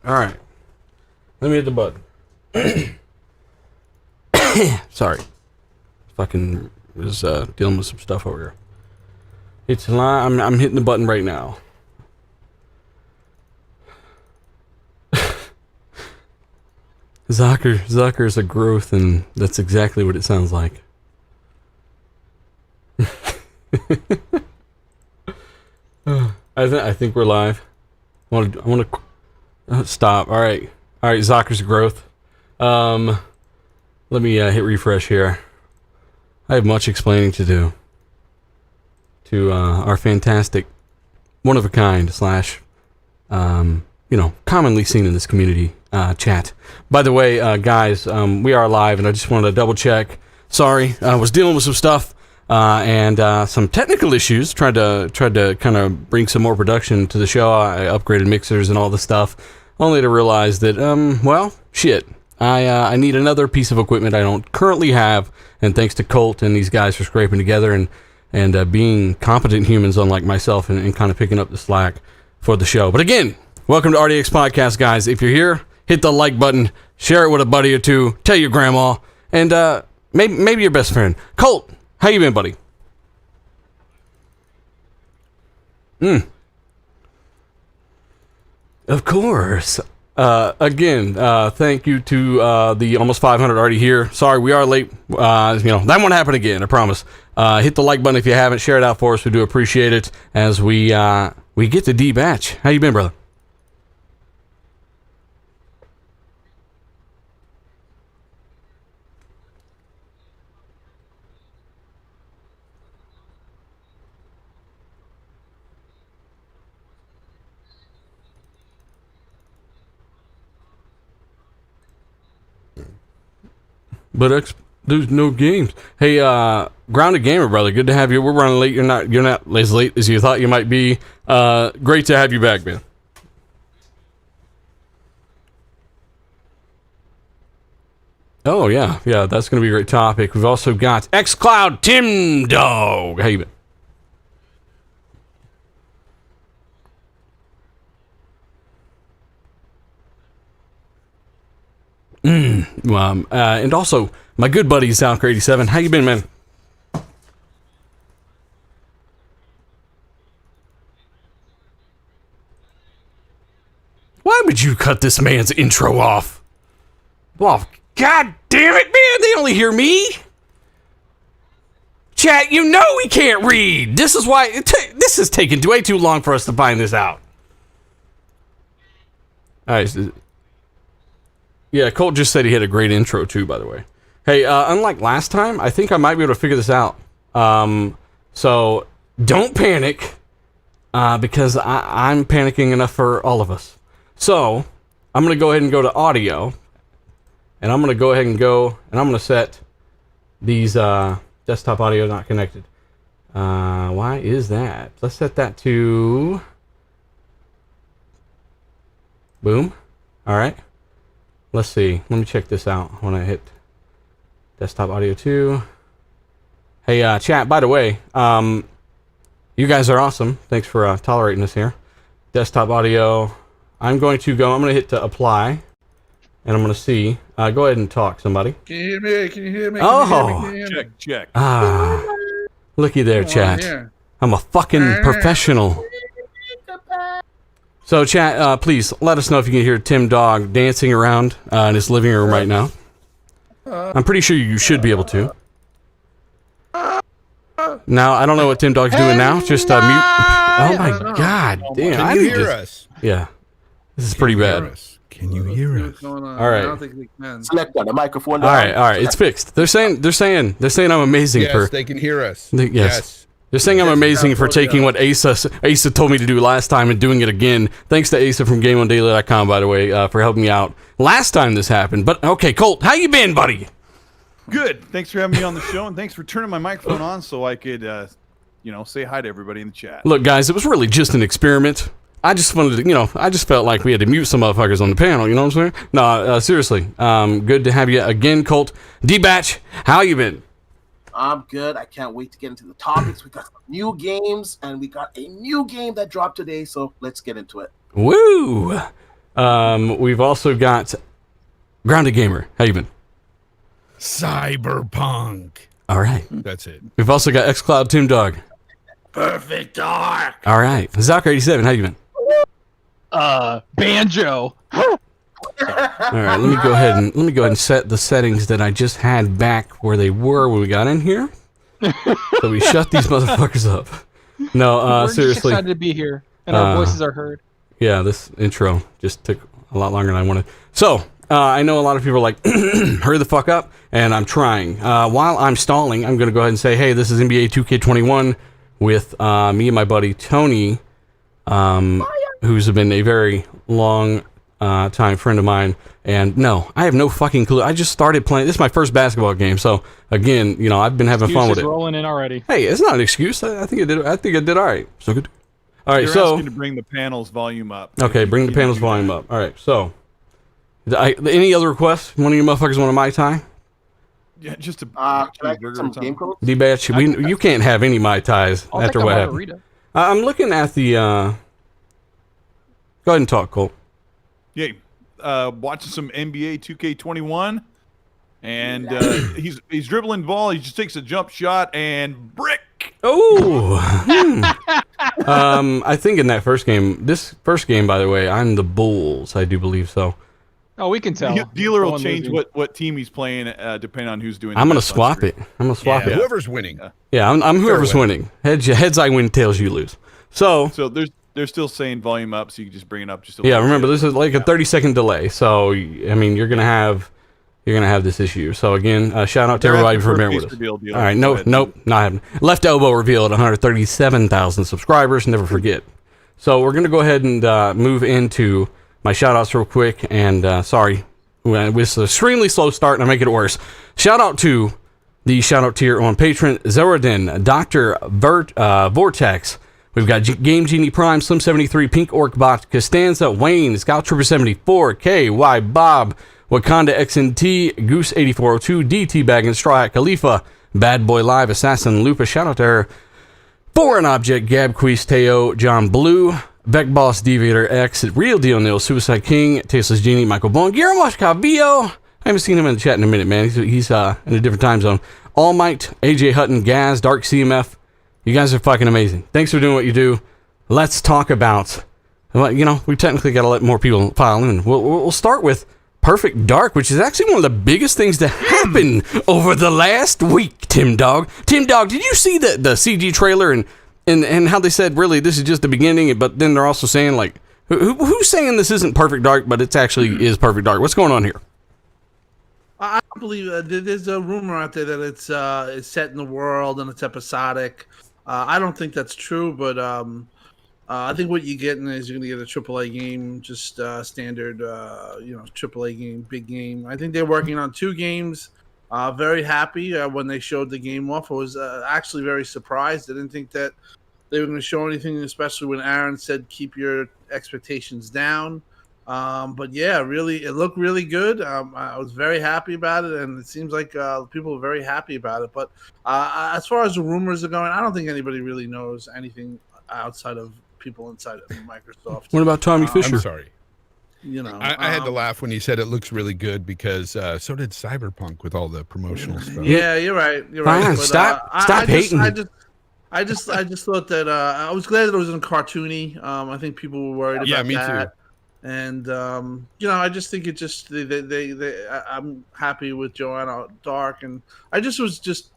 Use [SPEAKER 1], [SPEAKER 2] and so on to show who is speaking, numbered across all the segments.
[SPEAKER 1] All right. Let me hit the button. Sorry. Fucking was dealing with some stuff over here. It's live. I'm hitting the button right now. Zucker is a growth, and that's exactly what it sounds like. I think we're live. I want to stop. All right, Zucker's growth. Let me hit refresh here. I have much explaining to do to our fantastic, one of a kind slash, commonly seen in this community chat. By the way, guys, we are live, and I just wanted to double check. Sorry, I was dealing with some stuff and some technical issues. Tried to kind of bring some more production to the show. I upgraded mixers and all the stuff, only to realize that shit. I need another piece of equipment I don't currently have, and thanks to Colt and these guys for scraping together and being competent humans unlike myself and kind of picking up the slack for the show. But again, welcome to RDX Podcast, guys. If you're here, hit the like button, share it with a buddy or two, tell your grandma, and maybe your best friend. Colt, how you been, buddy? Of course. Again, thank you to the almost 500 already here. Sorry, we are late. That won't happen again, I promise. Hit the like button if you haven't. Share it out for us. We do appreciate it as we get to D-Batch. How you been, brother? But there's no games. Hey, Grounded Gamer, brother, good to have you. We're running late. You're not as late as you thought you might be. Great to have you back, man. Oh yeah, that's gonna be a great topic. We've also got xCloud Tim Dog. How you been? And also my good buddy Salker87. How you been, man? Why would you cut this man's intro off? Well, god damn it, man! They only hear me. Chat, you know we can't read. This is why this is taking way too long for us to find this out. All right. Yeah, Colt just said he had a great intro too, by the way. Hey, unlike last time, I think I might be able to figure this out. So don't panic, because I'm panicking enough for all of us. So I'm going to go ahead and go to audio, and I'm going to go ahead and I'm going to set these desktop audio not connected. Why is that? Let's set that to boom. All right. Let's see. Let me check this out when I hit desktop audio 2. Hey, chat, by the way, you guys are awesome. Thanks for tolerating us here. Desktop audio. I'm going to hit to apply, and I'm going to see. Go ahead and talk, somebody.
[SPEAKER 2] Can you hear me? Can you hear me?
[SPEAKER 3] Check.
[SPEAKER 1] Looky there, chat. I'm a fucking professional. So, chat, please let us know if you can hear Tim Dog dancing around in his living room right now. I'm pretty sure you should be able to. Now, I don't know what Tim Dog's doing now. Just mute. Oh my god, damn!
[SPEAKER 3] Can you hear us?
[SPEAKER 1] Yeah, this is pretty bad.
[SPEAKER 3] Can you hear us?
[SPEAKER 1] All right.
[SPEAKER 2] I don't think we can.
[SPEAKER 4] Select the microphone.
[SPEAKER 1] All right, it's fixed. They're saying I'm amazing
[SPEAKER 3] Yes,
[SPEAKER 1] for.
[SPEAKER 3] they can hear us.
[SPEAKER 1] Yes. They're saying I'm amazing for taking what Asa told me to do last time and doing it again. Thanks to Asa from GameOnDaily.com, by the way, for helping me out last time this happened. But okay, Colt, how you been, buddy?
[SPEAKER 5] Good. Thanks for having me on the show, and thanks for turning my microphone on so I could, say hi to everybody in the chat.
[SPEAKER 1] Look, guys, it was really just an experiment. I just wanted to, I just felt like we had to mute some motherfuckers on the panel, you know what I'm saying? No, seriously. Good to have you again, Colt. D-Batch, how you been?
[SPEAKER 4] I'm good. I can't wait to get into the topics. We got some new games, and we got a new game that dropped today, so let's get into it.
[SPEAKER 1] Woo! We've also got Grounded Gamer. How you been?
[SPEAKER 3] Cyberpunk.
[SPEAKER 1] All right.
[SPEAKER 3] That's it.
[SPEAKER 1] We've also got xCloud Toon Dog.
[SPEAKER 4] Perfect dark.
[SPEAKER 1] All right. Zocker87, how you been?
[SPEAKER 6] Banjo.
[SPEAKER 1] All right. Let me go ahead and set the settings that I just had back where they were when we got in here. So we shut these motherfuckers up. No,
[SPEAKER 6] We're just
[SPEAKER 1] seriously.
[SPEAKER 6] excited to be here, and our voices are heard.
[SPEAKER 1] Yeah, this intro just took a lot longer than I wanted. So, I know a lot of people are like, hurry the fuck up, and I'm trying. While I'm stalling, I'm going to go ahead and say, hey, this is NBA 2K21 with me and my buddy Tony, who's been a very long time friend of mine. And no, I have no fucking clue. I just started playing. This is my first basketball game. So, again, you know, I've been having fun with it.
[SPEAKER 6] Rolling in already.
[SPEAKER 1] Hey, it's not an excuse. I think I did all right. So good. All right,
[SPEAKER 5] You're
[SPEAKER 1] so
[SPEAKER 5] asking to bring the panel's volume up.
[SPEAKER 1] okay, bring the panel's volume up. All right, so any other requests? One of you motherfuckers want a Mai Tai?
[SPEAKER 5] Yeah, just a
[SPEAKER 4] Can I
[SPEAKER 5] cheeseburger
[SPEAKER 4] get
[SPEAKER 5] or
[SPEAKER 4] some
[SPEAKER 5] something.
[SPEAKER 4] game codes?
[SPEAKER 1] D-Batch, you can't have any Mai Tais
[SPEAKER 6] I'll
[SPEAKER 1] after
[SPEAKER 6] take a
[SPEAKER 1] what happened.
[SPEAKER 6] margarita.
[SPEAKER 1] I'm looking at the. Go ahead and talk, Colt.
[SPEAKER 5] Yeah, watching some NBA 2K21, and he's dribbling the ball. He just takes a jump shot and brick.
[SPEAKER 1] Oh, I think in that first game, by the way, I'm the Bulls. I do believe so.
[SPEAKER 6] Oh, we can tell.
[SPEAKER 5] The dealer will
[SPEAKER 6] Someone
[SPEAKER 5] change
[SPEAKER 6] losing.
[SPEAKER 5] what team he's playing depending on who's doing.
[SPEAKER 1] I'm
[SPEAKER 5] the
[SPEAKER 1] gonna
[SPEAKER 5] best on
[SPEAKER 1] swap
[SPEAKER 5] screen.
[SPEAKER 1] it. I'm gonna swap
[SPEAKER 3] Yeah,
[SPEAKER 1] it.
[SPEAKER 3] whoever's winning.
[SPEAKER 1] Yeah, I'm whoever's
[SPEAKER 3] Fair
[SPEAKER 1] winning. Heads I win, tails you lose. So
[SPEAKER 5] So they're still saying volume up, so you can just bring it up just a little.
[SPEAKER 1] yeah, remember
[SPEAKER 5] bit.
[SPEAKER 1] this is like a 30-second delay. So I mean, you're gonna have this issue. So again, shout out to
[SPEAKER 5] They're
[SPEAKER 1] everybody
[SPEAKER 5] asking
[SPEAKER 1] for
[SPEAKER 5] a
[SPEAKER 1] bearing
[SPEAKER 5] piece
[SPEAKER 1] with us.
[SPEAKER 5] for deal.
[SPEAKER 1] All right,
[SPEAKER 5] Go ahead.
[SPEAKER 1] nope, not happening. Left elbow revealed 137,000 subscribers. Never forget. So we're gonna go ahead and move into my shout outs real quick. And sorry, it was an extremely slow start, and I make it worse. Shout out to the shout out tier on Patreon: Zerodin, Dr. Vortex. We've got Game Genie Prime, Slim 73, Pink Orc Bot, Costanza, Wayne, Scout Trooper 74, KY Bob, Wakanda XNT, Goose 8402, DT Baggins, Straw Hat Khalifa, Bad Boy Live, Assassin Lupa. Shout out to her. Foreign Object, Gab Queez, Teo, John Blue, Beck Boss, Deviator X, Real Deal Neil, Suicide King, Tasteless Genie, Michael Bone, Guillermo Cavillo. I haven't seen him in the chat in a minute, man. He's in a different time zone. All Might, AJ Hutton, Gaz, Dark CMF. You guys are fucking amazing. Thanks for doing what you do. Let's talk about, well, you know, we technically got to let more people file in. We'll start with Perfect Dark, which is actually one of the biggest things to happen over the last week, Tim Dog. Tim Dog, did you see the CG trailer and how they said, really, this is just the beginning, but then they're also saying, like, who's saying this isn't Perfect Dark, but it actually is Perfect Dark? What's going on here?
[SPEAKER 2] I don't believe there's a rumor out there that it's set in the world and it's episodic. I don't think that's true, but I think what you're getting is you're going to get a AAA game, just standard, AAA game, big game. I think they're working on 2 games. Very happy when they showed the game off. I was actually very surprised. I didn't think that they were going to show anything, especially when Aaron said keep your expectations down. But yeah, really, it looked really good. I was very happy about it, and it seems like people are very happy about it. But as far as the rumors are going, I don't think anybody really knows anything outside of people inside of Microsoft.
[SPEAKER 1] What about Tommy Fisher?
[SPEAKER 3] I'm sorry.
[SPEAKER 2] You know,
[SPEAKER 3] I had to laugh when he said it looks really good because so did Cyberpunk with all the promotional stuff.
[SPEAKER 2] Yeah, you're right. You're
[SPEAKER 1] Fine,
[SPEAKER 2] right. But,
[SPEAKER 1] stop
[SPEAKER 2] I
[SPEAKER 1] hating.
[SPEAKER 2] I just thought that I was glad that it wasn't cartoony. I think people were worried about
[SPEAKER 3] Yeah, me
[SPEAKER 2] that.
[SPEAKER 3] too.
[SPEAKER 2] And I just think it just I'm happy with Joanna Dark, and I just was just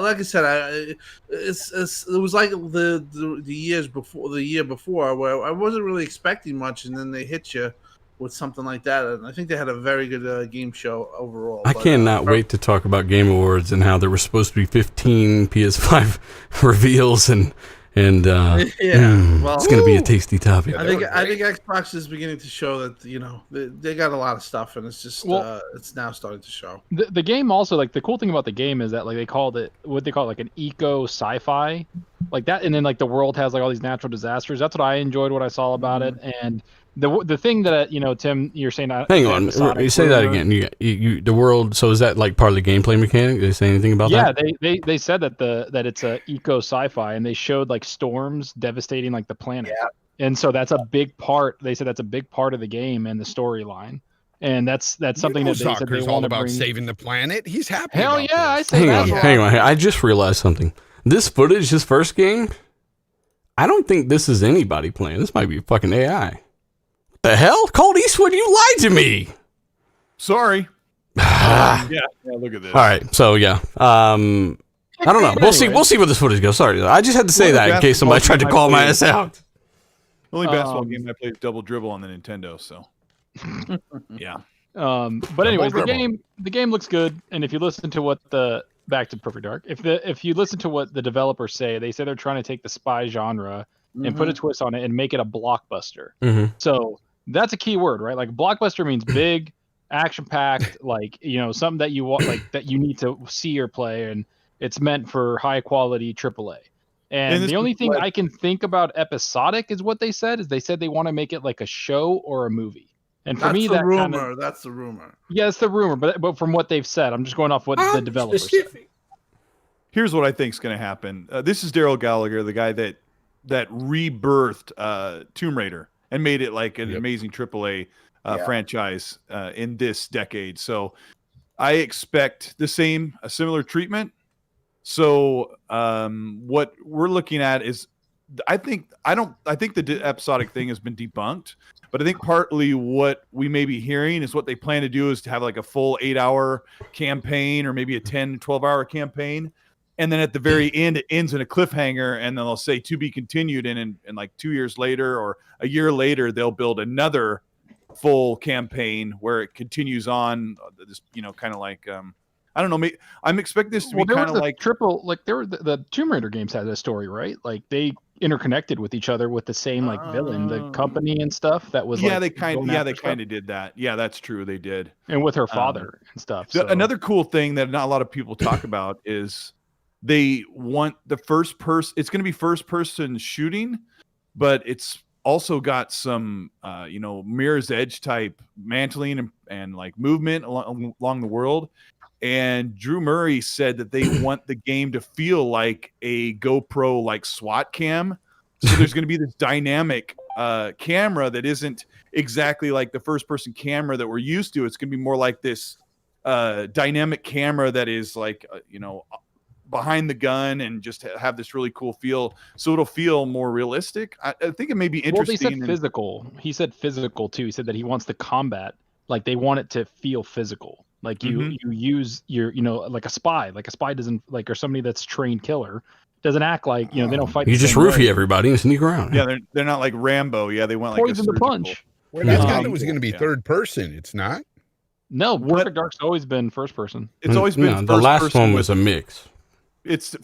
[SPEAKER 2] like I said, it was like the year before where I wasn't really expecting much, and then they hit you with something like that, and I think they had a very good game show overall.
[SPEAKER 1] I cannot wait to talk about Game Awards and how there were supposed to be 15 PS5 reveals and
[SPEAKER 2] well,
[SPEAKER 1] it's going to be a tasty topic.
[SPEAKER 2] I think Xbox is beginning to show that they got a lot of stuff, and it's just it's now starting to show.
[SPEAKER 6] The game also, like, the cool thing about the game is that, like, they call it like an eco sci-fi, like that, and then like the world has like all these natural disasters. That's what I enjoyed what I saw about it, and the thing that Tim, you're saying.
[SPEAKER 1] Hang on, you say that again. You the world. So is that like part of the gameplay mechanic? Did they say anything about that?
[SPEAKER 6] Yeah, they said that it's a eco sci-fi, and they showed like storms devastating like the planet. And so that's a big part. They said that's a big part of the game and the storyline. And that's something that they said they
[SPEAKER 3] Zucker's
[SPEAKER 6] want
[SPEAKER 3] all
[SPEAKER 6] to
[SPEAKER 3] about
[SPEAKER 6] bring.
[SPEAKER 3] saving the planet. He's happy.
[SPEAKER 6] Hell
[SPEAKER 3] about
[SPEAKER 6] yeah, I
[SPEAKER 3] this.
[SPEAKER 6] say
[SPEAKER 1] Hang on. I just realized something. This footage, this first game, I don't think this is anybody playing. This might be fucking AI. The hell? Colt Eastwood, you lied to me.
[SPEAKER 5] Sorry. Yeah, look at this.
[SPEAKER 1] All right, so yeah. I don't know. We'll see where this footage goes. Sorry. I just had to say that in case somebody tried to call my ass out.
[SPEAKER 5] The only basketball game I played is Double Dribble on the Nintendo, so yeah.
[SPEAKER 6] But anyways, the game looks good, and if you listen to what back to Perfect Dark, if you listen to what the developers say, they say they're trying to take the spy genre and put a twist on it and make it a blockbuster.
[SPEAKER 1] Mm-hmm.
[SPEAKER 6] So that's a key word, right? Like blockbuster means big, action packed, like, you know, something that you want, like that you need to see or play, and it's meant for high quality AAA. And the only thing I can think about episodic is what they said they want to make it like a show or a movie. And for me,
[SPEAKER 2] that's the rumor.
[SPEAKER 6] Yeah, it's the rumor, but from what they've said, I'm just going off what the developers said.
[SPEAKER 5] Here's what I think is going to happen. This is Daryl Gallagher, the guy that rebirthed Tomb Raider and made it like an amazing AAA franchise in this decade. So I expect a similar treatment. So what we're looking at is, I think the episodic thing has been debunked, but I think partly what we may be hearing is what they plan to do is to have like a full 8-hour campaign or maybe a 10, 12-hour campaign. And then at the very end, it ends in a cliffhanger, and then they'll say to be continued. And like 2 years later or a year later, they'll build another full campaign where it continues on. This, you know, kind of like I don't know. I'm expecting this to be kind of like
[SPEAKER 6] the Tomb Raider games had a story, right? Like they interconnected with each other with the same like villain, the company and stuff. That was
[SPEAKER 5] they kind of did that. Yeah, that's true. They did,
[SPEAKER 6] and with her father and stuff. So.
[SPEAKER 5] Another cool thing that not a lot of people talk about is they want the first person. It's going to be first person shooting, but it's also got some Mirror's Edge type mantling and like movement along the world. And Drew Murray said that they want the game to feel like a GoPro like SWAT cam. So there's going to be this dynamic camera that isn't exactly like the first person camera that we're used to. It's going to be more like this dynamic camera that is like, behind the gun and just have this really cool feel. So it'll feel more realistic. I think it may be interesting.
[SPEAKER 6] Well, they said physical. He said physical too. He said that he wants the combat. Like they want it to feel physical. Like you use your, like a spy doesn't like, or somebody that's trained killer doesn't act like, they don't fight.
[SPEAKER 1] You just roofie everybody and sneak around.
[SPEAKER 5] Yeah. They're not like Rambo. Yeah. They went like
[SPEAKER 6] poison the punch.
[SPEAKER 3] Well, I thought it was going to be third person. It's not.
[SPEAKER 6] No, Perfect Dark's always been first person.
[SPEAKER 5] It's always been first
[SPEAKER 1] the last
[SPEAKER 5] person
[SPEAKER 1] one was a mix.
[SPEAKER 5] It's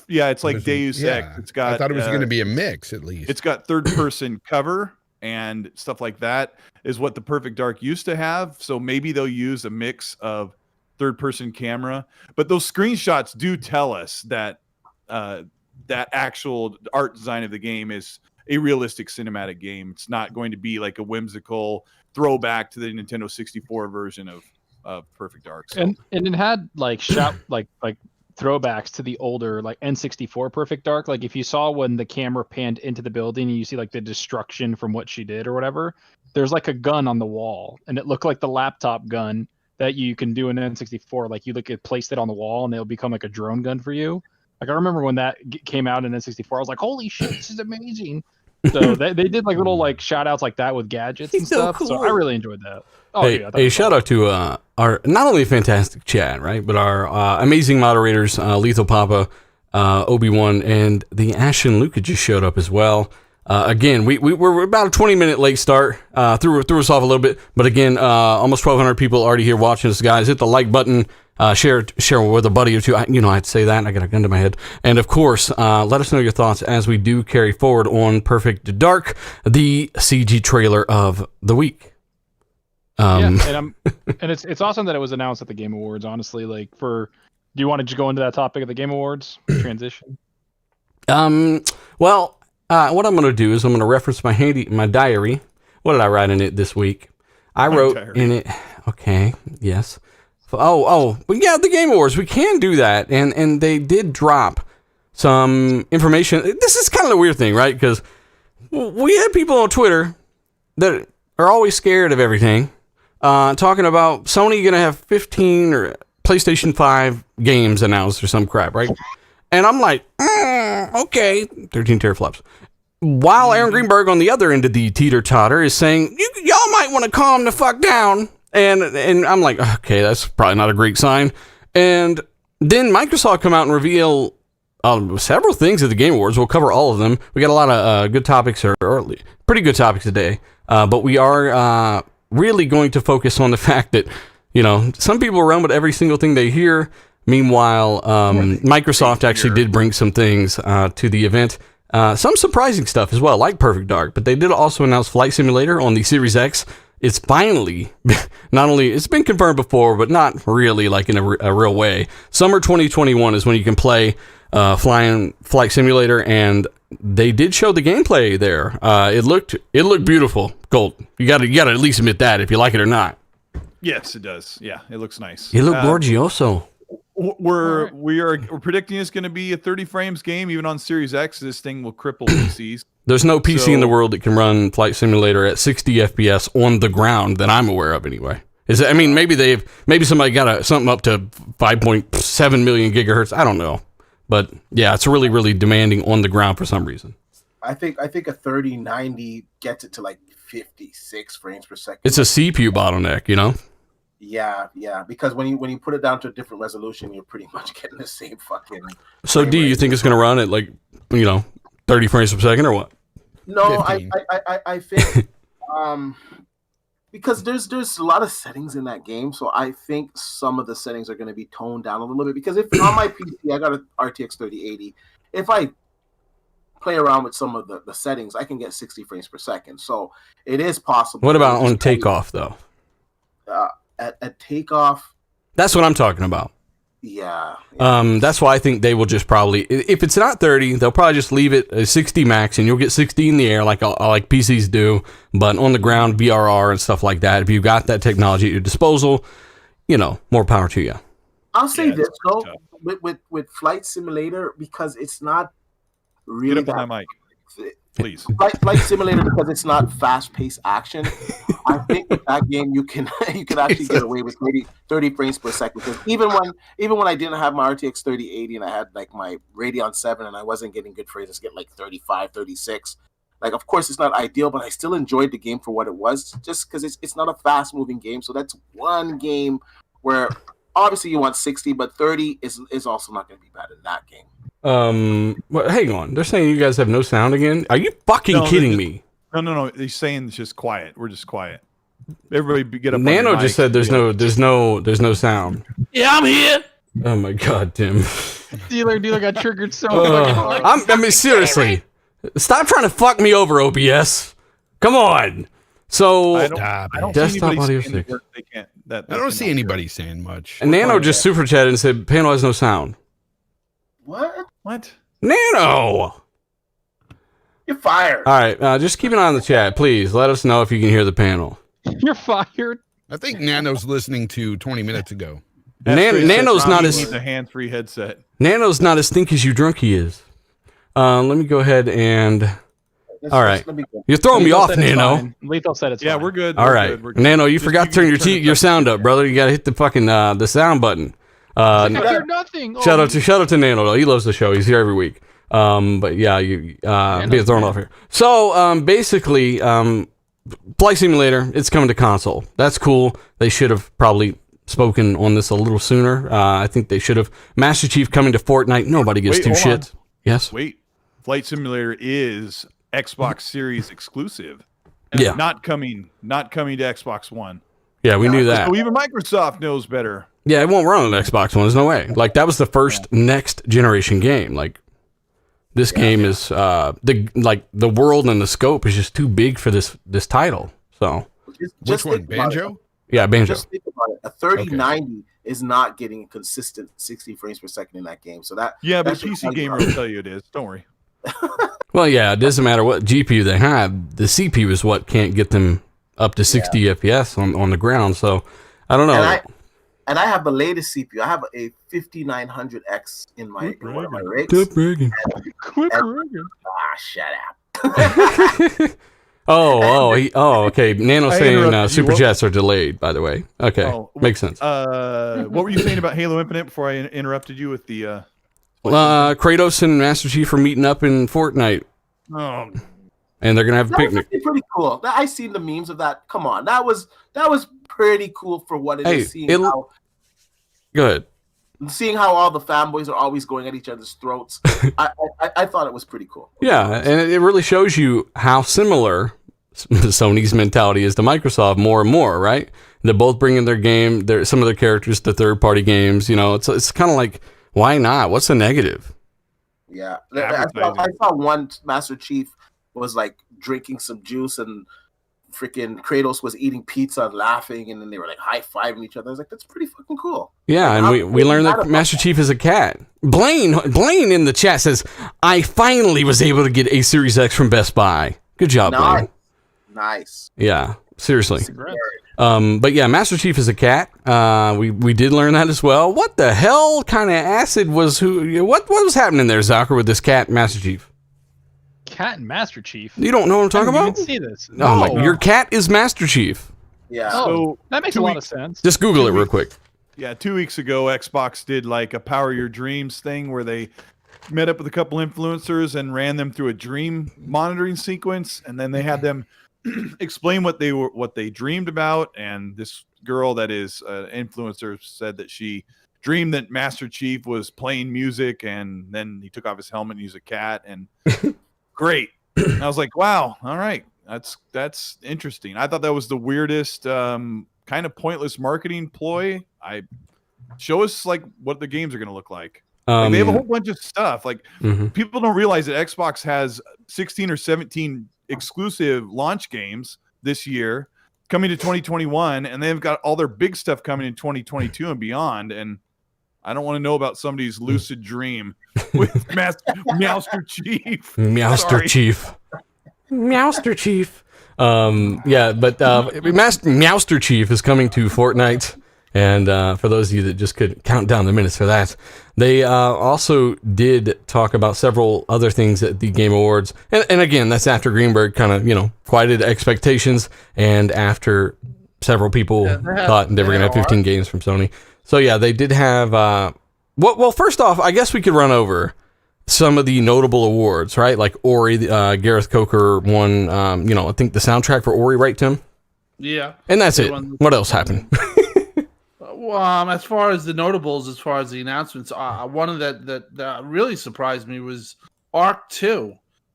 [SPEAKER 5] like Deus Ex. It's got.
[SPEAKER 3] I thought it was going to be a mix at least.
[SPEAKER 5] It's got third person cover and stuff like that is what the Perfect Dark used to have. So maybe they'll use a mix of third person camera, but those screenshots do tell us that that actual art design of the game is a realistic cinematic game. It's not going to be like a whimsical throwback to the Nintendo 64 version of Perfect Dark. So.
[SPEAKER 6] And it had like like throwbacks to the older like N64 Perfect Dark. Like if you saw when the camera panned into the building and you see like the destruction from what she did or whatever, there's like a gun on the wall and it looked like the laptop gun that you can do in N64. Like you place it on the wall and it'll become like a drone gun for you. Like I remember when that came out in N64, I was like, holy shit, this is amazing. So they did like little like shout outs like that with gadgets and stuff. So I really enjoyed that. Oh,
[SPEAKER 1] hey, shout out to our not only fantastic chat, right, but our amazing moderators, Lethal Papa, Obi-Wan, and the Ashen Luca just showed up as well. Again, we're about a 20-minute late start. Threw us off a little bit, but again, almost 1,200 people already here watching us, guys. Hit the like button. Share with a buddy or two. I had to say that. And I got a gun to my head. And of course, let us know your thoughts as we do carry forward on Perfect Dark, the CG trailer of the week.
[SPEAKER 6] And it's awesome that it was announced at the Game Awards. Honestly, do you want to just go into that topic of the Game Awards transition?
[SPEAKER 1] Well, what I'm going to do is I'm going to reference my diary. What did I write in it this week? I wrote in it. Okay. Yes. But yeah, the Game Awards, we can do that. And they did drop some information. This is kind of the weird thing, right? Because we had people on Twitter that are always scared of everything, talking about Sony gonna have 15 or PlayStation 5 games announced or some crap, right? And I'm like, okay, 13 teraflops. While Aaron Greenberg on the other end of the teeter-totter is saying, y'all might want to calm the fuck down. And I'm like, okay, that's probably not a great sign. And then Microsoft come out and reveal several things at the Game Awards. We'll cover all of them. We got a lot of good topics, or pretty good topics today. But we are really going to focus on the fact that, some people run with every single thing they hear. Meanwhile, Microsoft actually did bring some things to the event. Some surprising stuff as well, like Perfect Dark. But they did also announce Flight Simulator on the Series X. It's finally, not only, it's been confirmed before, but not really like in a real way. Summer 2021 is when you can play Flight Simulator, and they did show the gameplay there. It looked beautiful. Colt, you gotta at least admit that if you like it or not.
[SPEAKER 5] Yes, it does. Yeah, it looks nice.
[SPEAKER 1] It looked gorgioso.
[SPEAKER 5] We're predicting it's going to be a 30 frames game, even on Series X. This thing will cripple PCs.
[SPEAKER 1] There's no PC in the world that can run Flight Simulator at 60 FPS on the ground that I'm aware of, anyway. Maybe somebody got something up to 5.7 million gigahertz. I don't know, but yeah, it's really, really demanding on the ground for some reason.
[SPEAKER 4] I think a 3090 gets it to like 56 frames per second.
[SPEAKER 1] It's a CPU bottleneck,
[SPEAKER 4] Yeah, because when you put it down to a different resolution, you're pretty much getting the same fucking.
[SPEAKER 1] So, do you think it's going to run at 30 frames per second or what?
[SPEAKER 4] No, I think because there's a lot of settings in that game, so I think some of the settings are going to be toned down a little bit. Because if on my PC I got an RTX 3080, if I play around with some of the settings, I can get 60 frames per second. So it is possible.
[SPEAKER 1] What about on takeoff though?
[SPEAKER 4] At takeoff,
[SPEAKER 1] that's what I'm talking about.
[SPEAKER 4] Yeah.
[SPEAKER 1] That's why I think they will just probably, if it's not 30, they'll probably just leave it at 60 max, and you'll get 60 in the air like PCs do, but on the ground, VRR and stuff like that. If you've got that technology at your disposal, more power to you.
[SPEAKER 4] I'll say this though, with Flight Simulator, because it's not really
[SPEAKER 5] Get up on that mic, please.
[SPEAKER 4] Flight Simulator, because it's not fast-paced action. I think with that game you can actually get away with 30 frames per second. Because even when I didn't have my RTX 3080 and I had like my Radeon 7 and I wasn't getting good frames, I get like 35, 36. Like, of course, it's not ideal, but I still enjoyed the game for what it was, just because it's not a fast-moving game. So that's one game where obviously you want 60, but 30 is also not going to be bad in that game.
[SPEAKER 1] Well, hang on. They're saying you guys have no sound again? Are you fucking kidding me?
[SPEAKER 5] No. He's saying it's just quiet. We're just quiet. Everybody get up.
[SPEAKER 1] Nano just said there's no sound.
[SPEAKER 2] Yeah, I'm here.
[SPEAKER 1] Oh my god, Tim.
[SPEAKER 6] Dealer got triggered so fucking hard.
[SPEAKER 1] I mean, seriously. Stop trying to fuck me over, OBS. Come on. So
[SPEAKER 5] I don't
[SPEAKER 1] desktop
[SPEAKER 5] see
[SPEAKER 1] audio
[SPEAKER 5] anybody saying
[SPEAKER 1] 6.
[SPEAKER 5] they can't.
[SPEAKER 3] I don't see anybody saying much.
[SPEAKER 1] And Nano just super chatted and said panel has no sound.
[SPEAKER 4] What?
[SPEAKER 1] Nano.
[SPEAKER 4] You're fired.
[SPEAKER 1] All right, just keep an eye on the chat, please. Let us know if you can hear the panel.
[SPEAKER 6] You're fired.
[SPEAKER 3] I think Nano's listening to 20 minutes ago.
[SPEAKER 1] Nano's not as
[SPEAKER 5] a hands-free headset.
[SPEAKER 1] Nano's not as think as you drunk he is. Let me go ahead and. All right, you're throwing me off, Nano.
[SPEAKER 6] Lethal said it's
[SPEAKER 5] Yeah,
[SPEAKER 6] fine.
[SPEAKER 5] we're good.
[SPEAKER 1] All right,
[SPEAKER 5] We're good.
[SPEAKER 1] Nano, you
[SPEAKER 5] Just
[SPEAKER 1] forgot to turn
[SPEAKER 5] keep
[SPEAKER 1] your sound up, brother. You gotta hit the fucking the sound button.
[SPEAKER 6] I hear nothing.
[SPEAKER 1] Shout out to Nano though. He loves the show. He's here every week. But yeah, you being thrown off here. So basically, Flight Simulator, it's coming to console. That's cool. They should have probably spoken on this a little sooner. I think they should have. Master Chief coming to Fortnite. Nobody gives two shits. Yes.
[SPEAKER 5] Wait, Flight Simulator is Xbox Series exclusive.
[SPEAKER 1] Yeah.
[SPEAKER 5] Not coming to Xbox One.
[SPEAKER 1] Yeah, we knew that.
[SPEAKER 5] So even Microsoft knows better.
[SPEAKER 1] Yeah, it won't run on an Xbox One. There's no way. Like that was the first next generation game. Like this game is the world and the scope is just too big for this title. So
[SPEAKER 3] Which one? Banjo?
[SPEAKER 1] Yeah, Banjo.
[SPEAKER 4] Just think about it. A 3090 is not getting a consistent 60 frames per second in that game. So that
[SPEAKER 5] Yeah, but
[SPEAKER 4] that should
[SPEAKER 5] PC
[SPEAKER 4] tell you
[SPEAKER 5] Gamer
[SPEAKER 4] about
[SPEAKER 5] will tell you it is. Don't worry.
[SPEAKER 1] Well, yeah, it doesn't matter what GPU they have. The CPU is what can't get them up to 60 FPS on the ground. So I don't know.
[SPEAKER 4] And I have the latest CPU. I have a 5900X in one of my rigs.
[SPEAKER 1] Quit bragging.
[SPEAKER 6] Quit bragging.
[SPEAKER 4] Shut up.
[SPEAKER 1] Okay. Nano
[SPEAKER 5] I
[SPEAKER 1] saying
[SPEAKER 5] interrupted you.
[SPEAKER 1] super
[SPEAKER 5] What-
[SPEAKER 1] chats are delayed. By the way, okay, makes sense.
[SPEAKER 5] What were you saying about Halo Infinite before I interrupted you with the?
[SPEAKER 1] Kratos and Master Chief are meeting up in Fortnite,
[SPEAKER 5] Oh,
[SPEAKER 1] and they're gonna have a
[SPEAKER 4] That was
[SPEAKER 1] picnic.
[SPEAKER 4] actually pretty cool. I seen the memes of that. Come on, that was pretty cool for what it is. Seeing how all the fanboys are always going at each other's throats. I thought it was pretty cool.
[SPEAKER 1] Yeah, and it really shows you how similar Sony's mentality is to Microsoft more and more, right? They're both bringing their game, some of their characters to third-party games. You know, it's kind of like, why not? What's the negative?
[SPEAKER 4] Yeah, I saw one Master Chief was like drinking some juice and freaking Kratos was eating pizza and laughing, and then they were like high-fiving each other. I was like, that's pretty fucking cool.
[SPEAKER 1] Yeah, and we learned that Master Chief is a cat. Blaine in the chat says, I finally was able to get a Series X from Best Buy. Good job, Blaine.
[SPEAKER 4] Nice.
[SPEAKER 1] Yeah, seriously.
[SPEAKER 6] Congrats.
[SPEAKER 1] But yeah, Master Chief is a cat. We did learn that as well. What the hell kind of acid was what was happening there, Zucker, with this cat Master Chief?
[SPEAKER 6] Cat and Master Chief.
[SPEAKER 1] You don't know what I'm talking about?
[SPEAKER 6] I didn't see this.
[SPEAKER 1] Oh my, your cat is Master Chief.
[SPEAKER 4] Yeah.
[SPEAKER 6] Oh, that makes a lot of sense.
[SPEAKER 1] Just Google it real quick.
[SPEAKER 5] yeah. 2 weeks ago, Xbox did like a Power Your Dreams thing where they met up with a couple influencers and ran them through a dream monitoring sequence, and then they had them explain what they dreamed about. And this girl that is an influencer said that she dreamed that Master Chief was playing music, and then he took off his helmet and he was a cat, and great. And I was like, wow, all right, that's interesting. I thought that was the weirdest kind of pointless marketing ploy. Show us like what the games are going to look like. They have a whole bunch of stuff. Like people don't realize that Xbox has 16 or 17 exclusive launch games this year coming to 2021, and they've got all their big stuff coming in 2022 and beyond. And I don't want to know about somebody's lucid dream with Meowster Chief.
[SPEAKER 1] Meowster Chief. Meowster Chief. Yeah, but Meowster Chief is coming to Fortnite. And for those of you that just could count down the minutes for that, they also did talk about several other things at the Game Awards. And again, that's after Greenberg kind of, quieted expectations, and after several people thought they were going to have 15 games from Sony. So yeah, they did have. Well, first off, I guess we could run over some of the notable awards, right? Like Ori, Gareth Coker won. I think the soundtrack for Ori, right, Tim?
[SPEAKER 2] Yeah.
[SPEAKER 1] And that's it. What else happened?
[SPEAKER 2] Well, as far as the notables, as far as the announcements, one of that really surprised me was Arc 2.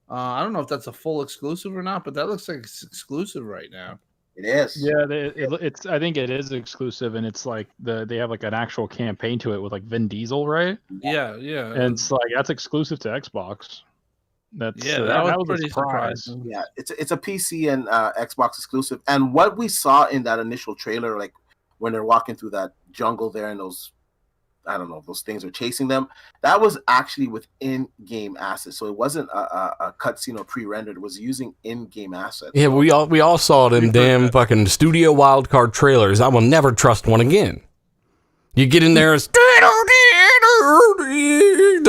[SPEAKER 2] I don't know if that's a full exclusive or not, but that looks like it's exclusive right now.
[SPEAKER 4] It is.
[SPEAKER 6] Yeah, it's. I think it is exclusive, and it's like they have like an actual campaign to it with like Vin Diesel, right?
[SPEAKER 2] Yeah.
[SPEAKER 6] And it's like that's exclusive to Xbox.
[SPEAKER 2] That was pretty surprising.
[SPEAKER 4] Yeah, it's a PC and Xbox exclusive. And what we saw in that initial trailer, like when they're walking through that jungle there and those, I don't know, those things are chasing them, that was actually with in-game assets. So it wasn't a cutscene or pre-rendered. It was using in-game assets.
[SPEAKER 1] Yeah, we all saw them damn fucking studio wildcard trailers. I will never trust one again. You get in there, it's the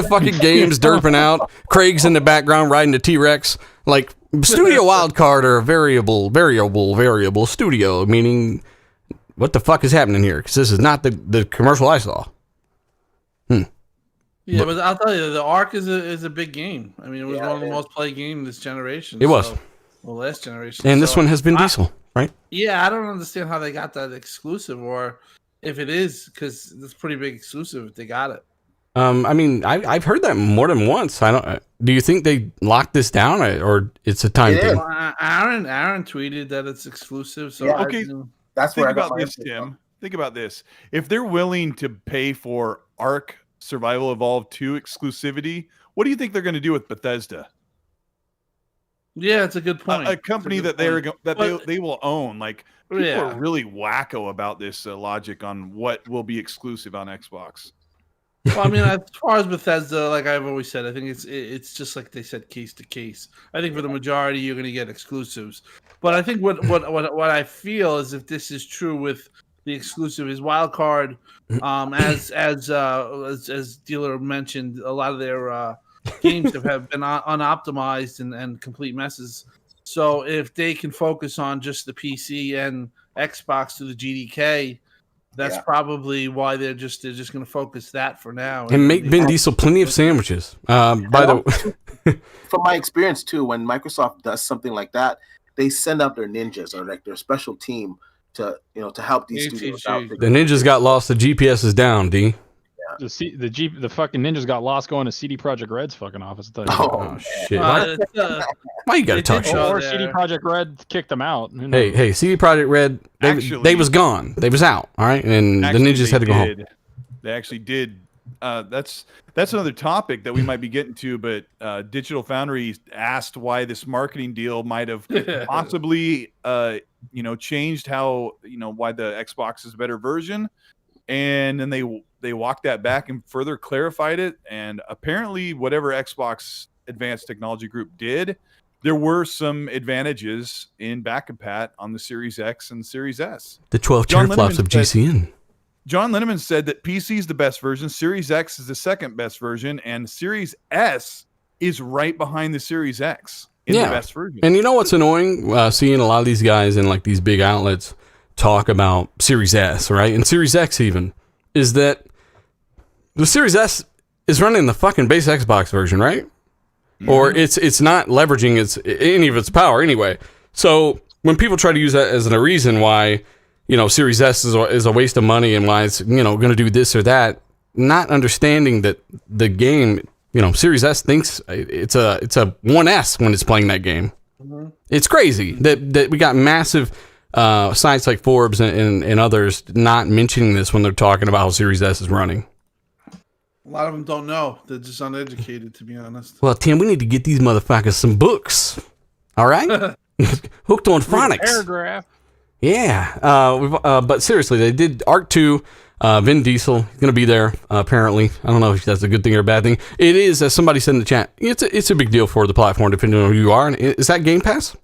[SPEAKER 1] fucking game's derping out. Craig's in the background riding the T-Rex. Like, studio wildcard or variable studio, meaning what the fuck is happening here? Because this is not the commercial I saw.
[SPEAKER 2] Yeah, but I'll tell you, the Ark is a big game. I mean, it was one of the most played games this generation.
[SPEAKER 1] It was.
[SPEAKER 2] Well, last generation.
[SPEAKER 1] And this one has been Diesel, right?
[SPEAKER 2] Yeah, I don't understand how they got that exclusive, or if it is, because it's pretty big exclusive if they got it.
[SPEAKER 1] I mean, I've heard that more than once. I don't. Do you think they locked this down, or it's a time thing?
[SPEAKER 2] Well, Aaron tweeted that it's exclusive. So
[SPEAKER 4] Yeah,
[SPEAKER 5] okay,
[SPEAKER 4] that's
[SPEAKER 5] think
[SPEAKER 4] where I got
[SPEAKER 5] about
[SPEAKER 4] my
[SPEAKER 5] this,
[SPEAKER 4] info
[SPEAKER 5] Tim.
[SPEAKER 4] from.
[SPEAKER 5] Think about this. If they're willing to pay for Ark Survival Evolved 2 exclusivity, what do you think they're going to do with Bethesda?
[SPEAKER 2] Yeah, it's a good point.
[SPEAKER 5] A company that they will own. Like, people
[SPEAKER 2] Yeah.
[SPEAKER 5] are really wacko about this logic on what will be exclusive on Xbox.
[SPEAKER 2] Well, I mean, as far as Bethesda, like I've always said, I think it's just like they said, case to case. I think for the majority, you're going to get exclusives. But I think what I feel is, if this is true with the exclusive, is Wildcard, as Dealer mentioned, a lot of their games have been unoptimized and complete messes. So if they can focus on just the PC and Xbox to the GDK, that's probably why they're just going to focus that for now.
[SPEAKER 1] And make Vin Diesel plenty of sandwiches. By the way,
[SPEAKER 4] from my experience too, when Microsoft does something like that, they send out their ninjas or like their special team to help these studios out.
[SPEAKER 1] The ninjas got lost. The GPS is down. D.
[SPEAKER 6] The fucking ninjas got lost going to CD Projekt Red's fucking office.
[SPEAKER 1] Oh shit! Why you gotta talk shit?
[SPEAKER 6] Or CD Projekt Red kicked them out.
[SPEAKER 1] Hey, CD Projekt Red, they was gone. They was out. All right, and the ninjas had to go home.
[SPEAKER 5] They actually did. That's another topic that we might be getting to. But Digital Foundry asked why this marketing deal might have possibly, changed how why the Xbox is a better version, and then they walked that back and further clarified it. And apparently, whatever Xbox Advanced Technology Group did, there were some advantages in back-compat on the Series X and Series S.
[SPEAKER 1] The 12 teraflops of GCN.
[SPEAKER 5] John Linneman said that PC is the best version, Series X is the second best version, and Series S is right behind the Series X in the best version.
[SPEAKER 1] And you know what's annoying? Seeing a lot of these guys in like these big outlets talk about Series S, right? And Series X even, is that the Series S is running the fucking base Xbox version, right? Mm-hmm. Or it's not leveraging any of its power anyway. So when people try to use that as a reason why, Series S is a waste of money and why it's, going to do this or that, not understanding that the game, Series S thinks it's a 1S when it's playing that game. Mm-hmm. It's crazy that we got massive sites like Forbes and others not mentioning this when they're talking about how Series S is running.
[SPEAKER 2] A lot of them don't know. They're just uneducated, to be honest.
[SPEAKER 1] Well, Tim, we need to get these motherfuckers some books. All right? Hooked on phonics.
[SPEAKER 6] Paragraph.
[SPEAKER 1] Yeah. But seriously, they did Arc 2. Vin Diesel going to be there, apparently. I don't know if that's a good thing or a bad thing. It is, as somebody said in the chat, it's a big deal for the platform, depending on who you are. Is that Game Pass?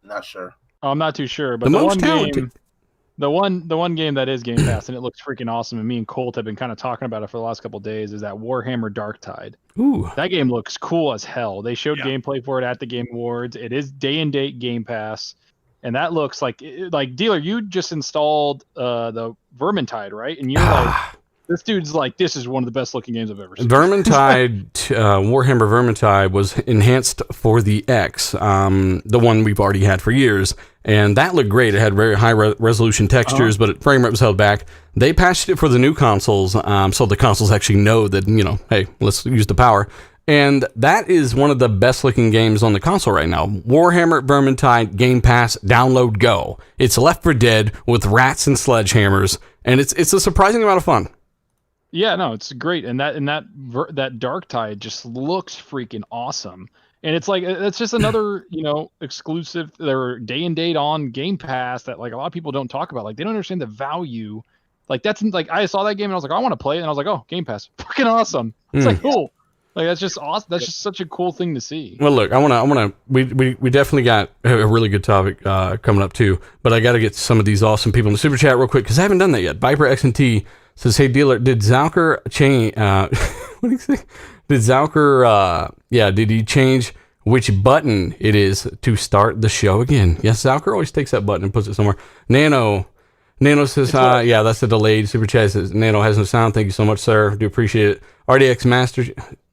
[SPEAKER 4] Not sure.
[SPEAKER 6] I'm not too sure, but the one game that is Game Pass and it looks freaking awesome, and me and Colt have been kind of talking about it for the last couple of days, is that Warhammer Darktide.
[SPEAKER 1] Ooh.
[SPEAKER 6] That game looks cool as hell. They showed gameplay for it at the Game Awards. It is day and date Game Pass, and that looks like Dealer, you just installed the Vermintide, right? And you're like, this dude's like, this is one of the best looking games I've ever seen.
[SPEAKER 1] Vermintide, Warhammer Vermintide was enhanced for the X, the one we've already had for years, and that looked great. It had very high resolution textures, but frame rate was held back. They patched it for the new consoles, so the consoles actually know that, hey, let's use the power. And that is one of the best looking games on the console right now. Warhammer Vermintide Game Pass, download, go. It's Left 4 Dead with rats and sledgehammers, and it's a surprising amount of fun.
[SPEAKER 6] Yeah, no, it's great, and that Darktide just looks freaking awesome. And it's like, it's just another, exclusive, they're day and date on Game Pass that like a lot of people don't talk about. Like they don't understand the value. Like that's like, I saw that game and I was like, I want to play it. And I was like, oh, Game Pass, fucking awesome. It's like, cool. Like that's just awesome. That's just such a cool thing to see.
[SPEAKER 1] Well, look, we definitely got a really good topic coming up too, but I got to get some of these awesome people in the super chat real quick because I haven't done that yet. Viper XNT says, hey Dealer, did Zalker change, what do you say? Did Zalker, did he change which button it is to start the show again? Yes, Zalker always takes that button and puts it somewhere. Nano says, that's a delayed super chat. Says, Nano has no sound. Thank you so much, sir. Do appreciate it. RDX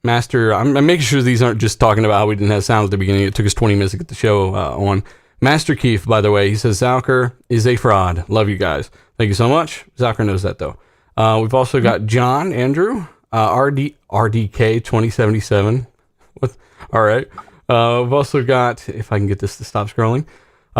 [SPEAKER 1] Master, I'm making sure these aren't just talking about how we didn't have sound at the beginning. It took us 20 minutes to get the show on. Master Keith, by the way, he says, Zalker is a fraud. Love you guys. Thank you so much. Zalker knows that, though. We've also got John Andrew, RDK 2077. All right. We've also got, if I can get this to stop scrolling,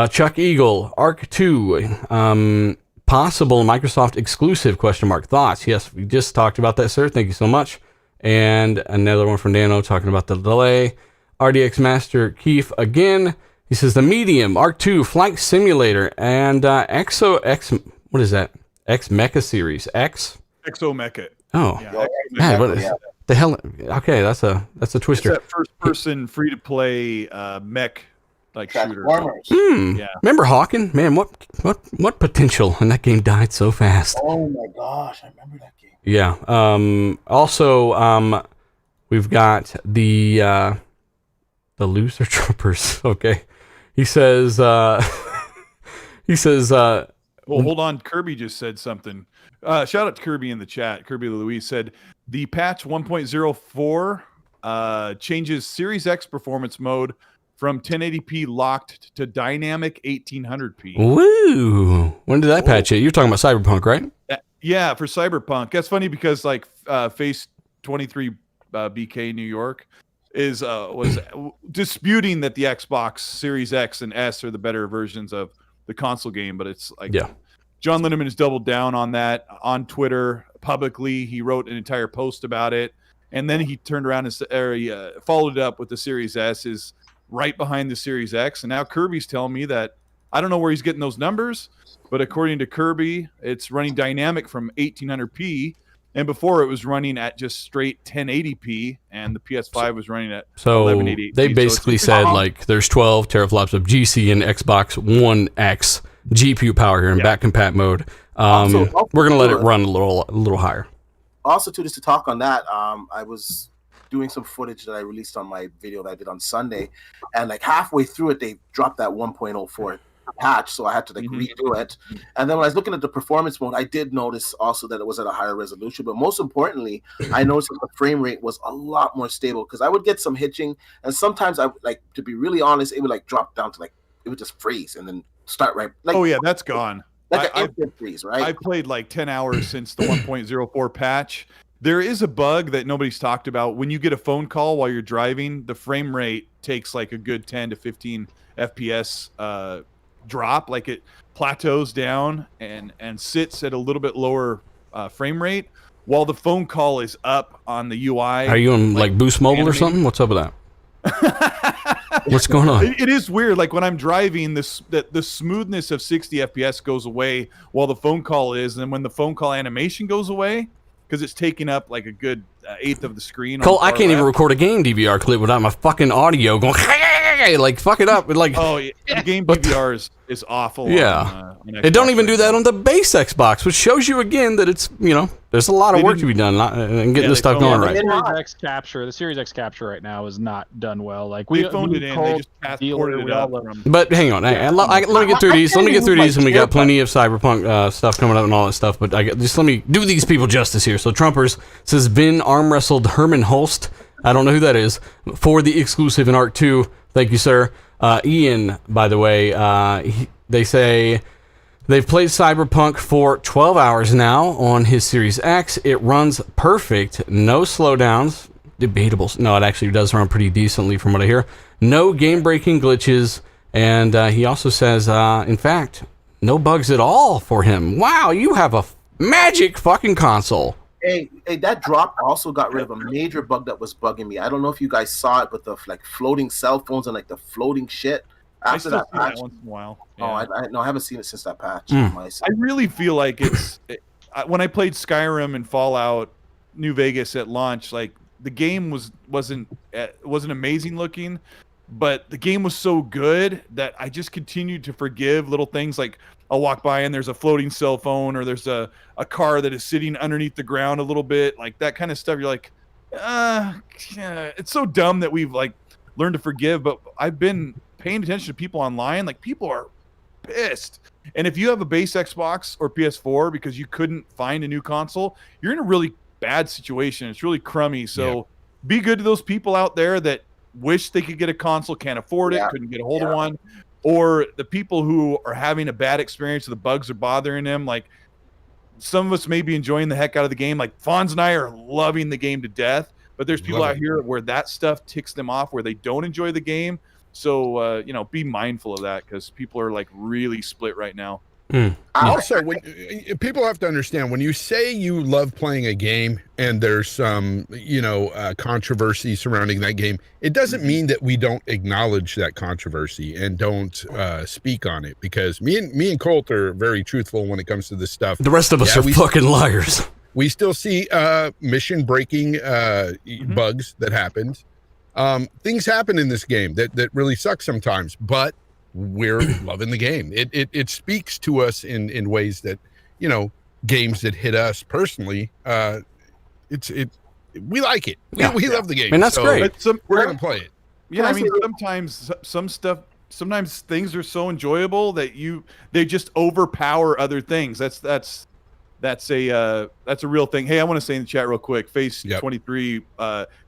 [SPEAKER 1] Chuck Eagle, Arc 2, possible Microsoft exclusive, ? Thoughts? Yes, we just talked about that, sir. Thank you so much. And another one from Dano talking about the delay. RDX Master Keith again. He says the Medium, Arc 2, Flight Simulator, and what is that? X Mecha Series X.
[SPEAKER 5] Exo Mecha.
[SPEAKER 1] Oh,
[SPEAKER 5] yeah,
[SPEAKER 1] man, what is the hell? Okay, that's a twister.
[SPEAKER 5] It's that first-person free-to-play mech like shooter.
[SPEAKER 1] Yeah. Remember Hawken? Man, what potential? And that game died so fast.
[SPEAKER 4] Oh my gosh, I remember that game.
[SPEAKER 1] Yeah. Also, We've got the loser troopers. Okay, he says. He says.
[SPEAKER 5] Well, hold on. Kirby just said something. Shout out to Kirby in the chat. Kirby Louise said the patch 1.04 changes Series X performance mode from 1080p locked to dynamic 1800p.
[SPEAKER 1] Woo! When did that patch hit? You're talking about Cyberpunk, right?
[SPEAKER 5] Yeah, for Cyberpunk. That's funny because like Face 23 BK New York was disputing that the Xbox Series X and S are the better versions of the console game, but it's like John Linneman has doubled down on that on Twitter publicly. He wrote an entire post about it, and then he turned around and followed it up with the Series S is right behind the Series X, and now Kirby's telling me that I don't know where he's getting those numbers, but according to Kirby, it's running dynamic from 1800p, and before it was running at just straight 1080p, and the PS5 was running at 1180p.
[SPEAKER 1] They basically said like there's 12 teraflops of GC and Xbox One X GPU power here in back compat mode. We're gonna let it run a little higher.
[SPEAKER 4] Also, too, just to talk on that, I was doing some footage that I released on my video that I did on Sunday, and like halfway through it, they dropped that 1.04 patch, so I had to like redo it. And then when I was looking at the performance mode, I did notice also that it was at a higher resolution, but most importantly, I noticed that the frame rate was a lot more stable, because I would get some hitching, and sometimes I like, to be really honest, it would like drop down to like, it would just freeze and then start right like,
[SPEAKER 5] oh yeah, that's gone.
[SPEAKER 4] Like an instant freeze, right?
[SPEAKER 5] I played like 10 hours since the 1.04 patch. There is a bug that nobody's talked about. When you get a phone call while you're driving, the frame rate takes like a good 10 to 15 FPS drop. Like it plateaus down and sits at a little bit lower frame rate while the phone call is up on the UI.
[SPEAKER 1] Are you on like Boost Mobile or something? What's up with that? What's going on?
[SPEAKER 5] It is weird. Like when I'm driving, the smoothness of 60 FPS goes away while the phone call is, and when the phone call animation goes away, because it's taking up like a good eighth of the screen.
[SPEAKER 1] Cole, I can't even record a game DVR clip without my fucking audio going like fuck it up. Like,
[SPEAKER 5] oh yeah, the game DVR is awful.
[SPEAKER 1] Yeah, it don't even do that on the base Xbox, which shows you again that it's, you know, there's a lot of work to be done and getting this stuff going right.
[SPEAKER 6] The Series X capture right now is not done well. Like we
[SPEAKER 5] phoned it in, they just passported it up.
[SPEAKER 1] But hang on, let me get through these. Let me get through these, and we got plenty of Cyberpunk stuff coming up and all that stuff. But just let me do these people justice here. So Trumpers says Vin arm wrestled Herman Holst. I don't know who that is, for the exclusive in Arc 2. Thank you, sir. Ian, by the way, they say they've played Cyberpunk for 12 hours now on his Series X. It runs perfect. No slowdowns. Debatable. No, it actually does run pretty decently from what I hear. No game-breaking glitches. And he also says, in fact, no bugs at all for him. Wow, you have a magic fucking console.
[SPEAKER 4] Hey, that drop also got rid of a major bug that was bugging me. I don't know if you guys saw it, but the like floating cell phones and like the floating shit after that patch.
[SPEAKER 5] That once in a while.
[SPEAKER 4] Yeah. Oh, I haven't seen it since that patch.
[SPEAKER 5] I really feel like when I played Skyrim and Fallout New Vegas at launch, like the game wasn't amazing looking, but the game was so good that I just continued to forgive little things like I'll walk by and there's a floating cell phone, or there's a car that is sitting underneath the ground a little bit, like that kind of stuff. You're like, it's so dumb that we've like learned to forgive. But I've been paying attention to people online. Like people are pissed. And if you have a base Xbox or PS4 because you couldn't find a new console, you're in a really bad situation. It's really crummy. So be good to those people out there that wish they could get a console, can't afford it, couldn't get a hold of one. Or the people who are having a bad experience, the bugs are bothering them. Like some of us may be enjoying the heck out of the game. Like Fonz and I are loving the game to death, but there's people out here where that stuff ticks them off, where they don't enjoy the game. So, be mindful of that, because people are like really split right now.
[SPEAKER 3] Also, when people have to understand, when you say you love playing a game and there's some, controversy surrounding that game, it doesn't mean that we don't acknowledge that controversy and don't speak on it, because me and Colt are very truthful when it comes to this stuff.
[SPEAKER 1] The rest of us are fucking liars.
[SPEAKER 3] We still see mission breaking bugs that happened. Things happen in this game that really suck sometimes, but we're loving the game. It speaks to us in ways that, games that hit us personally, we like it. We love the game.
[SPEAKER 1] And that's great.
[SPEAKER 5] But
[SPEAKER 3] We're gonna play it.
[SPEAKER 5] Yeah, I mean, sometimes things are so enjoyable that they just overpower other things. That's a real thing. Hey, I want to say in the chat real quick, Face 23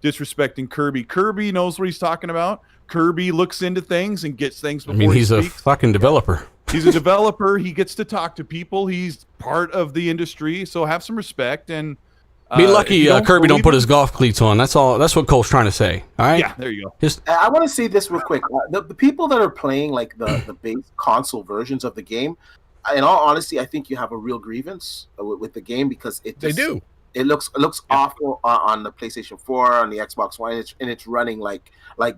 [SPEAKER 5] disrespecting Kirby. Kirby knows what he's talking about. Kirby looks into things and gets things before
[SPEAKER 1] he's
[SPEAKER 5] he
[SPEAKER 1] a
[SPEAKER 5] speaks.
[SPEAKER 1] fucking developer.
[SPEAKER 5] He's a developer. He gets to talk to people. He's part of the industry, so have some respect and
[SPEAKER 1] be lucky Kirby don't put his golf cleats on. That's all. That's what Cole's trying to say. All right.
[SPEAKER 5] Yeah, there you go.
[SPEAKER 4] I want to say this real quick. The people that are playing like the base console versions of the game, in all honesty, I think you have a real grievance with the game because
[SPEAKER 3] they do.
[SPEAKER 4] It looks awful on the PlayStation 4, on the Xbox One, and it's running like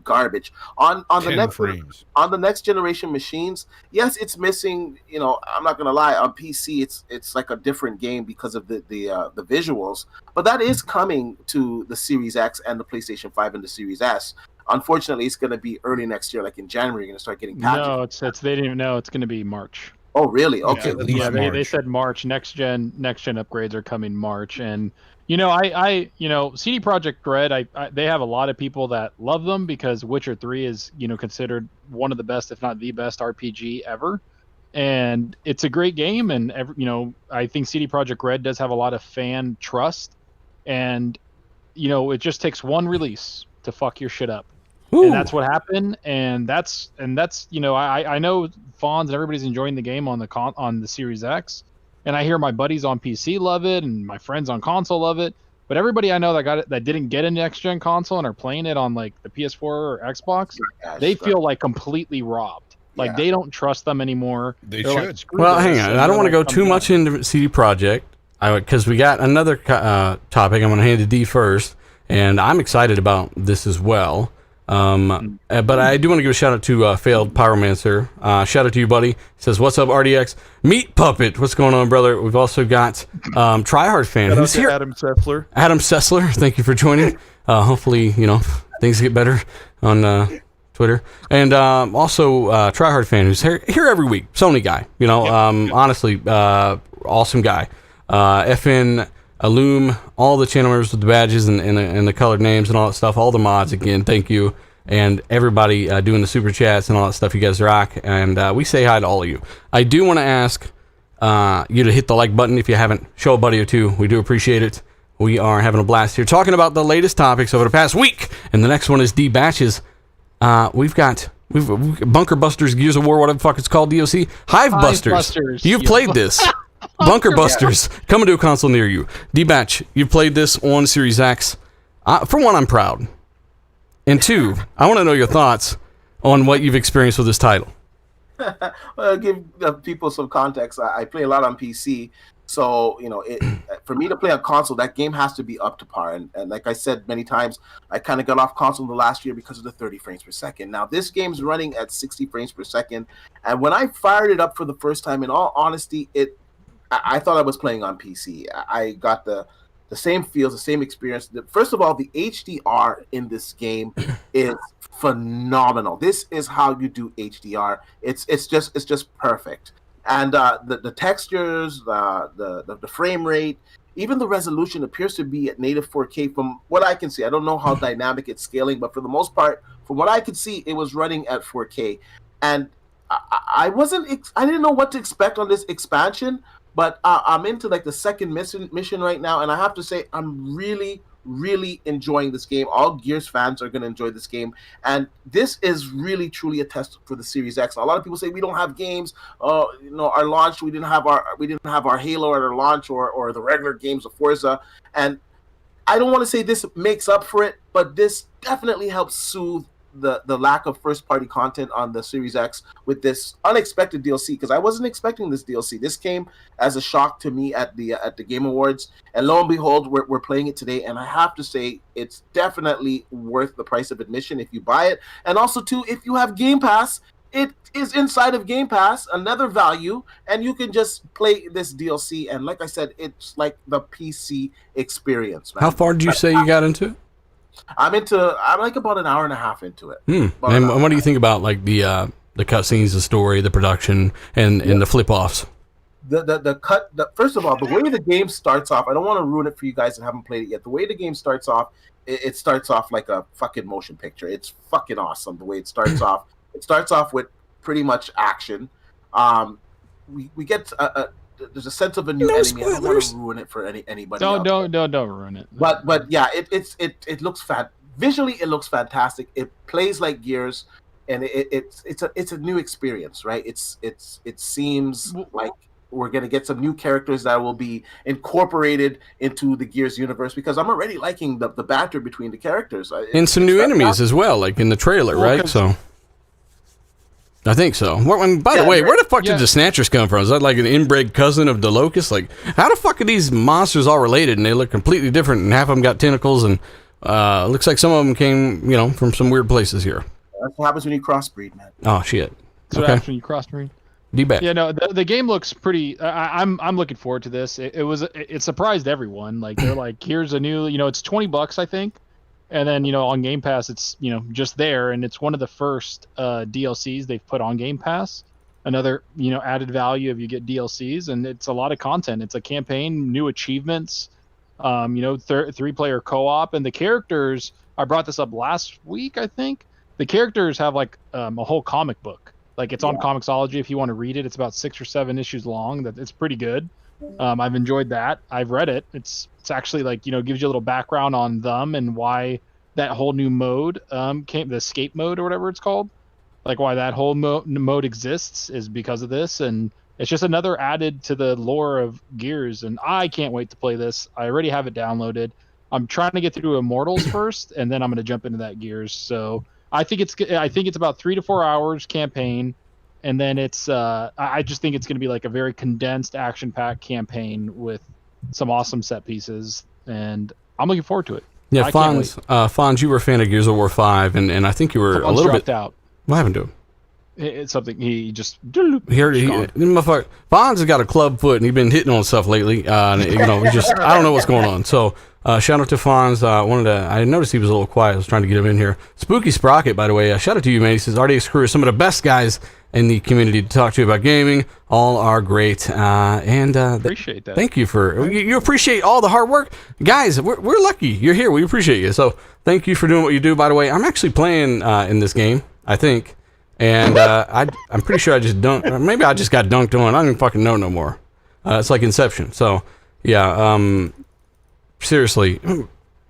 [SPEAKER 4] garbage. On the next generation machines, yes, it's missing. You know, I'm not gonna lie. On PC, it's like a different game because of the visuals. But that is coming to the Series X and the PlayStation 5 and the Series S. Unfortunately, it's gonna be early next year, like in January. You're gonna start getting patches.
[SPEAKER 6] No, they didn't even know it's gonna be March.
[SPEAKER 4] Oh, really? Okay.
[SPEAKER 6] Yeah, they said March. Next gen upgrades are coming March, and you know, CD Projekt Red. They have a lot of people that love them because Witcher 3 is considered one of the best, if not the best RPG ever, and it's a great game. And I think CD Projekt Red does have a lot of fan trust, and it just takes one release to fuck your shit up.
[SPEAKER 1] Ooh.
[SPEAKER 6] And that's what happened, and that's I know Fonz and everybody's enjoying the game on the Series X, and I hear my buddies on PC love it and my friends on console love it, but everybody I know that didn't get a next gen console and are playing it on like the PS4 or Xbox, they feel like completely robbed. Like they don't trust them anymore.
[SPEAKER 3] They should.
[SPEAKER 6] Like,
[SPEAKER 1] well, hang on. I don't want to go too much into CD Projekt because we got another topic. I'm going to hand to D first, and I'm excited about this as well. But I do want to give a shout out to Failed Pyromancer. Shout out to you, buddy. He says, "What's up, RDX? Meat Puppet. What's going on, brother?" We've also got Tryhard Fan who's here.
[SPEAKER 5] Adam Sessler.
[SPEAKER 1] Adam Sessler, thank you for joining. Hopefully, things get better on Twitter. And also Tryhard Fan who's here every week. Sony guy. Honestly, awesome guy. FN. Illume, all the channel members with the badges and the colored names and all that stuff, all the mods, again, thank you. And everybody doing the super chats and all that stuff, you guys rock. And we say hi to all of you. I do want to ask you to hit the like button if you haven't. Show a buddy or two. We do appreciate it. We are having a blast here talking about the latest topics over the past week. And the next one is D-Batches. We've Bunker Busters, Gears of War, whatever the fuck it's called, DLC. Hivebusters. You've played this. Bunker Busters coming to a console near you. D-Batch, you've played this on Series X. For one, I'm proud. And two, I want to know your thoughts on what you've experienced with this title.
[SPEAKER 4] Well, give people some context. I play a lot on PC, so for me to play on console, that game has to be up to par. And like I said many times, I kind of got off console the last year because of the 30 frames per second. Now this game's running at 60 frames per second, and when I fired it up for the first time, in all honesty, I thought I was playing on PC. I got the same feels, the same experience. First of all, the HDR in this game is phenomenal. This is how you do HDR. It's just perfect. And the textures, the frame rate, even the resolution appears to be at native 4K from what I can see. I don't know how dynamic it's scaling, but for the most part, from what I could see, it was running at 4K. And I didn't know what to expect on this expansion. But I'm into like the second mission right now, and I have to say I'm really, really enjoying this game. All Gears fans are going to enjoy this game, and this is really, truly a test for the Series X. A lot of people say we don't have games. Our launch we didn't have our Halo at our launch or the regular games of Forza, and I don't want to say this makes up for it, but this definitely helps soothe the lack of first-party content on the Series X with this unexpected DLC, because I wasn't expecting this DLC. This came as a shock to me at the Game Awards, and lo and behold, we're playing it today, and I have to say it's definitely worth the price of admission if you buy it. And also, too, if you have Game Pass, it is inside of Game Pass, another value, and you can just play this DLC, and like I said, it's like the PC experience, man.
[SPEAKER 1] How far did you say you got into it?
[SPEAKER 4] I'm like about an hour and a half into it.
[SPEAKER 1] And what do you think about like the cutscenes, the story, the production, and the flip-offs?
[SPEAKER 4] First of all, the way the game starts off, I don't want to ruin it for you guys that haven't played it yet. The way the game starts off, it starts off like a fucking motion picture. It's fucking awesome the way it starts off. It starts off with pretty much action. We get there's a sense of a new enemy. I don't want to ruin it for anybody.
[SPEAKER 6] Don't ruin it.
[SPEAKER 4] But yeah, it looks visually it looks fantastic. It plays like Gears, and it's a new experience, right? It seems like we're gonna get some new characters that will be incorporated into the Gears universe, because I'm already liking the banter between the characters.
[SPEAKER 1] And some new enemies as well, like in the trailer, right? So I think so. By the way, where the fuck did the Snatchers come from? Is that like an inbred cousin of the Locust? Like, how the fuck are these monsters all related and they look completely different, and half of them got tentacles, and looks like some of them came, from some weird places here.
[SPEAKER 4] That's what happens when you crossbreed, man.
[SPEAKER 1] Oh shit.
[SPEAKER 6] That's what happens when you crossbreed.
[SPEAKER 1] D-back.
[SPEAKER 6] Yeah, no, the game looks pretty. I'm looking forward to this. It surprised everyone. Like, they're like, here's a new, it's $20, I think, and then on Game Pass it's just there, and it's one of the first DLCs they've put on Game Pass. Another added value if you get DLCs, and it's a lot of content. It's a campaign, new achievements, 3-player co-op, and the characters. I brought this up last week, I think. The characters have like a whole comic book. Like, it's on Comixology if you want to read it. It's about 6 or 7 issues long. It's pretty good. I've enjoyed that. I've read it. It's actually like, gives you a little background on them and why that whole new mode came, the escape mode or whatever it's called. Like, why that whole mode exists is because of this. And it's just another added to the lore of Gears. And I can't wait to play this. I already have it downloaded. I'm trying to get through Immortals first, and then I'm going to jump into that Gears. So I think it's about 3 to 4 hours campaign, and then it's I just think it's going to be like a very condensed, action-packed campaign with some awesome set pieces, and I'm looking forward to it.
[SPEAKER 1] Yeah, Fonz, you were a fan of Gears of War 5, and I think you were a little bit
[SPEAKER 6] out.
[SPEAKER 1] What happened to him?
[SPEAKER 6] It's something he just.
[SPEAKER 1] Motherfucker, Fonz has got a club foot, and he's been hitting on stuff lately. I don't know what's going on. So. Shout out to Fonz. I noticed he was a little quiet. I was trying to get him in here. Spooky Sprocket, by the way, shout out to you, man. He says, RDX crew are some of the best guys in the community to talk to about gaming. All are great.
[SPEAKER 6] Appreciate that.
[SPEAKER 1] Thank you you appreciate all the hard work. Guys, we're lucky you're here. We appreciate you. So thank you for doing what you do, by the way. I'm actually playing in this game, I think. And I'm pretty sure I just dunked. Or maybe I just got dunked on. I don't even fucking know no more. It's like Inception. So, yeah. Seriously,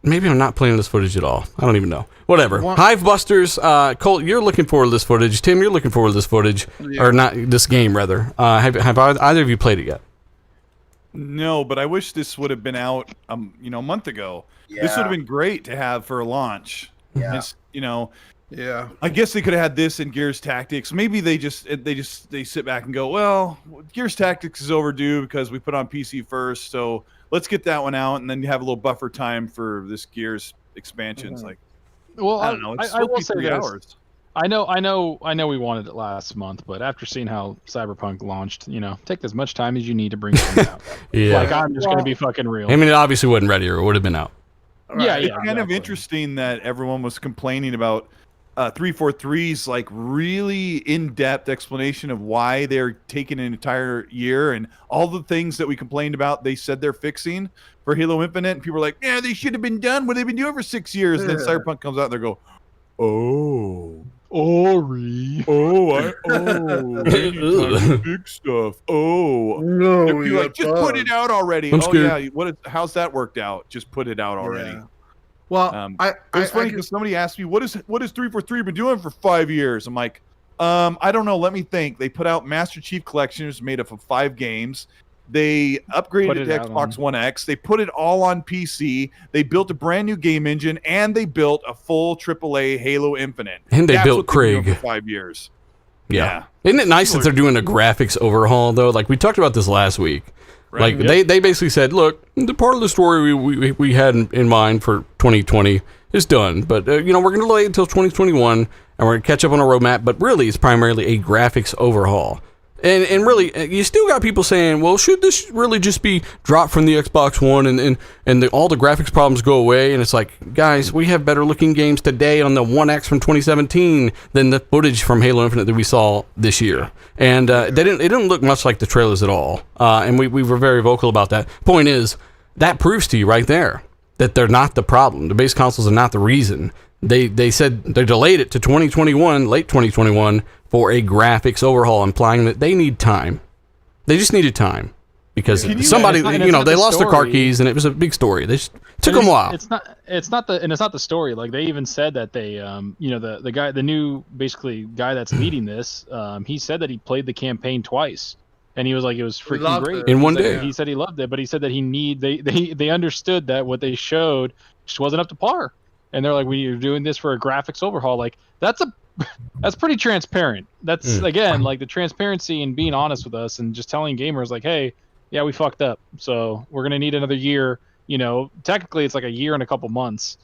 [SPEAKER 1] maybe I'm not playing this footage at all. I don't even know. Whatever. Hivebusters, Colt, you're looking forward to this footage. Tim, you're looking forward to this footage. Yeah. Or not, this game, rather. Have either of you played it yet?
[SPEAKER 5] No, but I wish this would have been out, a month ago. Yeah. This would have been great to have for a launch.
[SPEAKER 4] Yeah.
[SPEAKER 2] Yeah.
[SPEAKER 5] I guess they could have had this in Gears Tactics. Maybe they sit back and go, well, Gears Tactics is overdue because we put on PC first, so let's get that one out, and then you have a little buffer time for this Gears expansion. It's like,
[SPEAKER 6] well,
[SPEAKER 5] I don't know. It's
[SPEAKER 6] I will say
[SPEAKER 5] 3 hours.
[SPEAKER 6] I know we wanted it last month, but after seeing how Cyberpunk launched, take as much time as you need to bring it out.
[SPEAKER 1] Yeah.
[SPEAKER 6] Like, I'm just going to be fucking real.
[SPEAKER 1] I mean, it obviously wasn't ready, or it would have been out.
[SPEAKER 6] Yeah,
[SPEAKER 5] It's kind of interesting that everyone was complaining about 343's like really in-depth explanation of why they're taking an entire year and all the things that we complained about. They said they're fixing for Halo Infinite, and people are like, "Yeah, they should have been done. What they've been doing for 6 years." And then Cyberpunk comes out, and they go, "Oh,
[SPEAKER 6] Ori,
[SPEAKER 5] big stuff. Oh,
[SPEAKER 2] no,
[SPEAKER 5] you're like, just put it out already. How's that worked out? Just put it out already."
[SPEAKER 2] Yeah. Well,
[SPEAKER 5] it's funny because somebody asked me, what has 343 been doing for 5 years? I'm like, I don't know. Let me think. They put out Master Chief Collections made up of 5 games. They upgraded it to Xbox One X. They put it all on PC. They built a brand new game engine, and they built a full AAA Halo Infinite.
[SPEAKER 1] And they built Craig
[SPEAKER 5] for 5 years.
[SPEAKER 1] Yeah. Isn't it nice that they're doing a graphics overhaul, though? Like, we talked about this last week. Right. Like, they basically said, look, the part of the story we had in mind for 2020 is done. But, we're going to delay it until 2021, and we're going to catch up on our roadmap. But really, it's primarily a graphics overhaul. And really, you still got people saying, well, should this really just be dropped from the Xbox One and all the graphics problems go away? And it's like, guys, we have better looking games today on the 1X from 2017 than the footage from Halo Infinite that we saw this year. And it didn't look much like the trailers at all. And we were very vocal about that. Point is, that proves to you right there that they're not the problem. The base consoles are not the reason. They said they delayed it to 2021, late 2021, for a graphics overhaul, implying that they need time. They just needed time because somebody, they lost their car keys, and it was a big story. They just took them a while.
[SPEAKER 6] It's not the story. Like, they even said that they, the guy, the new basically guy that's leading this, he said that he played the campaign twice, and he was like, it was freaking great
[SPEAKER 1] in one day.
[SPEAKER 6] He said he loved it, but he said that they understood that what they showed just wasn't up to par. And they're like, when you're doing this for a graphics overhaul, like that's pretty transparent. That's again, like the transparency and being honest with us and just telling gamers like, hey, yeah, we fucked up. So we're going to need another year. Technically it's like a year and a couple months.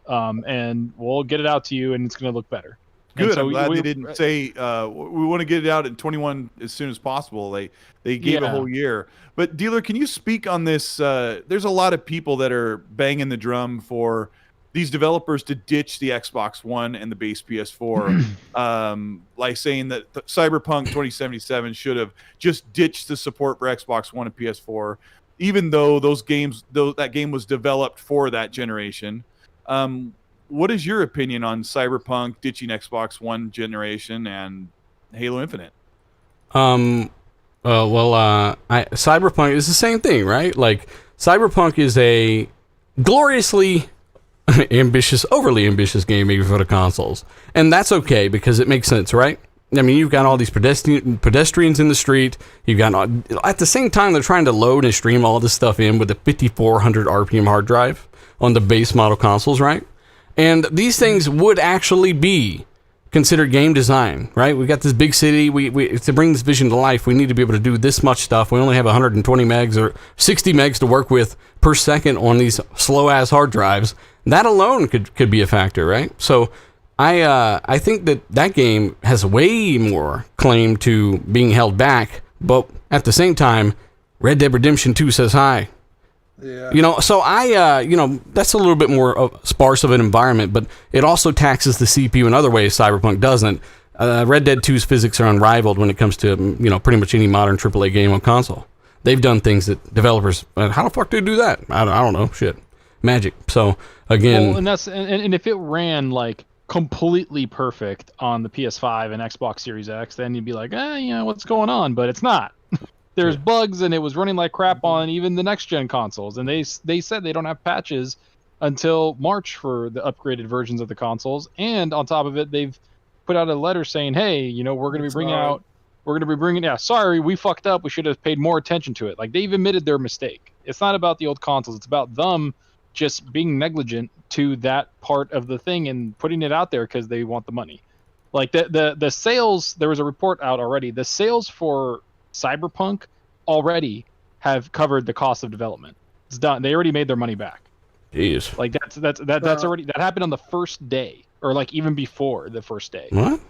[SPEAKER 6] And we'll get it out to you and it's going to look better.
[SPEAKER 5] Good.
[SPEAKER 6] So
[SPEAKER 5] I'm glad they didn't say, we want to get it out in 21 as soon as possible. They gave a whole year. But Dealer, can you speak on this? There's a lot of people that are banging the drum for these developers to ditch the Xbox One and the base PS4, like saying that Cyberpunk 2077 should have just ditched the support for Xbox One and PS4, even though that game was developed for that generation. What is your opinion on Cyberpunk ditching Xbox One generation and Halo Infinite?
[SPEAKER 1] Cyberpunk is the same thing, right? Like, Cyberpunk is a gloriously overly ambitious game maybe for the consoles, and that's okay because it makes sense, right? I mean, you've got all these pedestrians in the street. You've got, at the same time, they're trying to load and stream all this stuff in with a 5400 RPM hard drive on the base model consoles, right? And these things would actually be considered game design, right? We got this big city. We to bring this vision to life, we need to be able to do this much stuff. We only have 120 megs or 60 megs to work with per second on these slow ass hard drives. That alone could be a factor, right? So I think that game has way more claim to being held back, but at the same time, Red Dead Redemption 2 says hi. Yeah. So that's a little bit more sparse of an environment, but it also taxes the CPU in other ways Cyberpunk doesn't. Red Dead 2's physics are unrivaled when it comes to, pretty much any modern AAA game on console. They've done things that developers, how the fuck do they do that? I don't know, shit. Magic. So, again...
[SPEAKER 6] Well, and if it ran, like, completely perfect on the PS5 and Xbox Series X, then you'd be like, what's going on? But it's not. There's bugs, and it was running like crap on even the next-gen consoles. And they said they don't have patches until March for the upgraded versions of the consoles. And on top of it, they've put out a letter saying, hey, we're going to be bringing sorry, we fucked up. We should have paid more attention to it. Like, they've admitted their mistake. It's not about the old consoles. It's about them just being negligent to that part of the thing and putting it out there because they want the money. Like, the sales, there was a report out already. The sales for Cyberpunk already have covered the cost of development. It's done. They already made their money back.
[SPEAKER 1] Jeez.
[SPEAKER 6] Like, that's already, that happened on the first day, or like even before the first day.
[SPEAKER 1] What?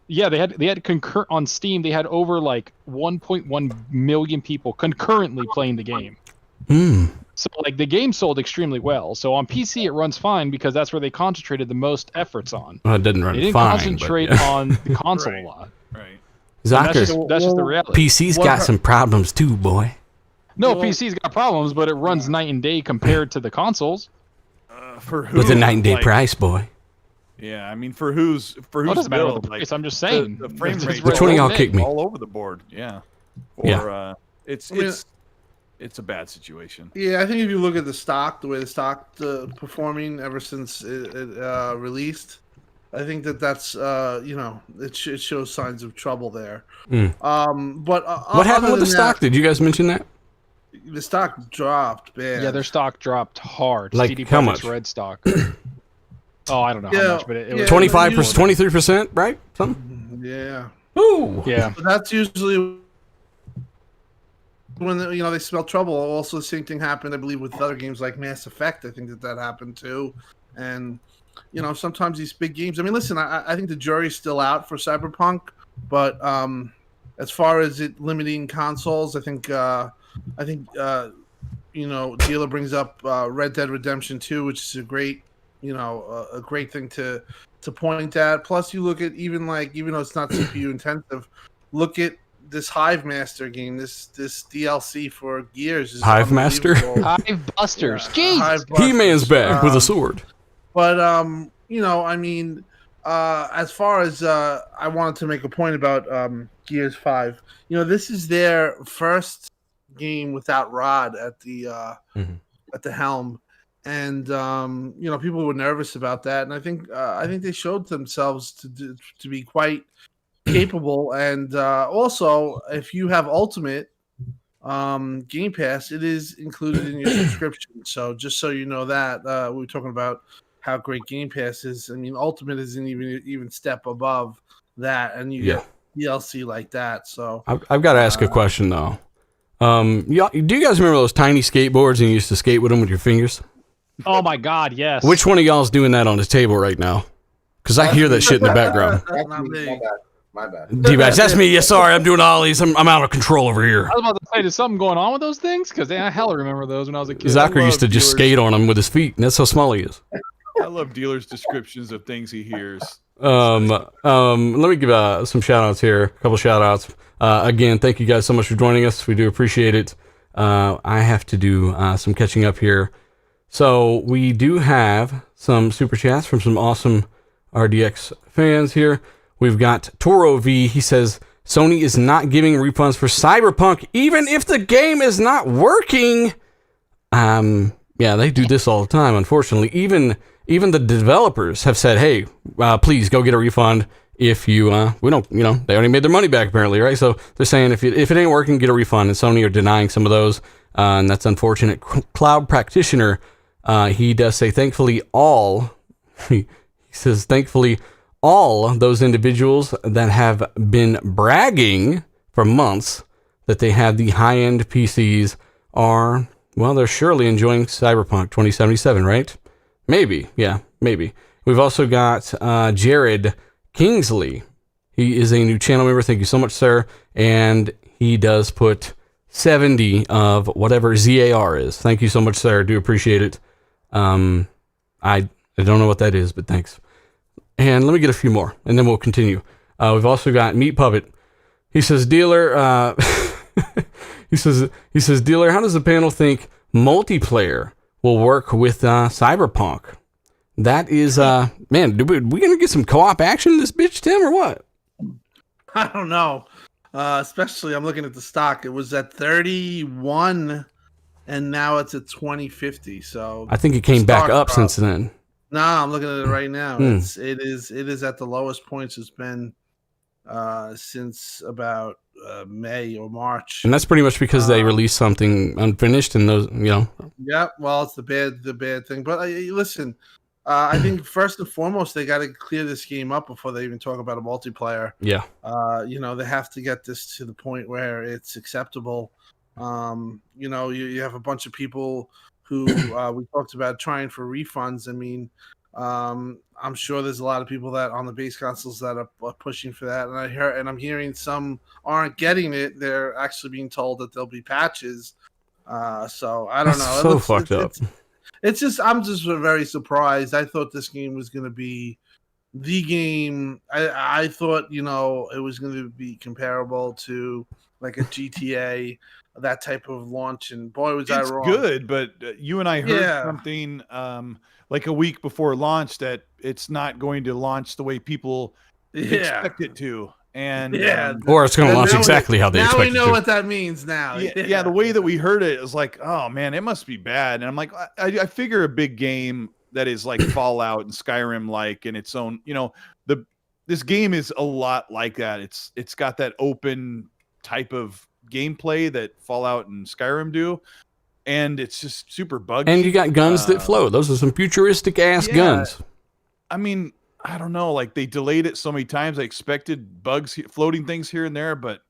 [SPEAKER 6] Yeah, they had concur on Steam. They had over like 1.1 million people concurrently playing the game. So like the game sold extremely well. So on PC it runs fine because that's where they concentrated the most efforts on.
[SPEAKER 1] Well, it didn't run fine.
[SPEAKER 6] They didn't concentrate on the console a lot.
[SPEAKER 5] Right.
[SPEAKER 6] That's just the reality.
[SPEAKER 1] PC's got some problems too, boy.
[SPEAKER 6] No, PC's got problems, but it runs night and day compared to the consoles.
[SPEAKER 5] For who?
[SPEAKER 1] With a night and day price, boy.
[SPEAKER 5] Yeah, I mean, for who's
[SPEAKER 6] it doesn't matter what the price. I'm just saying
[SPEAKER 5] the frame rate.
[SPEAKER 1] Which one of y'all kicked me?
[SPEAKER 5] All over the board. Yeah. It's a bad situation.
[SPEAKER 2] Yeah, I think if you look at the way the stock performing ever since it released, I think that's it shows signs of trouble there. But
[SPEAKER 1] what happened with the stock? Did you guys mention that?
[SPEAKER 2] The stock dropped, man.
[SPEAKER 6] Yeah, their stock dropped hard.
[SPEAKER 1] Like
[SPEAKER 6] CD
[SPEAKER 1] how
[SPEAKER 6] Projekt
[SPEAKER 1] much?
[SPEAKER 6] Red stock. I don't know how much, but it was
[SPEAKER 1] 25%, 23%, right? Something.
[SPEAKER 2] Yeah.
[SPEAKER 1] Ooh.
[SPEAKER 6] Yeah.
[SPEAKER 2] But that's usually when they smell trouble. Also, the same thing happened, I believe, with other games like Mass Effect. I think that happened too. And sometimes these big games. I mean, listen, I think the jury's still out for Cyberpunk, but as far as it limiting consoles, I think Dealer brings up Red Dead Redemption 2, which is a great thing to point at. Plus, you look at even though it's not CPU intensive, look at this Hivemaster game, this DLC for Gears. Is
[SPEAKER 1] Hivemaster?
[SPEAKER 6] Hivebusters. Jesus.
[SPEAKER 1] He-Man's back with a sword.
[SPEAKER 2] But as far as I wanted to make a point about Gears 5. This is their first game without Rod at the helm, and people were nervous about that, and I think they showed themselves to be quite capable. And also, if you have Ultimate Game Pass, it is included in your subscription. So just so you know that we were talking about how great Game Pass is. I mean, Ultimate isn't even step above that, and you get DLC like that. So
[SPEAKER 1] I've got to ask a question though. Do you guys remember those tiny skateboards and you used to skate with them with your fingers?
[SPEAKER 6] Oh my God, yes.
[SPEAKER 1] Which one of y'all is doing that on his table right now? Because I hear that shit in the background.
[SPEAKER 2] Not me.
[SPEAKER 4] My bad.
[SPEAKER 1] D-Bags, that's me. Yeah, sorry, I'm doing ollies. I'm out of control over here.
[SPEAKER 6] I was about to say, is something going on with those things? Because I hella remember those when I was a kid.
[SPEAKER 1] Zachary used to just skate on them with his feet, and that's how small he is.
[SPEAKER 5] I love Dealer's descriptions of things he hears.
[SPEAKER 1] Let me give some shout outs here. A couple shout outs. Again, thank you guys so much for joining us. We do appreciate it. I have to do some catching up here. So we do have some super chats from some awesome RDX fans here. We've got Toro V. He says, Sony is not giving refunds for Cyberpunk, even if the game is not working. Yeah, they do this all the time, unfortunately. Even the developers have said, hey, please go get a refund if you, we don't, they already made their money back apparently, right? So they're saying if it ain't working, get a refund. And Sony are denying some of those, and that's unfortunate. Cloud Practitioner, he does say, thankfully all, he says, thankfully all those individuals that have been bragging for months that they have the high-end PCs are, well, they're surely enjoying Cyberpunk 2077, right? Maybe. Yeah, maybe. We've also got Jared Kingsley. He is a new channel member. Thank you so much, sir. And he does put 70 of whatever ZAR is. Thank you so much, sir. I do appreciate it. I don't know what that is, but thanks. And let me get a few more, and then we'll continue. We've also got Meat Puppet. He says, Dealer, he says, Dealer, how does the panel think multiplayer will work with Cyberpunk? That is, man, we gonna get some co-op action in this bitch, Tim, or what?
[SPEAKER 2] I don't know. Especially, I'm looking at the stock. It was at 31, and now it's at 2050. So
[SPEAKER 1] I think it came back up since then.
[SPEAKER 2] No, I'm looking at it right now. It is at the lowest points it's been since about May or March.
[SPEAKER 1] And that's pretty much because they released something unfinished, and those,
[SPEAKER 2] Yeah, well, it's the bad thing. But listen, I think first and foremost they got to clear this game up before they even talk about a multiplayer.
[SPEAKER 1] Yeah.
[SPEAKER 2] They have to get this to the point where it's acceptable. You have a bunch of people who we talked about trying for refunds. I mean, I'm sure there's a lot of people that on the base consoles that are pushing for that, and I'm hearing some aren't getting it. They're actually being told that there'll be patches. So I don't know.
[SPEAKER 1] So fucked up.
[SPEAKER 2] It's just I'm just very surprised. I thought this game was going to be the game. I thought it was going to be comparable to like a GTA. That type of launch, and boy, was I wrong.
[SPEAKER 5] It's good, but you and I heard something like a week before launch that it's not going to launch the way people expect it to, and
[SPEAKER 1] or it's going to launch exactly how they expect it to.
[SPEAKER 2] Now we know what that means. Now,
[SPEAKER 5] yeah, the way that we heard it is like, oh man, it must be bad, and I'm like, I figure a big game that is like Fallout and Skyrim, like in its own, this game is a lot like that. It's got that open type of gameplay that Fallout and Skyrim do, and it's just super buggy.
[SPEAKER 1] And you got guns that float. Those are some futuristic ass guns.
[SPEAKER 5] I mean, I don't know. Like they delayed it so many times. I expected bugs, floating things here and there, but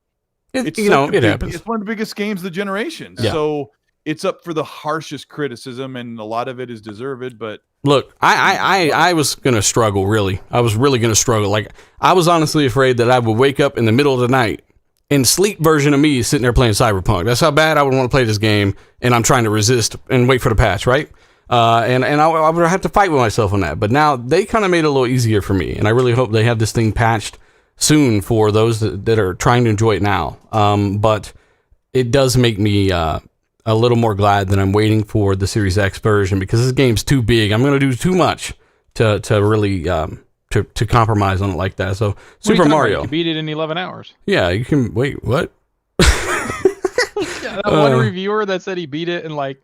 [SPEAKER 1] it happens.
[SPEAKER 5] It's one of the biggest games of the generation, so it's up for the harshest criticism, and a lot of it is deserved. But
[SPEAKER 1] look, I was gonna struggle. Really, I was really gonna struggle. Like I was honestly afraid that I would wake up in the middle of the night And sleep version of me is sitting there playing Cyberpunk. That's how bad I would want to play this game, and I'm trying to resist and wait for the patch, right? And I would have to fight with myself on that. But now they kind of made it a little easier for me, and I really hope they have this thing patched soon for those that are trying to enjoy it now. But it does make me a little more glad that I'm waiting for the Series X version, because this game's too big. I'm going to do too much to really to compromise on it like that. So Super Mario,
[SPEAKER 6] you beat it in 11 hours.
[SPEAKER 1] Yeah, you can. Wait, what?
[SPEAKER 6] Yeah, that one reviewer that said he beat it in like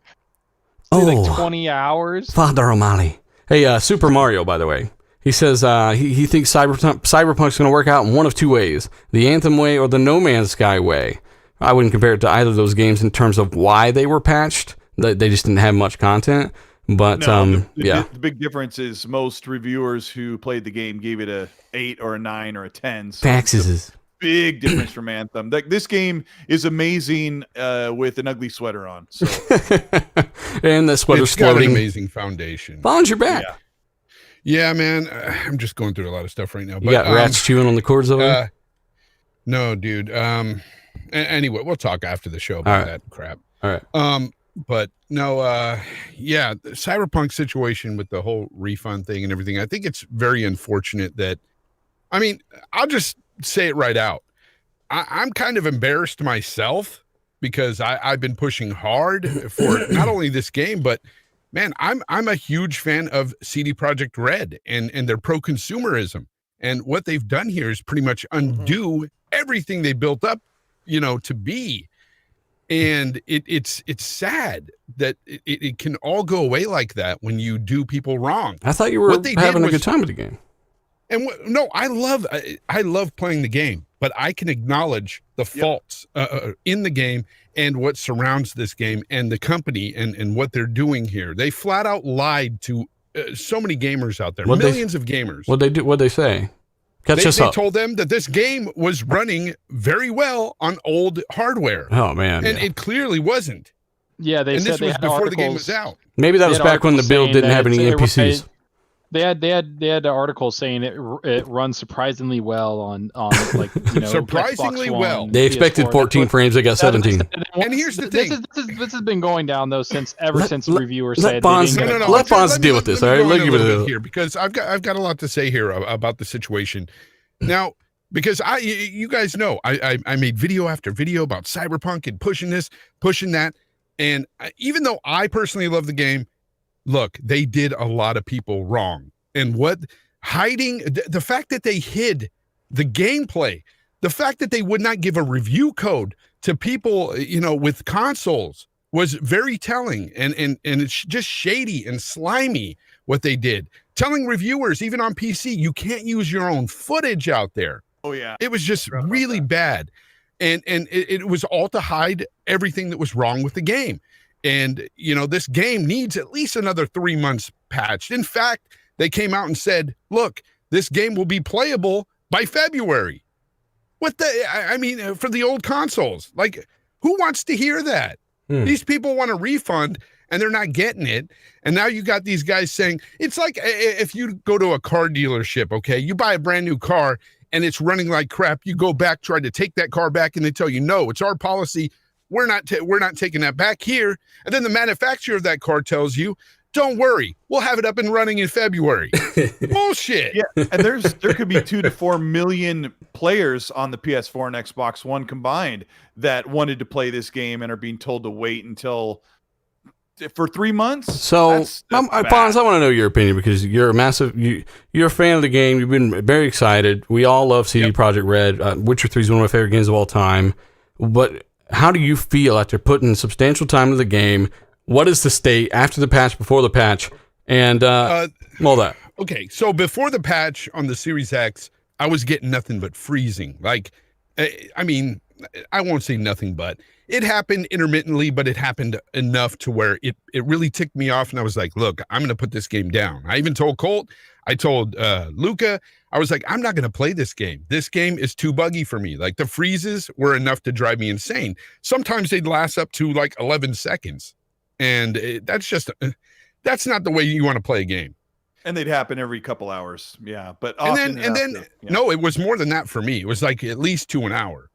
[SPEAKER 6] 20 hours.
[SPEAKER 1] Father O'Malley. Hey, Super Mario, by the way. He says he thinks Cyberpunk's going to work out in one of two ways: the Anthem way or the No Man's Sky way. I wouldn't compare it to either of those games in terms of why they were patched. They just didn't have much content. But
[SPEAKER 5] the big difference is most reviewers who played the game gave it a 8 or a 9 or a 10. So
[SPEAKER 1] Taxes.
[SPEAKER 5] Big difference from Anthem. Like, this game is amazing with an ugly sweater on. So.
[SPEAKER 1] And the sweater's
[SPEAKER 3] got
[SPEAKER 1] floating.
[SPEAKER 3] an amazing foundation.
[SPEAKER 1] Bonds your back.
[SPEAKER 3] Yeah, man. I'm just going through a lot of stuff right now. But,
[SPEAKER 1] You got rats chewing on the cords over there?
[SPEAKER 3] No, dude. Anyway, we'll talk after the show about that crap.
[SPEAKER 1] All right.
[SPEAKER 3] But no, the Cyberpunk situation with the whole refund thing and everything, I think it's very unfortunate that, I mean, I'll just say it right out. I'm kind of embarrassed myself because I've been pushing hard for not only this game, but man, I'm a huge fan of CD Projekt Red and their pro-consumerism. And what they've done here is pretty much undo everything they built up, to be. And it's sad that it can all go away like that when you do people wrong.
[SPEAKER 1] I thought you were having a good time with the game.
[SPEAKER 3] And no, I love playing the game, but I can acknowledge the faults in the game and what surrounds this game and the company and what they're doing here. They flat out lied to so many gamers out there, millions of gamers.
[SPEAKER 1] What'd they say? They
[SPEAKER 3] told them that this game was running very well on old hardware.
[SPEAKER 1] Oh man,
[SPEAKER 3] and it clearly wasn't.
[SPEAKER 6] Yeah,
[SPEAKER 3] and this was before the game was out.
[SPEAKER 1] Maybe that was back when the build didn't have any NPCs.
[SPEAKER 6] They had articles saying it runs surprisingly well on like
[SPEAKER 3] surprisingly
[SPEAKER 6] Xbox
[SPEAKER 3] well.
[SPEAKER 6] One,
[SPEAKER 1] They expected
[SPEAKER 6] PS4.
[SPEAKER 1] 14 frames. They got 17.
[SPEAKER 3] And here's the thing:
[SPEAKER 6] this has been going down though since reviewers said
[SPEAKER 1] Bonds,
[SPEAKER 6] they didn't get
[SPEAKER 1] let Bonds deal with this. All right,
[SPEAKER 3] let me go here because I've got a lot to say here about the situation. Now, because you guys know I made video after video about Cyberpunk and pushing this, pushing that, and even though I personally love the game. Look, they did a lot of people wrong. And the fact that they hid the gameplay, the fact that they would not give a review code to people, with consoles was very telling. And it's just shady and slimy what they did. Telling reviewers, even on PC, you can't use your own footage out there.
[SPEAKER 5] Oh, yeah.
[SPEAKER 3] It was just really bad. And it was all to hide everything that was wrong with the game. And, this game needs at least another 3 months patched. In fact, they came out and said, look, this game will be playable by February. For the old consoles. Like, who wants to hear that? These people want a refund and they're not getting it. And now you got these guys saying, it's like if you go to a car dealership, okay, you buy a brand new car and it's running like crap. You go back, try to take that car back and they tell you, no, it's our policy. We're not taking that back here. And then the manufacturer of that car tells you, don't worry, we'll have it up and running in February. Bullshit.
[SPEAKER 5] Yeah, and there could be 2 to 4 million players on the PS4 and Xbox One combined that wanted to play this game and are being told to wait for 3 months.
[SPEAKER 1] So, Bonds, I want to know your opinion because you're a fan of the game. You've been very excited. We all love CD Projekt Red. Witcher 3 is one of my favorite games of all time. But how do you feel after putting substantial time into the game? What is the state after the patch, before the patch, and all that?
[SPEAKER 3] Okay, so before the patch on the Series X, I was getting nothing but freezing. Like, I won't say nothing but. It happened intermittently, but it happened enough to where it really ticked me off, and I was like, look, I'm going to put this game down. I even told Colt, I told Luca, I was like, I'm not going to play this game. This game is too buggy for me. Like, the freezes were enough to drive me insane. Sometimes they'd last up to like 11 seconds. And that's not the way you want to play a game.
[SPEAKER 5] And they'd happen every couple hours. Yeah. But
[SPEAKER 3] no, it was more than that for me. It was like at least 2 an hour.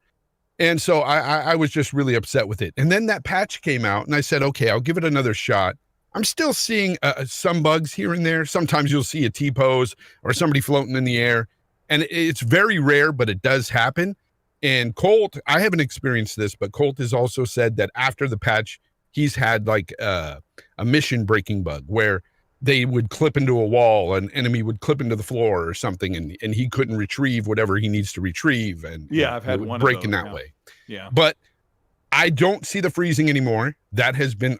[SPEAKER 3] And so I was just really upset with it. And then that patch came out, and I said, okay, I'll give it another shot. I'm still seeing some bugs here and there. Sometimes you'll see a T-pose or somebody floating in the air, and it's very rare, but it does happen. And Colt, I haven't experienced this, but Colt has also said that after the patch, he's had like a mission breaking bug where they would clip into a wall, an enemy would clip into the floor or something, and he couldn't retrieve whatever he needs to retrieve. And
[SPEAKER 5] I've had one
[SPEAKER 3] break
[SPEAKER 5] of those,
[SPEAKER 3] in that way.
[SPEAKER 5] Yeah,
[SPEAKER 3] but I don't see the freezing anymore. That has been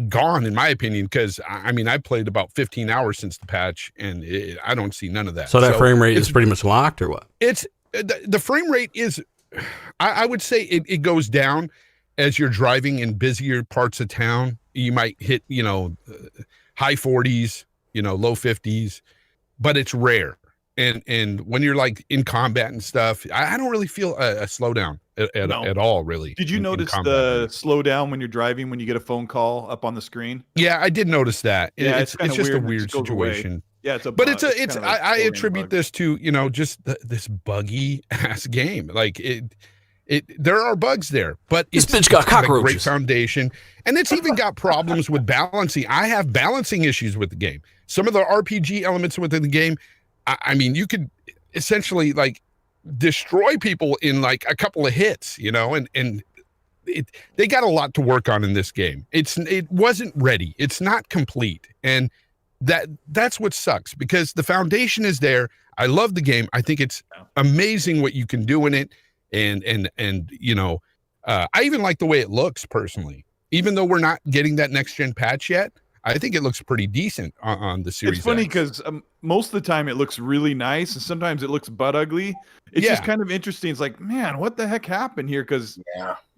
[SPEAKER 3] gone, in my opinion, because I mean, I played about 15 hours since the patch, and I don't see none of that.
[SPEAKER 1] So that frame rate is pretty much locked, or what?
[SPEAKER 3] It's the frame rate is, I would say it goes down as you're driving in busier parts of town. You might hit, high 40s, low 50s, but it's rare. And when you're like in combat and stuff, I don't really feel a slowdown at all, really.
[SPEAKER 5] Did you notice the slowdown when you're driving, when you get a phone call up on the screen?
[SPEAKER 3] Yeah, I did notice that.
[SPEAKER 5] Yeah,
[SPEAKER 3] it's just a weird situation.
[SPEAKER 5] Away. Yeah,
[SPEAKER 3] I attribute this to, just this buggy ass game. Like there are bugs there, but
[SPEAKER 1] this bitch got cockroaches.
[SPEAKER 3] A great foundation, and it's even got problems with balancing. I have balancing issues with the game. Some of the RPG elements within the game, I mean, you could essentially like destroy people in like a couple of hits, and they got a lot to work on in this game. It wasn't ready. It's not complete, and that's what sucks, because the foundation is there. I love the game. I think it's amazing what you can do in it. And I even like the way it looks personally, even though we're not getting that next gen patch yet. I think it looks pretty decent on the Series.
[SPEAKER 5] It's funny
[SPEAKER 3] X.
[SPEAKER 5] because most of the time it looks really nice, and sometimes it looks butt ugly. It's just kind of interesting. It's like, man, what the heck happened here? Because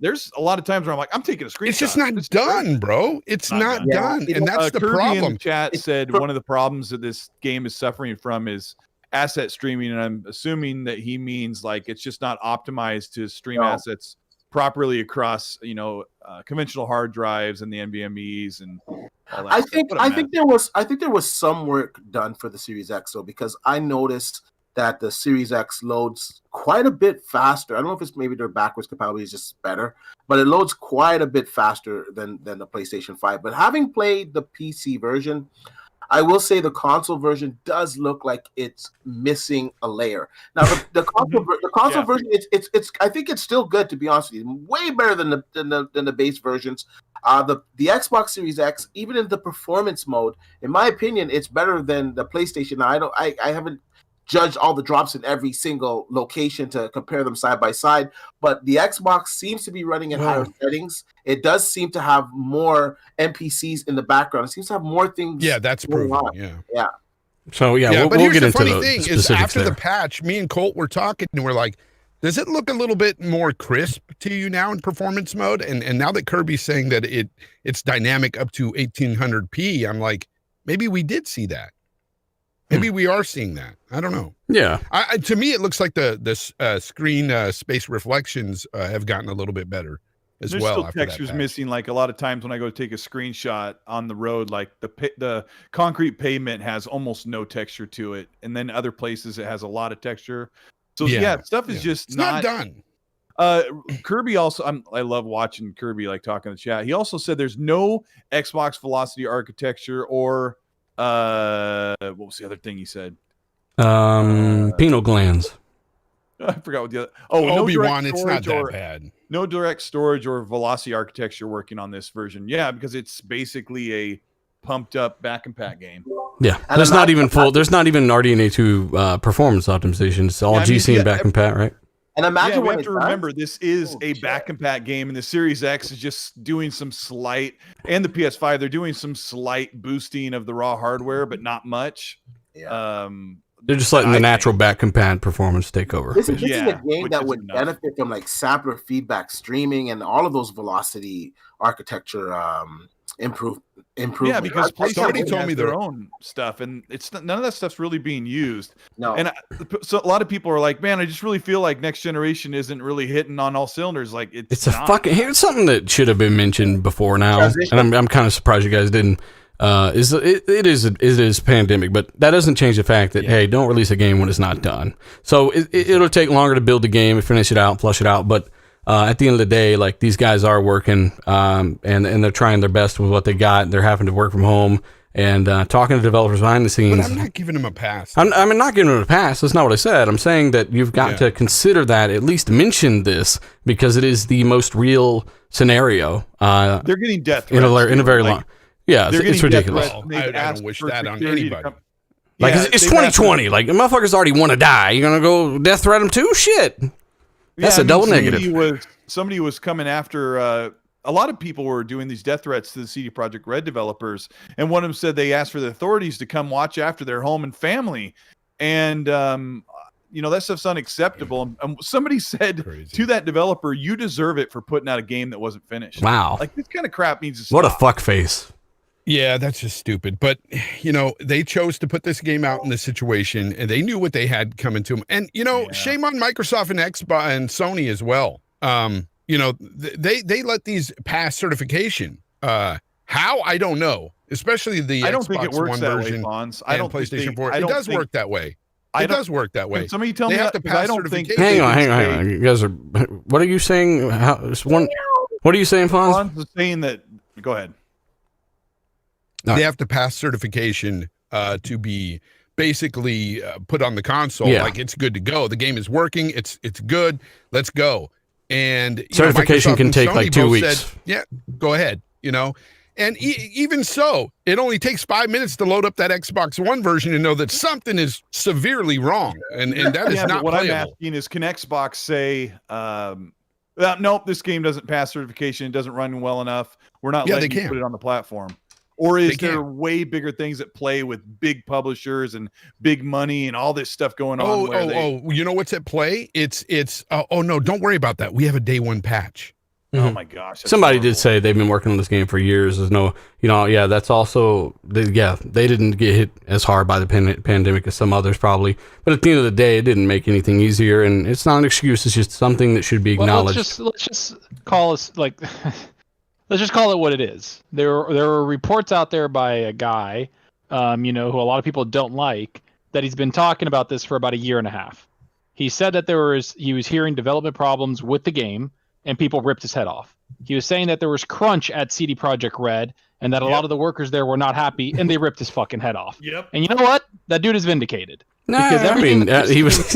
[SPEAKER 5] there's a lot of times where I'm like, I'm taking a screenshot.
[SPEAKER 3] It's just not done, bro. It's not done, and that's the
[SPEAKER 5] Kirby
[SPEAKER 3] problem.
[SPEAKER 5] In chat said one of the problems that this game is suffering from is asset streaming, and I'm assuming that he means like it's just not optimized to stream assets properly across conventional hard drives and the NVMe's and all that.
[SPEAKER 4] I think there was some work done for the Series X though, because I noticed that the Series X loads quite a bit faster. I don't know if it's maybe their backwards compatibility is just better, but it loads quite a bit faster than the PlayStation 5. But having played the PC version, I will say the console version does look like it's missing a layer. Now the console version, it's I think it's still good, to be honest with you. Way better than the base versions. The Xbox Series X, even in the performance mode, in my opinion, it's better than the PlayStation. Now I haven't judged all the drops in every single location to compare them side by side, but the Xbox seems to be running at higher settings. It does seem to have more NPCs in the background. It seems to have more things.
[SPEAKER 3] Yeah, that's proven.
[SPEAKER 4] Yeah.
[SPEAKER 1] So we'll
[SPEAKER 3] but here's
[SPEAKER 1] get
[SPEAKER 3] the
[SPEAKER 1] into
[SPEAKER 3] funny
[SPEAKER 1] the
[SPEAKER 3] thing
[SPEAKER 1] specifics
[SPEAKER 3] is after
[SPEAKER 1] there.
[SPEAKER 3] the patch, me and Colt were talking, and we're like, does it look a little bit more crisp to you now in performance mode? And now that Kirby's saying that it's dynamic up to 1800p, I'm like, maybe we did see that. Maybe we are seeing that. I don't know.
[SPEAKER 1] Yeah.
[SPEAKER 3] To me, it looks like the screen space reflections have gotten a little bit better as
[SPEAKER 5] There's
[SPEAKER 3] well.
[SPEAKER 5] There's still textures missing. Like a lot of times when I go to take a screenshot on the road, like the concrete pavement has almost no texture to it, and then other places it has a lot of texture. So stuff is just
[SPEAKER 3] not done.
[SPEAKER 5] Kirby also, I love watching Kirby like talking in the chat. He also said there's no Xbox velocity architecture or what was the other thing he said?
[SPEAKER 1] Pineal glands.
[SPEAKER 5] I forgot what the other.
[SPEAKER 3] Obi-Wan, it's not that bad.
[SPEAKER 5] No direct storage or velocity architecture working on this version. Yeah, because it's basically a pumped up back and pat game.
[SPEAKER 1] Yeah, there's not even There's not even RDNA 2 performance optimization. It's all GC and back and pat, right?
[SPEAKER 4] And imagine
[SPEAKER 5] we have to remember this is a back and pat game, and the Series X is just doing some slight, and the PS5 they're doing some slight boosting of the raw hardware, but not much.
[SPEAKER 4] Yeah.
[SPEAKER 1] They're just letting the natural back and pat performance take over.
[SPEAKER 4] This is a game that would benefit from like sapler feedback streaming and all of those velocity architecture improvement.
[SPEAKER 5] Yeah, because PlayStation told me their own stuff, and it's none of that stuff's really being used.
[SPEAKER 4] No,
[SPEAKER 5] and so a lot of people are like, "Man, I just really feel like next generation isn't really hitting on all cylinders." Like it's
[SPEAKER 1] here's something that should have been mentioned before now, and I'm kind of surprised you guys didn't. It is pandemic, but that doesn't change the fact that hey, don't release a game when it's not done. So it'll take longer to build the game, finish it out, flush it out, but at the end of the day, like these guys are working, and they're trying their best with what they got. They're having to work from home and talking to developers behind the scenes.
[SPEAKER 3] But I'm not giving them a pass.
[SPEAKER 1] I'm not giving them a pass. That's not what I said. I'm saying that you've got to consider that, at least mention this, because it is the most real scenario.
[SPEAKER 5] They're getting death
[SPEAKER 1] in a very long. Yeah, it's ridiculous.
[SPEAKER 3] I don't wish that on anybody.
[SPEAKER 1] Like it's 2020. Like the motherfuckers already want to die. You're gonna go death threat them too? Shit. That's a double negative.
[SPEAKER 5] Somebody was coming after. A lot of people were doing these death threats to the CD Projekt Red developers, and one of them said they asked for the authorities to come watch after their home and family, and that stuff's unacceptable. And somebody said to that developer, "You deserve it for putting out a game that wasn't finished."
[SPEAKER 1] Wow,
[SPEAKER 5] like this kind of crap needs to stop.
[SPEAKER 1] What a fuck face.
[SPEAKER 3] Yeah, that's just stupid. But, they chose to put this game out in this situation, and they knew what they had coming to them. And, shame on Microsoft and Xbox and Sony as well. They let these pass certification. How? I don't know. Especially the
[SPEAKER 5] I don't
[SPEAKER 3] Xbox
[SPEAKER 5] think it works
[SPEAKER 3] One
[SPEAKER 5] that
[SPEAKER 3] version
[SPEAKER 5] way, Fonz.
[SPEAKER 3] and PlayStation 4. It does work that way. It does work that way.
[SPEAKER 5] Can somebody tell
[SPEAKER 3] they
[SPEAKER 5] me
[SPEAKER 3] have to pass certification.
[SPEAKER 1] Hang on. You guys are... What are you saying? What are you saying, Fonz?
[SPEAKER 5] Fonz is saying that... Go ahead.
[SPEAKER 3] They have to pass certification to be basically put on the console.
[SPEAKER 1] Yeah.
[SPEAKER 3] Like it's good to go. The game is working. It's good. Let's go. And
[SPEAKER 1] certification can take
[SPEAKER 3] Sony
[SPEAKER 1] like 2 weeks.
[SPEAKER 3] Said, yeah, go ahead. And even so, it only takes 5 minutes to load up that Xbox One version and know that something is severely wrong, and that is not
[SPEAKER 5] what
[SPEAKER 3] playable.
[SPEAKER 5] I'm asking is, can Xbox say, nope, this game doesn't pass certification. It doesn't run well enough. We're not letting you put it on the platform. Or is there way bigger things at play with big publishers and big money and all this stuff going on?
[SPEAKER 3] You know what's at play? It's no, don't worry about that. We have a day one patch.
[SPEAKER 5] Oh my gosh.
[SPEAKER 1] Somebody did say they've been working on this game for years. There's no, that's also, they didn't get hit as hard by the pandemic as some others probably. But at the end of the day, it didn't make anything easier. And it's not an excuse. It's just something that should be acknowledged.
[SPEAKER 6] Let's just call us like... Let's just call it what it is. There were reports out there by a guy, who a lot of people don't like, that he's been talking about this for about a year and a half. He said that he was hearing development problems with the game, and people ripped his head off. He was saying that there was crunch at CD Projekt Red, and that a lot of the workers there were not happy, and they ripped his fucking head off.
[SPEAKER 5] Yep.
[SPEAKER 6] And you know what? That dude is vindicated.
[SPEAKER 1] This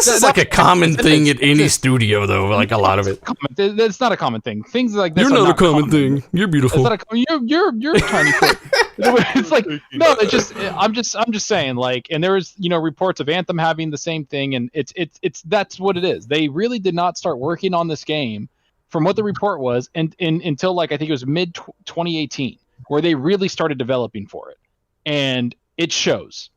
[SPEAKER 1] is like a common thing at any studio, though. Like a lot of it.
[SPEAKER 6] It's not a common thing. Things like this.
[SPEAKER 1] You're not a common thing. You're beautiful.
[SPEAKER 6] You're tiny. It's like no. It's just I'm just saying. Like, and there was reports of Anthem having the same thing, and it's that's what it is. They really did not start working on this game, from what the report was, and until like I think it was mid 2018, where they really started developing for it, and it shows.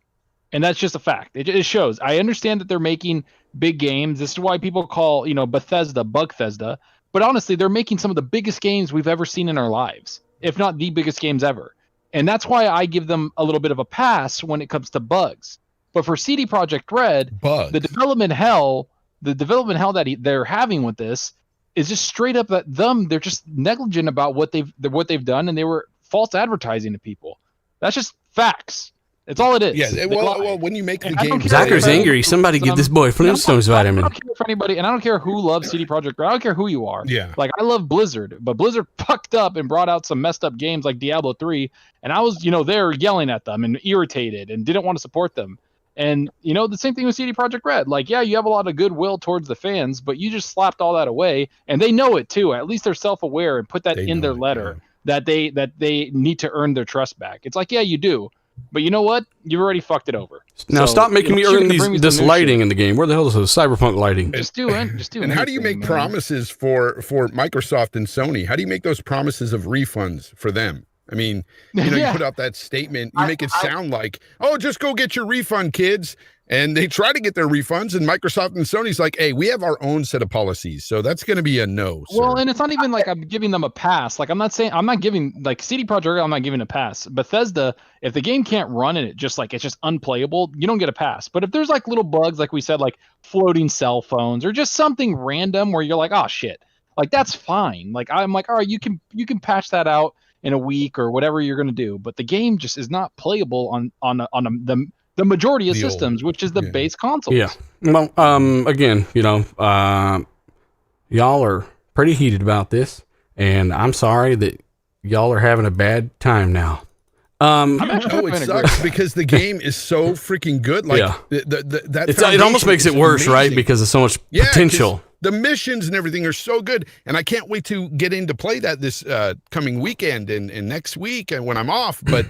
[SPEAKER 6] And that's just a fact. It shows. I understand that they're making big games. This is why people call, Bethesda, Bugthesda. But honestly, they're making some of the biggest games we've ever seen in our lives, if not the biggest games ever. And that's why I give them a little bit of a pass when it comes to bugs. But for CD Projekt Red, the development hell that they're having with this is just straight up that they're just negligent about what they've done, and they were false advertising to people. That's just facts. It's all it is.
[SPEAKER 3] Yeah, well, when you make the game...
[SPEAKER 1] Zachar's angry. Somebody give this boy Flintstones vitamin.
[SPEAKER 6] I don't care for anybody, and I don't care who loves CD Projekt Red. I don't care who you are.
[SPEAKER 3] Yeah.
[SPEAKER 6] Like, I love Blizzard, but Blizzard fucked up and brought out some messed up games like Diablo 3, and I was, there yelling at them and irritated and didn't want to support them. And, the same thing with CD Projekt Red. Like, yeah, you have a lot of goodwill towards the fans, but you just slapped all that away, and they know it, too. At least they're self-aware and put that in their letter that they need to earn their trust back. It's like, yeah, you do. But you know what? You've already fucked it over.
[SPEAKER 1] Now stop making me earn this lighting in the game. Where the hell is the Cyberpunk lighting?
[SPEAKER 6] Just do it.
[SPEAKER 3] And how do you make promises for Microsoft and Sony? How do you make those promises of refunds for them? I mean, you put out that statement, you make it sound like, oh, just go get your refund, kids. And they try to get their refunds, and Microsoft and Sony's like, hey, we have our own set of policies. So that's going to be a no.
[SPEAKER 6] Well, and it's not even like I'm giving them a pass. Like, I'm not giving, like, CD Projekt Red, I'm not giving a pass. Bethesda, if the game can't run and it's just unplayable, you don't get a pass. But if there's like little bugs, like we said, like floating cell phones or just something random where you're like, oh, shit, like, that's fine. Like, I'm like, all right, you can patch that out in a week or whatever you're going to do. But the game just is not playable on the majority of systems, which is the base consoles.
[SPEAKER 1] Yeah. Well, again, y'all are pretty heated about this, and I'm sorry that y'all are having a bad time now.
[SPEAKER 3] It sucks because the game is so freaking good. Like,
[SPEAKER 1] it almost makes it worse, amazing. Right? Because there's so much potential.
[SPEAKER 3] The missions and everything are so good, and I can't wait to get in to play that this coming weekend and next week and when I'm off. But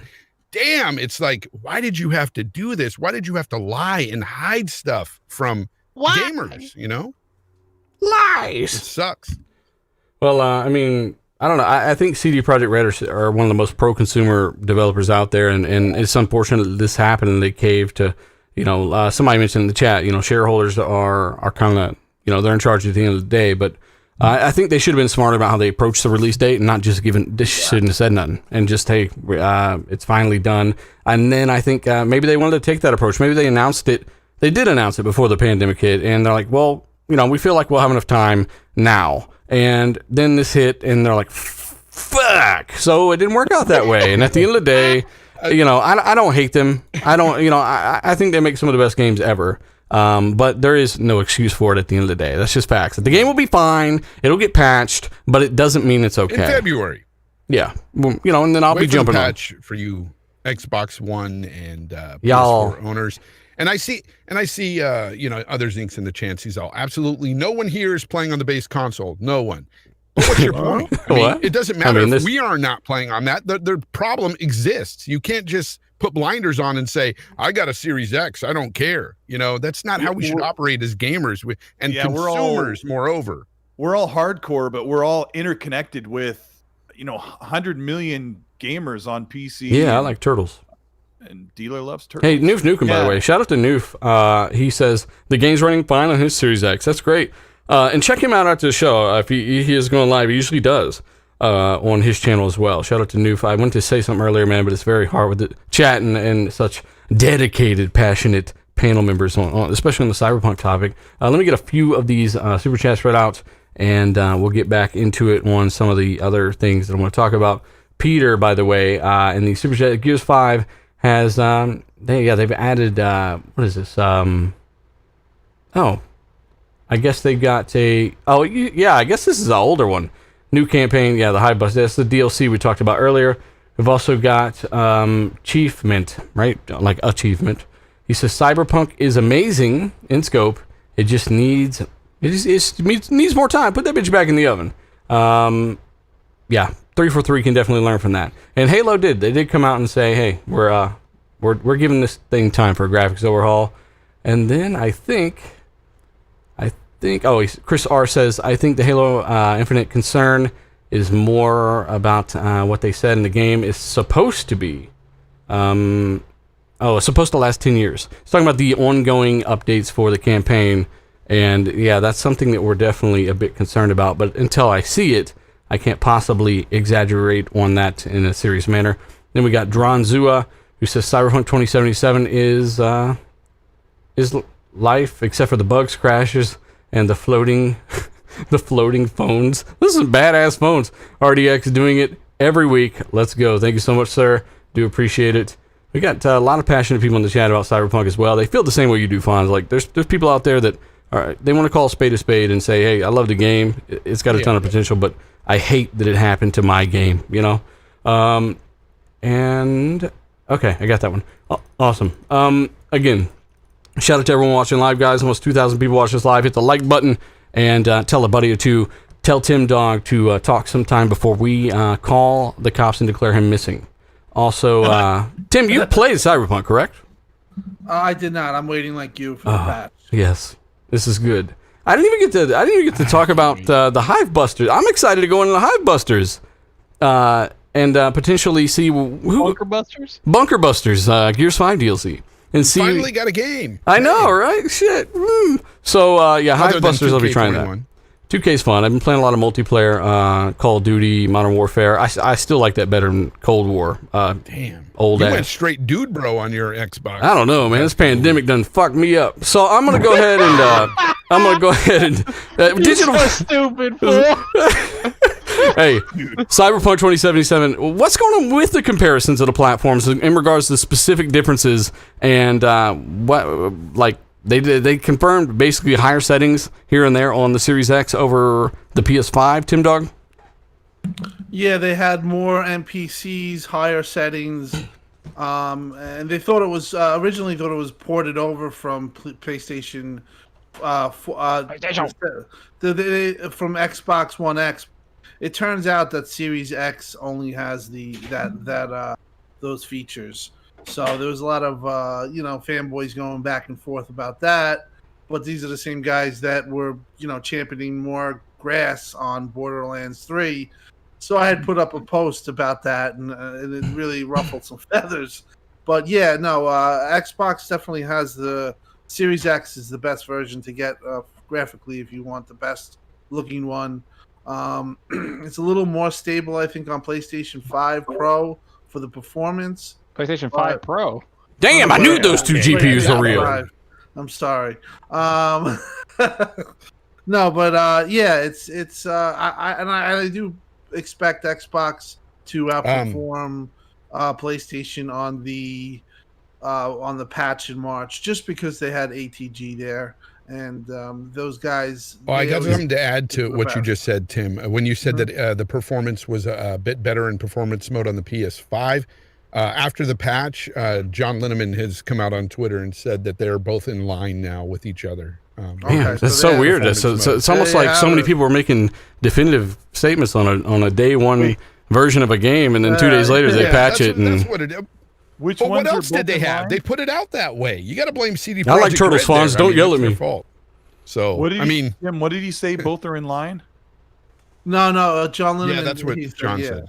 [SPEAKER 3] damn, it's like, why did you have to do this? Why did you have to lie and hide stuff from gamers? You know,
[SPEAKER 1] lies.
[SPEAKER 3] It sucks.
[SPEAKER 1] Well, I mean, I don't know. I think CD Projekt Red are one of the most pro-consumer developers out there, and it's unfortunate that this happened and they caved to, somebody mentioned in the chat, shareholders are kind of, they're in charge at the end of the day, but I think they should have been smarter about how they approached the release date and not just shouldn't have said nothing and just, hey, it's finally done. And then I think maybe they wanted to take that approach. Maybe they announced it. They did announce it before the pandemic hit, and they're like, well, we feel like we'll have enough time now. And then this hit, and they're like, fuck. So it didn't work out that way. And at the end of the day, I don't hate them. I don't, I think they make some of the best games ever. But there is no excuse for it at the end of the day. That's just facts. The game will be fine. It'll get patched, but it doesn't mean it's okay.
[SPEAKER 3] In February.
[SPEAKER 1] Yeah. And then I'll be jumping on.
[SPEAKER 3] Patch for you Xbox One and PS4 owners. And I see, others inks in the chat. He's all, absolutely no one here is playing on the base console. No one. But what's your point? I mean, it doesn't matter if we are not playing on that. The problem exists. You can't just put blinders on and say, I got a Series X. I don't care. That's not how we should operate as gamers and consumers, moreover.
[SPEAKER 5] We're all hardcore, but we're all interconnected with, 100 million gamers on PC.
[SPEAKER 1] Yeah, I like turtles.
[SPEAKER 5] And Dealer loves turtles.
[SPEAKER 1] Hey, Noof Nukem, by the way. Shout out to Noof. He says, the game's running fine on his Series X. That's great. And check him out after the show. If he is going live, he usually does on his channel as well. Shout out to Noof. I went to say something earlier, man, but it's very hard with the chat and such dedicated, passionate panel members, especially on the Cyberpunk topic. Let me get a few of these super chats read out, and we'll get back into it on some of the other things that I want to talk about. Peter, by the way, in the super chat, Gears 5 has they've added what is this? I guess they got I guess this is an older one. New campaign, the Hivebusters. That's the DLC we talked about earlier. We've also got achievement, right? Like achievement. He says Cyberpunk is amazing in scope. It just needs more time. Put that bitch back in the oven. 343 can definitely learn from that. And Halo did come out and say, hey, we're giving this thing time for a graphics overhaul. And then I think Chris R says, I think the Halo Infinite concern is more about what they said in the game is supposed to be. It's supposed to last 10 years. It's talking about the ongoing updates for the campaign. And that's something that we're definitely a bit concerned about. But until I see it, I can't possibly exaggerate on that in a serious manner. Then we got Dronzua, who says Cyberpunk 2077 is life, except for the bugs, crashes, and the floating phones. This is badass phones. RDX doing it every week. Let's go. Thank you so much, sir. Do appreciate it. We got a lot of passionate people in the chat about Cyberpunk as well. They feel the same way you do, Fonz. Like there's people out there that they want to call a spade and say, hey, I love the game. It's got a ton of potential, but I hate that it happened to my game, And okay, I got that one. Awesome. Again, shout out to everyone watching live, guys. Almost 2,000 people watching us live. Hit the like button and tell a buddy or two. Tell Tim Dog to talk sometime before we call the cops and declare him missing. Also, Tim, you played Cyberpunk, correct?
[SPEAKER 2] I did not. I'm waiting like you for the patch.
[SPEAKER 1] Yes, this is good. I didn't even get to talk about the Hivebusters. I'm excited to go into the Hivebusters and potentially see
[SPEAKER 6] Bunker Busters.
[SPEAKER 1] Bunker Busters, Gears 5 DLC, and see.
[SPEAKER 3] Finally got a game.
[SPEAKER 1] I know, right? Shit. So Hivebusters. I'll be trying that. 2K's fun. I've been playing a lot of multiplayer, Call of Duty, Modern Warfare. I still like that better than Cold War.
[SPEAKER 3] Damn.
[SPEAKER 1] Old
[SPEAKER 3] you
[SPEAKER 1] ass.
[SPEAKER 3] went straight dude bro on your Xbox.
[SPEAKER 1] I don't know, man. This pandemic done fucked me up. So I'm gonna go ahead and digital.
[SPEAKER 6] So stupid fool.
[SPEAKER 1] Hey, Cyberpunk 2077. What's going on with the comparisons of the platforms in regards to the specific differences and they confirmed basically higher settings here and there on the Series X over the PS5. Tim Dog.
[SPEAKER 2] Yeah, they had more NPCs, higher settings, and they thought it was originally thought it was ported over from PlayStation, from Xbox One X. It turns out that Series X only has those features. So there was a lot of fanboys going back and forth about that. But these are the same guys that were championing more grass on Borderlands 3. So I had put up a post about that, and it really ruffled some feathers. But yeah, no, Xbox definitely has the Series X is the best version to get graphically if you want the best looking one. It's a little more stable, I think, on PlayStation 5 Pro for the performance.
[SPEAKER 6] PlayStation 5 Pro.
[SPEAKER 1] Damn, I knew those two GPUs were real.
[SPEAKER 2] I'm sorry. No, but yeah, it's I do expect Xbox to outperform PlayStation on the patch in March, just because they had ATG there, and those guys.
[SPEAKER 3] Oh, I got something to add to what you just said, Tim. When you said that the performance was a bit better in performance mode on the PS5, after the patch, John Linneman has come out on Twitter and said that they're both in line now with each other.
[SPEAKER 1] Man, that's so weird. So it's almost like so many people are making definitive statements on a day one version of a game, and then 2 days later they patch it. And
[SPEAKER 3] that's what it is. But what else did they have? They put it out that way. You got to blame CD Projekt Red.
[SPEAKER 1] I like Turtles fans. Don't yell at me.
[SPEAKER 3] Fault. So
[SPEAKER 5] Tim, what did he say? Both are in line.
[SPEAKER 2] No, John Linneman.
[SPEAKER 3] Yeah, that's what John said.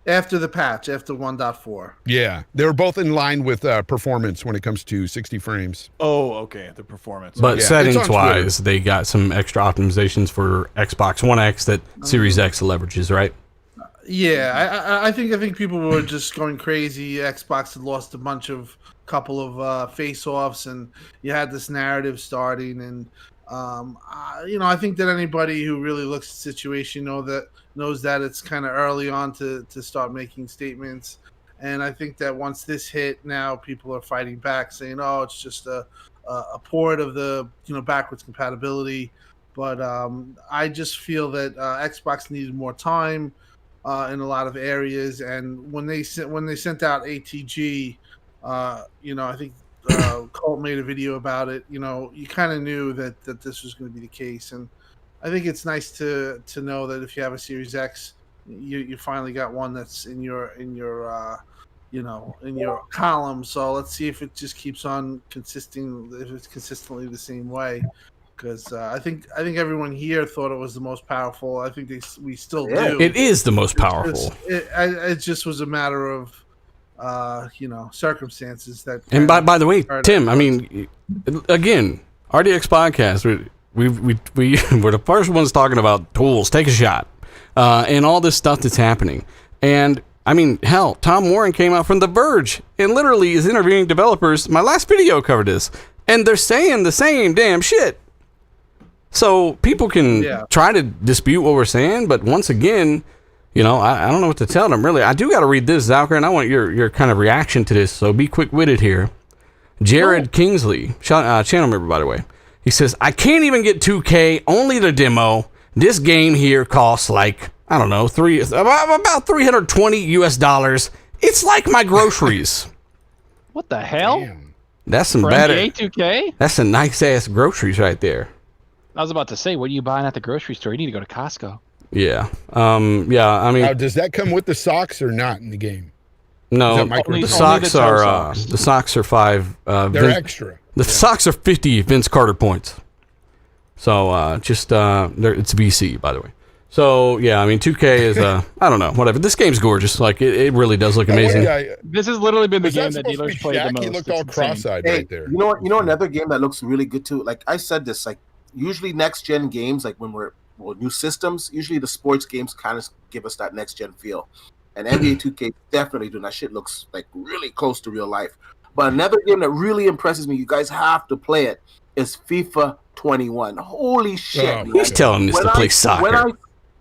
[SPEAKER 2] After the patch, after 1.4.
[SPEAKER 3] Yeah, they were both in line with performance when it comes to 60 frames.
[SPEAKER 5] Oh, okay, the performance.
[SPEAKER 1] But settings-wise, they got some extra optimizations for Xbox One X that Series X leverages, right?
[SPEAKER 2] Yeah, I think people were just going crazy. Xbox had lost a couple of face-offs, and you had this narrative starting. And I think that anybody who really looks at the situation knows that it's kind of early on to start making statements. And I think that once this hit, now people are fighting back, saying, "Oh, it's just a port of the backwards compatibility." But I just feel that Xbox needed more time in a lot of areas, and when they sent out ATG, I think Colt made a video about it. You kind of knew that this was going to be the case, and I think it's nice to know that if you have a Series X, you finally got one that's in your column. So let's see if it just keeps on if it's consistently the same way. Because I think everyone here thought it was the most powerful. I think we still do.
[SPEAKER 1] It is the most powerful.
[SPEAKER 2] It just was a matter of circumstances that.
[SPEAKER 1] And by the way, Tim, I mean, again, RDX podcast. We we're the first ones talking about tools. Take a shot, and all this stuff that's happening. And I mean, hell, Tom Warren came out from The Verge and literally is interviewing developers. My last video covered this, and they're saying the same damn shit. So people can try to dispute what we're saying, but once again, I don't know what to tell them, really. I do got to read this, Zalker, and I want your kind of reaction to this, so be quick-witted here. Jared Kingsley, channel member, by the way, he says, "I can't even get 2K, only the demo. This game here costs like, I don't know, about $320 US. It's like my groceries."
[SPEAKER 6] What the hell?
[SPEAKER 3] Damn.
[SPEAKER 1] That's some
[SPEAKER 6] For
[SPEAKER 1] better.
[SPEAKER 6] NBA 2K?
[SPEAKER 1] That's some nice-ass groceries right there.
[SPEAKER 6] I was about to say, what are you buying at the grocery store? You need to go to Costco.
[SPEAKER 1] Yeah. I mean,
[SPEAKER 3] now, does that come with the socks or not in the game?
[SPEAKER 1] No, the socks are the socks are 5.
[SPEAKER 3] They're extra.
[SPEAKER 1] The socks are 50 Vince Carter points. So it's VC, by the way. So yeah, I mean, 2K is I don't know, whatever. This game's gorgeous. Like it really does look amazing.
[SPEAKER 6] This has literally been the game that dealers play the most.
[SPEAKER 3] He looked all cross-eyed right there.
[SPEAKER 4] You know another game that looks really good too. Like I said this, like usually next gen games, like when we're new systems, usually the sports games kind of give us that next gen feel. And NBA 2K definitely doing that. Shit looks like really close to real life. But another game that really impresses me, you guys have to play it, is FIFA 21. Holy shit!
[SPEAKER 1] Who's telling us to play soccer?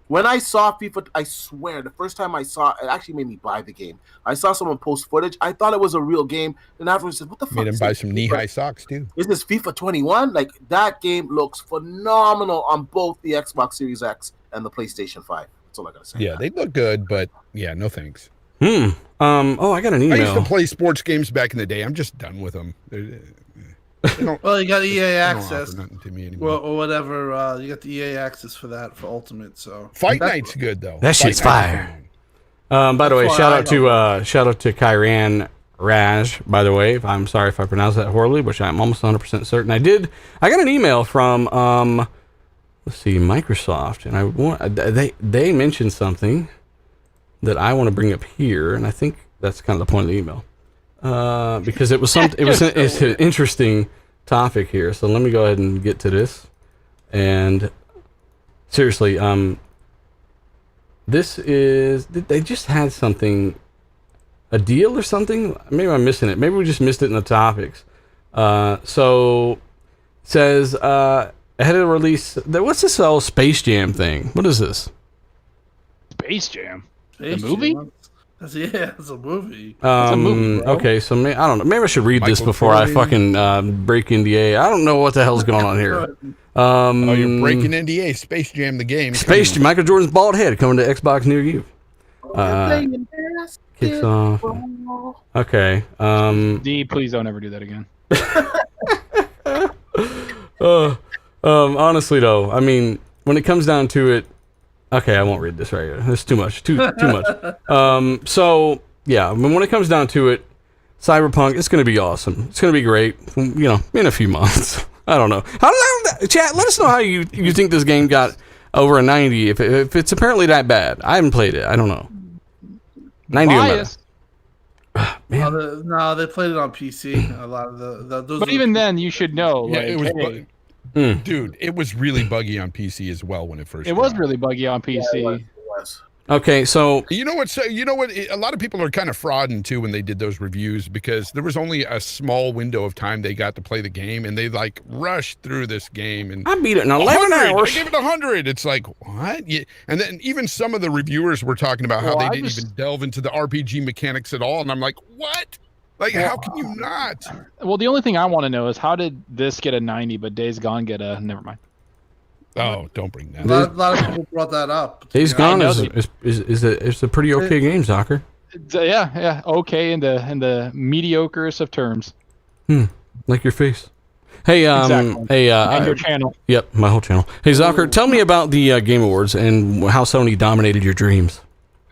[SPEAKER 4] When I saw FIFA, I swear, the first time I saw it actually made me buy the game. I saw someone post footage. I thought it was a real game. And afterwards, I said, what the fuck?
[SPEAKER 3] Made him buy some knee-high socks, too.
[SPEAKER 4] Is this FIFA 21? Like, that game looks phenomenal on both the Xbox Series X and the PlayStation 5. That's all I got to say.
[SPEAKER 3] Yeah, they look good, but yeah, no thanks.
[SPEAKER 1] Oh, I got an email.
[SPEAKER 3] I used to play sports games back in the day. I'm just done with them.
[SPEAKER 2] Well, you got EA
[SPEAKER 3] They don't
[SPEAKER 2] access.
[SPEAKER 3] offer nothing to me anymore.
[SPEAKER 2] Well, or whatever. You got the EA access for that for Ultimate. So
[SPEAKER 3] Fight Night's good though.
[SPEAKER 1] That shit's
[SPEAKER 3] Fight Night's
[SPEAKER 1] fire.
[SPEAKER 3] fun.
[SPEAKER 1] By the way,
[SPEAKER 2] That's
[SPEAKER 1] shout
[SPEAKER 2] why
[SPEAKER 1] out to Kyran Raj. By the way, I'm sorry if I pronounced that horribly, which I'm almost 100% certain I did. I got an email from let's see, Microsoft, and I want they mentioned something that I want to bring up here, and I think that's kind of the point of the email, because it was it's an interesting topic here. So let me go ahead and get to this. And seriously, this is they just had something, a deal or something. Maybe I'm missing it. Maybe we just missed it in the topics. So it says ahead of the release. What's this whole Space Jam thing? What is this?
[SPEAKER 6] Space Jam.
[SPEAKER 2] Space
[SPEAKER 6] The movie?
[SPEAKER 2] Jam, it's a movie.
[SPEAKER 6] a movie, bro.
[SPEAKER 1] Okay, so I don't know. Maybe I should read this
[SPEAKER 3] Michael
[SPEAKER 1] before I
[SPEAKER 3] Jordan.
[SPEAKER 1] fucking break NDA. I don't know what the hell's going on here.
[SPEAKER 3] Oh, you're breaking NDA. Space Jam the game.
[SPEAKER 1] Space Jam. Michael Jordan's bald head coming to Xbox near you. Kicks off. Okay.
[SPEAKER 6] D, please don't ever do that again.
[SPEAKER 1] Honestly though, I mean, when it comes down to it, okay, I won't read this right here. It's too much. Too much. So yeah, I mean, when it comes down to it, Cyberpunk, it's gonna be awesome. It's gonna be great. You know, in a few months. I don't know. Chat, let us know how you think this game got over a 90. If it's apparently that bad, I haven't played it. I don't know. 90 or better.
[SPEAKER 6] Bias.
[SPEAKER 2] No, they played it on PC. A lot of those.
[SPEAKER 6] But even then, you should know.
[SPEAKER 3] Yeah,
[SPEAKER 6] Like,
[SPEAKER 3] it was,
[SPEAKER 6] hey,
[SPEAKER 3] dude. It was really buggy on PC as well when it first.
[SPEAKER 6] it was
[SPEAKER 3] came out.
[SPEAKER 6] really buggy on PC.
[SPEAKER 4] It was.
[SPEAKER 1] Okay, so
[SPEAKER 3] You know what? A lot of people are kind of frauding too when they did those reviews because there was only a small window of time they got to play the game, and they like rushed through this game and.
[SPEAKER 1] I beat it in 11
[SPEAKER 3] 100,
[SPEAKER 1] hours.
[SPEAKER 3] I gave it 100. It's like what? Yeah. And then even some of the reviewers were talking about how
[SPEAKER 6] Well,
[SPEAKER 3] they didn't even delve into the RPG mechanics at all, and I'm like, what? Like, how can you not?
[SPEAKER 6] Well, the only thing I want to know is how did this get a 90, but Days Gone get a never mind.
[SPEAKER 3] Oh, don't bring that.
[SPEAKER 2] A lot of people brought that up.
[SPEAKER 1] Days Gone
[SPEAKER 6] know
[SPEAKER 1] is a pretty okay game, Zocker.
[SPEAKER 6] Yeah, okay in the mediocrest of terms.
[SPEAKER 1] Like your face. Hey,
[SPEAKER 6] Exactly.
[SPEAKER 1] hey,
[SPEAKER 6] And your channel.
[SPEAKER 1] Yep, my whole channel. Hey, Zocker, tell me about the Game Awards and how Sony dominated your dreams.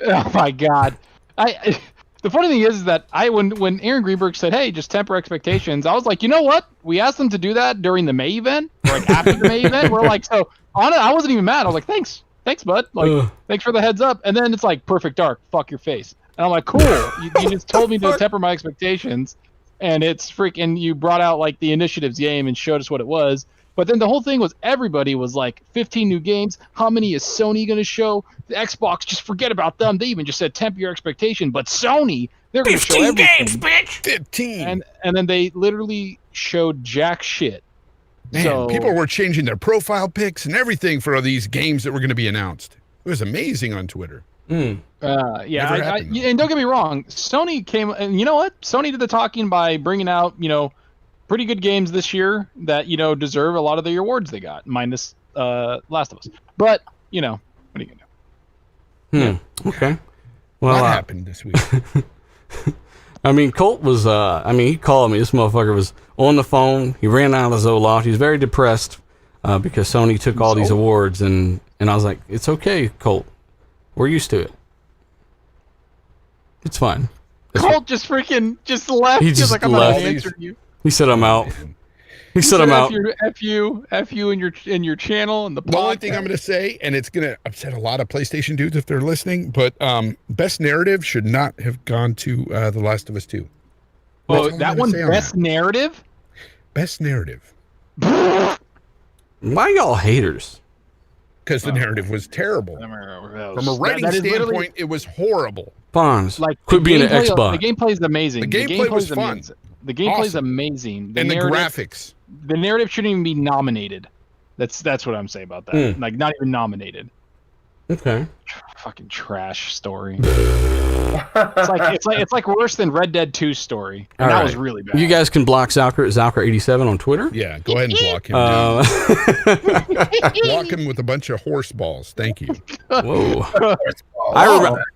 [SPEAKER 6] Oh my God, the funny thing is that when Aaron Greenberg said, "Hey, just temper expectations," I was like, you know what? We asked them to do that during the May event, or like after the May event. We're like, so on it, I wasn't even mad. I was like, thanks, bud. Like, thanks for the heads up. And then it's like Perfect Dark, fuck your face. And I'm like, cool. You just told me to temper my expectations, and it's freaking. You brought out like the Initiatives game and showed us what it was. But then the whole thing was everybody was like 15 new games. How many is Sony going to show? The Xbox, just forget about them. They even just said temper your expectation. But Sony, they're going to show everything.
[SPEAKER 1] 15 games, bitch!
[SPEAKER 3] 15.
[SPEAKER 6] And then they literally showed jack shit.
[SPEAKER 3] Man,
[SPEAKER 6] So
[SPEAKER 3] people were changing their profile pics and everything for these games that were going to be announced. It was amazing on Twitter.
[SPEAKER 6] yeah,
[SPEAKER 3] Never happened, though.
[SPEAKER 6] and don't get me wrong, Sony came, and you know what? Sony did the talking by bringing out, pretty good games this year that, deserve a lot of the awards they got, minus Last of Us. But, what are you going to do?
[SPEAKER 1] Okay. Well,
[SPEAKER 3] What happened this week?
[SPEAKER 1] I mean, Colt was, he called me. This motherfucker was on the phone. He ran out of the Zoloft. He was very depressed because Sony took all these awards. And I was like, it's okay, Colt. We're used to it. It's fine.
[SPEAKER 6] Colt just left.
[SPEAKER 1] He
[SPEAKER 6] He's
[SPEAKER 1] just
[SPEAKER 6] like, I'm not
[SPEAKER 1] left.
[SPEAKER 6] answering you.
[SPEAKER 1] He said I'm out. He said I'm out.
[SPEAKER 6] F you in your channel and the
[SPEAKER 3] The only
[SPEAKER 6] podcast.
[SPEAKER 3] thing I'm going to say, and it's going to upset a lot of PlayStation dudes if they're listening, but best narrative should not have gone to The Last of Us 2.
[SPEAKER 6] Oh,
[SPEAKER 3] That's all
[SPEAKER 6] that
[SPEAKER 3] I'm
[SPEAKER 6] one,
[SPEAKER 3] gonna say on
[SPEAKER 6] best
[SPEAKER 3] that.
[SPEAKER 6] narrative?
[SPEAKER 3] Best narrative.
[SPEAKER 1] Why y'all haters?
[SPEAKER 3] Because the narrative was terrible. From a writing
[SPEAKER 6] that is literally-
[SPEAKER 3] standpoint, it was horrible.
[SPEAKER 1] Bonds.
[SPEAKER 6] like
[SPEAKER 1] Quit being an
[SPEAKER 6] gameplay-
[SPEAKER 1] Xbox.
[SPEAKER 6] The gameplay is amazing.
[SPEAKER 3] The gameplay was fun.
[SPEAKER 6] Amazing. The gameplay is
[SPEAKER 3] Awesome.
[SPEAKER 6] amazing.
[SPEAKER 3] And the
[SPEAKER 6] narrative,
[SPEAKER 3] graphics.
[SPEAKER 6] the narrative shouldn't even be nominated. That's what I'm saying about that. Like, not even nominated.
[SPEAKER 1] Okay.
[SPEAKER 6] Fucking trash story. It's like worse than Red Dead 2's story. And that was really bad.
[SPEAKER 1] You guys can block Zalker at Zalker87 on Twitter.
[SPEAKER 3] Yeah, go ahead and block him. Block him with a bunch of horse balls. Thank you.
[SPEAKER 1] Whoa.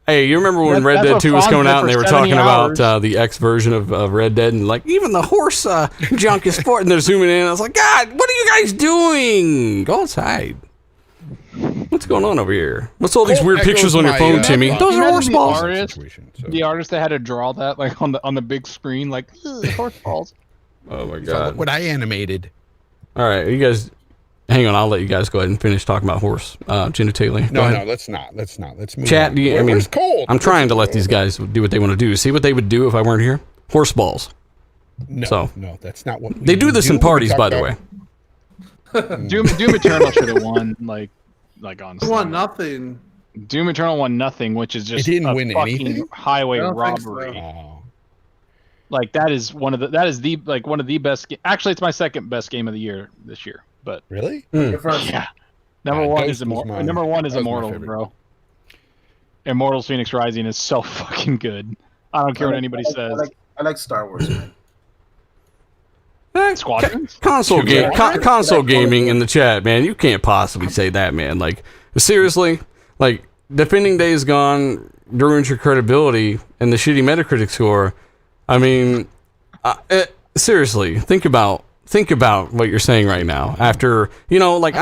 [SPEAKER 1] Hey, you remember when Red Dead 2 was coming out and they were talking about the X version of Red Dead and like even the horse junk is for it, and they're zooming in. I was like, God, what are you guys doing? Go outside. What's going on over here? What's all these weird pictures on your phone, Timmy? Those are horse balls.
[SPEAKER 6] The artist that had to draw that like on the big screen, like horse balls.
[SPEAKER 1] Oh my God!
[SPEAKER 3] What I animated.
[SPEAKER 1] All right, you guys, hang on. I'll let you guys go ahead and finish talking about horse genitalia.
[SPEAKER 3] No, let's not. Let's move
[SPEAKER 1] Chat.
[SPEAKER 3] on. Cold?
[SPEAKER 1] I'm trying to let these guys do what they want to do. See what they would do if I weren't here. Horse balls.
[SPEAKER 3] No, that's not what
[SPEAKER 1] they do. This in parties, by the way.
[SPEAKER 6] Doom Eternal should have won. Like on
[SPEAKER 2] won nothing.
[SPEAKER 6] Doom Eternal won nothing, which is just
[SPEAKER 3] it didn't
[SPEAKER 6] a
[SPEAKER 3] win
[SPEAKER 6] fucking
[SPEAKER 3] anything?
[SPEAKER 6] highway robbery.
[SPEAKER 2] So.
[SPEAKER 3] Oh.
[SPEAKER 6] Like that is one of the best. Actually, it's my second best game of the year this year. But
[SPEAKER 3] really,
[SPEAKER 6] yeah, number one is Immortals, bro. Immortals Fenyx Rising is so fucking good. I don't care what anybody says.
[SPEAKER 4] I like Star Wars.
[SPEAKER 6] Squadrons?
[SPEAKER 1] Console gaming in the chat, man. You can't possibly say that, man. Like, seriously, like defending Days Gone ruins your credibility and the shitty Metacritic score. I mean, seriously, think about what you're saying right now. After like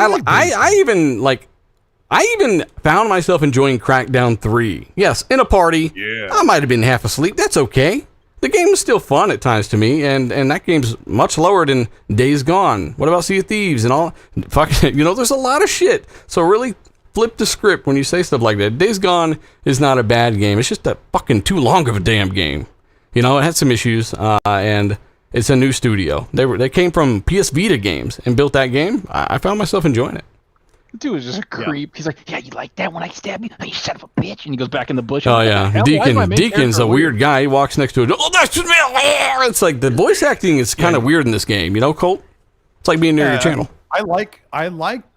[SPEAKER 1] I even found myself enjoying Crackdown 3. Yes, in a party. Yeah. I might have been half asleep. That's okay. The game is still fun at times to me, and that game's much lower than Days Gone. What about Sea of Thieves and all? Fucking, there's a lot of shit. So really flip the script when you say stuff like that. Days Gone is not a bad game. It's just a fucking too long of a damn game. It had some issues, and it's a new studio. They came from PS Vita games and built that game. I found myself enjoying it.
[SPEAKER 6] The dude was just a creep. Yeah. He's like, yeah, you like that when I stab you? You son of a bitch. And he goes back in the bush.
[SPEAKER 1] Oh, yeah. Deacon's a weird guy. He walks next to it. Oh, that's just me. It's like the voice acting is kind of weird in this game, Colt? It's like being near your channel.
[SPEAKER 5] I like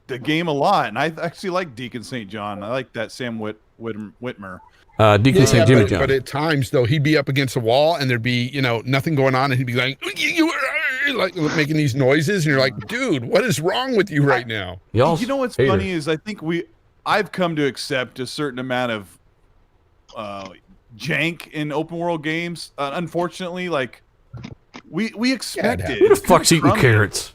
[SPEAKER 5] the game a lot, and I actually like Deacon St. John. I like that Sam Whitmer.
[SPEAKER 1] Deacon St. Jimmy John.
[SPEAKER 3] But at times, though, he'd be up against a wall, and there'd be, nothing going on, and he'd be like making these noises, and you're like, dude, what is wrong with you right now?
[SPEAKER 5] You know what's funny is I think I've come to accept a certain amount of jank in open world games. Unfortunately, like we expect it.
[SPEAKER 1] Who the fuck's eating carrots?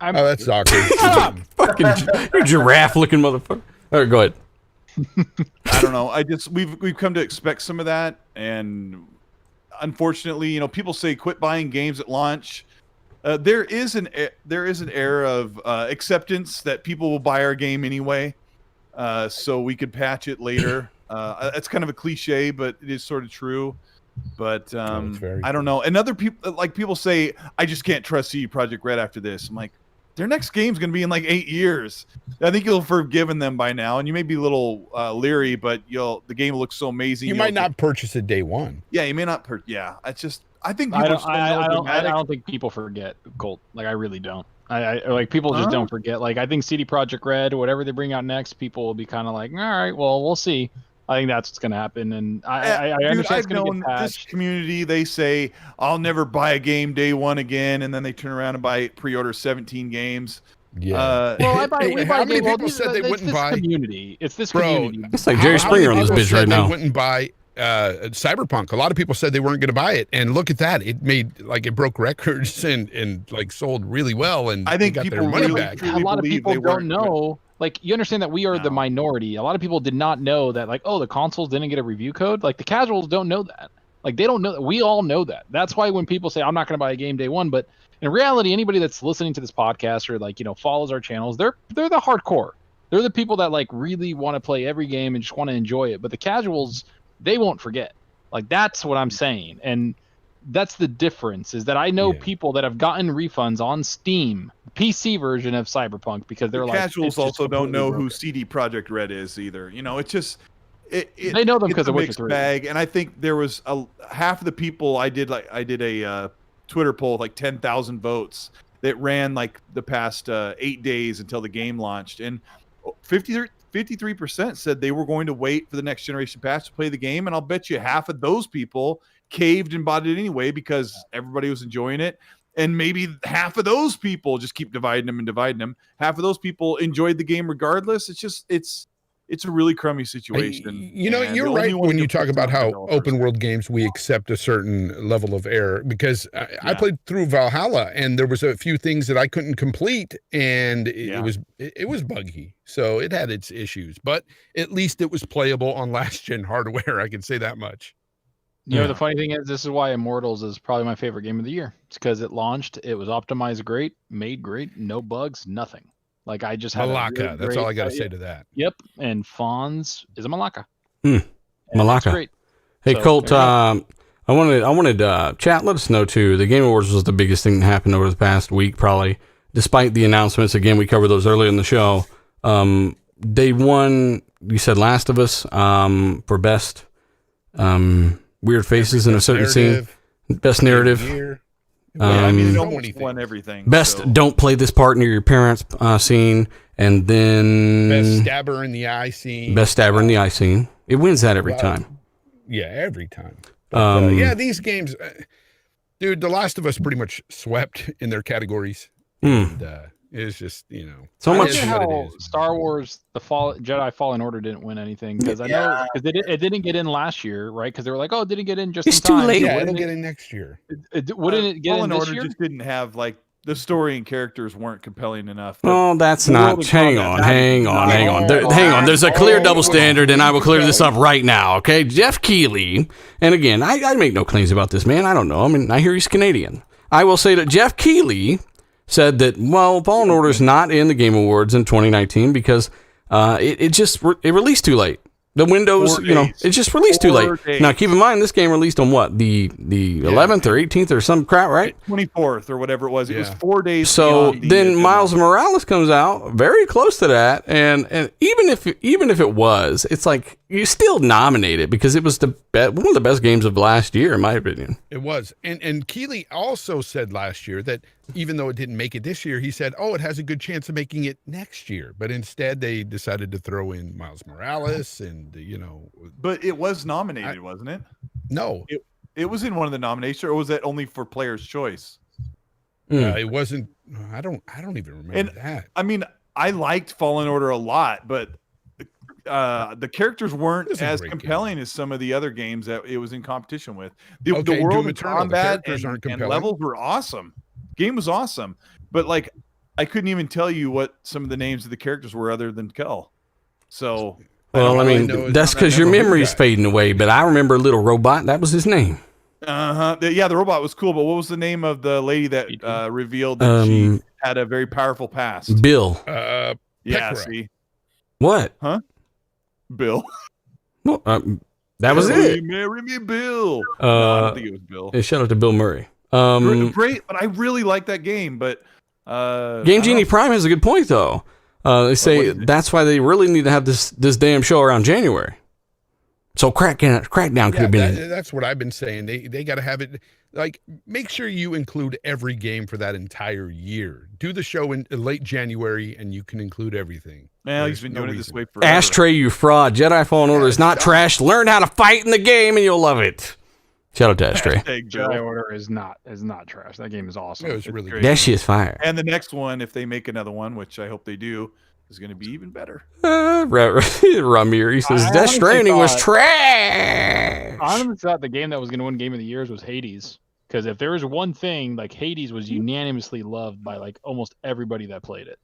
[SPEAKER 3] That's awkward.
[SPEAKER 1] Fucking you giraffe-looking motherfucker. All right, go ahead.
[SPEAKER 5] I don't know. We've come to expect some of that, and unfortunately, people say quit buying games at launch. There is an era of acceptance that people will buy our game anyway, so we could patch it later. It's kind of a cliche, but it is sort of true. But I don't know. And other people say, I just can't trust CD Projekt Red after this. I'm like, their next game's going to be in like 8 years. I think you'll have forgiven them by now, and you may be a little leery, but the game looks so amazing.
[SPEAKER 3] You might not purchase it day one.
[SPEAKER 5] Yeah, you may not. I think people
[SPEAKER 6] I don't think people forget, Colt. Like I really don't. I like people just don't forget. Like I think CD Projekt Red, whatever they bring out next, people will be kind of like, all right, well, we'll see. I think that's what's going to happen, and I understand it's going to get patched.
[SPEAKER 5] This community, they say, I'll never buy a game day one again, and then they turn around and pre-order 17 games.
[SPEAKER 3] Yeah.
[SPEAKER 6] Well,
[SPEAKER 3] how many people said they wouldn't buy?
[SPEAKER 6] Community. It's this community.
[SPEAKER 1] It's like Jerry Springer on this bitch right now.
[SPEAKER 3] They wouldn't buy Cyberpunk. A lot of people said they weren't going to buy it, and look at that. It broke records and like sold really well, and
[SPEAKER 5] I think
[SPEAKER 3] got
[SPEAKER 5] people
[SPEAKER 3] their money
[SPEAKER 5] really,
[SPEAKER 3] back.
[SPEAKER 6] A lot of people don't know. Like, you understand that we are the minority. A lot of people did not know that, like, the consoles didn't get a review code. Like, the casuals don't know that. Like, they don't know that. We all know that. That's why when people say, I'm not going to buy a game day one, but in reality, anybody that's listening to this podcast or, like, follows our channels, they're the hardcore. They're the people that, like, really want to play every game and just want to enjoy it. But the casuals, they won't forget. Like, that's what I'm saying. And that's the difference, is that I know people that have gotten refunds on Steam, PC version of Cyberpunk, because they're like,
[SPEAKER 5] casuals also don't know who CD Projekt Red is either. It's just
[SPEAKER 6] they know them because of Witcher 3.
[SPEAKER 5] Bag, and I think there was half of the people I did a Twitter poll with like 10,000 votes that ran like the past 8 days until the game launched, and 50 53% said they were going to wait for the next generation pass to play the game, and I'll bet you half of those people caved and bought it anyway because everybody was enjoying it. And maybe half of those people just keep dividing them. Half of those people enjoyed the game regardless. It's a really crummy situation.
[SPEAKER 3] You're right when you talk about how open world games, we accept a certain level of error, because I played through Valhalla and there was a few things that I couldn't complete, and it was buggy. So it had its issues, but at least it was playable on last gen hardware. I can say that much.
[SPEAKER 6] You know, the funny thing is, this is why Immortals is probably my favorite game of the year. It's because it launched, it was optimized great, made great, no bugs, nothing. Like, I just had
[SPEAKER 3] Malacca. That's all I got to say to that.
[SPEAKER 6] Yep. And Fonz is a Malacca.
[SPEAKER 1] Malacca.
[SPEAKER 6] Great.
[SPEAKER 1] Hey, so, Colt, I wanted chat, let us know too. The Game Awards was the biggest thing that happened over the past week, probably. Despite the announcements, again, we covered those earlier in the show. They won, you said Last of Us, for best weird faces in a certain scene. Best narrative.
[SPEAKER 5] I mean, it almost won everything.
[SPEAKER 1] Best don't play this part near your parents scene, and then
[SPEAKER 3] best stabber in the eye scene.
[SPEAKER 1] Best stabber in the eye scene. It wins that every time.
[SPEAKER 3] Yeah, every time. But, these games, dude. The Last of Us pretty much swept in their categories. And, it's just,
[SPEAKER 1] so much.
[SPEAKER 6] How Star Wars: Jedi Fallen Order didn't win anything, because I know because it didn't get in last year, right? Because they were like, oh, it didn't get in just
[SPEAKER 1] it's
[SPEAKER 6] in time.
[SPEAKER 1] Too late.
[SPEAKER 3] Yeah, it'll get in next year.
[SPEAKER 6] Wouldn't it get
[SPEAKER 5] Fallen
[SPEAKER 6] in this
[SPEAKER 5] Order
[SPEAKER 6] year?
[SPEAKER 5] just didn't have like the story and characters weren't compelling enough.
[SPEAKER 1] Oh, that's not. Hang on. There's a clear double standard, and I will clear this up right now. Okay, Jeff Keighley, and again, I make no claims about this man. I don't know. I mean, I hear he's Canadian. I will say that Jeff Keighley said that, well, Fallen Order is not in the Game Awards in 2019 because it released too late. The Windows, it just released too late.
[SPEAKER 5] Days.
[SPEAKER 1] Now, keep in mind, this game released on what? The 11th or 18th or some crap, right?
[SPEAKER 5] 24th or whatever it was. It was 4 days.
[SPEAKER 1] So then Miles Morales comes out very close to that. And even if it was, it's like you still nominate it because it was one of the best games of last year, in my opinion.
[SPEAKER 3] It was. And Keighley also said last year that even though it didn't make it this year, he said, it has a good chance of making it next year. But instead, they decided to throw in Miles Morales and,
[SPEAKER 5] But it was nominated, wasn't it?
[SPEAKER 3] No.
[SPEAKER 5] It was in one of the nominations, or was that only for Player's Choice?
[SPEAKER 3] It wasn't. I don't even remember that.
[SPEAKER 5] I mean, I liked Fallen Order a lot, but the characters weren't as compelling as some of the other games that it was in competition with. The world of combat and levels were awesome. Game was awesome, but like I couldn't even tell you what some of the names of the characters were other than Kel. So,
[SPEAKER 1] well, I mean, that's because your memory's fading away. But I remember Little Robot. That was his name.
[SPEAKER 5] The robot was cool. But what was the name of the lady that revealed that she had a very powerful past?
[SPEAKER 1] Bill.
[SPEAKER 5] See
[SPEAKER 1] what?
[SPEAKER 5] Huh? Bill.
[SPEAKER 1] Well, that was it.
[SPEAKER 5] Marry me, Bill. No, I don't think it was Bill.
[SPEAKER 1] Hey, shout out to Bill Murray.
[SPEAKER 5] Great, but I really like that game. But
[SPEAKER 1] Game Genie Prime has a good point, though. They say that's why they really need to have this damn show around January. So Crackdown could have been.
[SPEAKER 3] That's what I've been saying. They got to have it. Like, make sure you include every game for that entire year. Do the show in late January, and you can include everything.
[SPEAKER 5] Well, he's been doing it this way forever.
[SPEAKER 1] Ashtray, you fraud. Jedi Fallen Order is not trash. Learn how to fight in the game, and you'll love it. Shout out to Ashtray.
[SPEAKER 6] Jedi Order is not trash. That game is awesome.
[SPEAKER 3] It was really
[SPEAKER 6] great.
[SPEAKER 1] That shit's fire.
[SPEAKER 5] And the next one, if they make another one, which I hope they do, is going to be even better.
[SPEAKER 1] Ramir, he says Death Stranding was trash.
[SPEAKER 6] I honestly thought the game that was going to win Game of the Year was Hades. Because if there was one thing, like Hades was unanimously loved by like almost everybody that played it.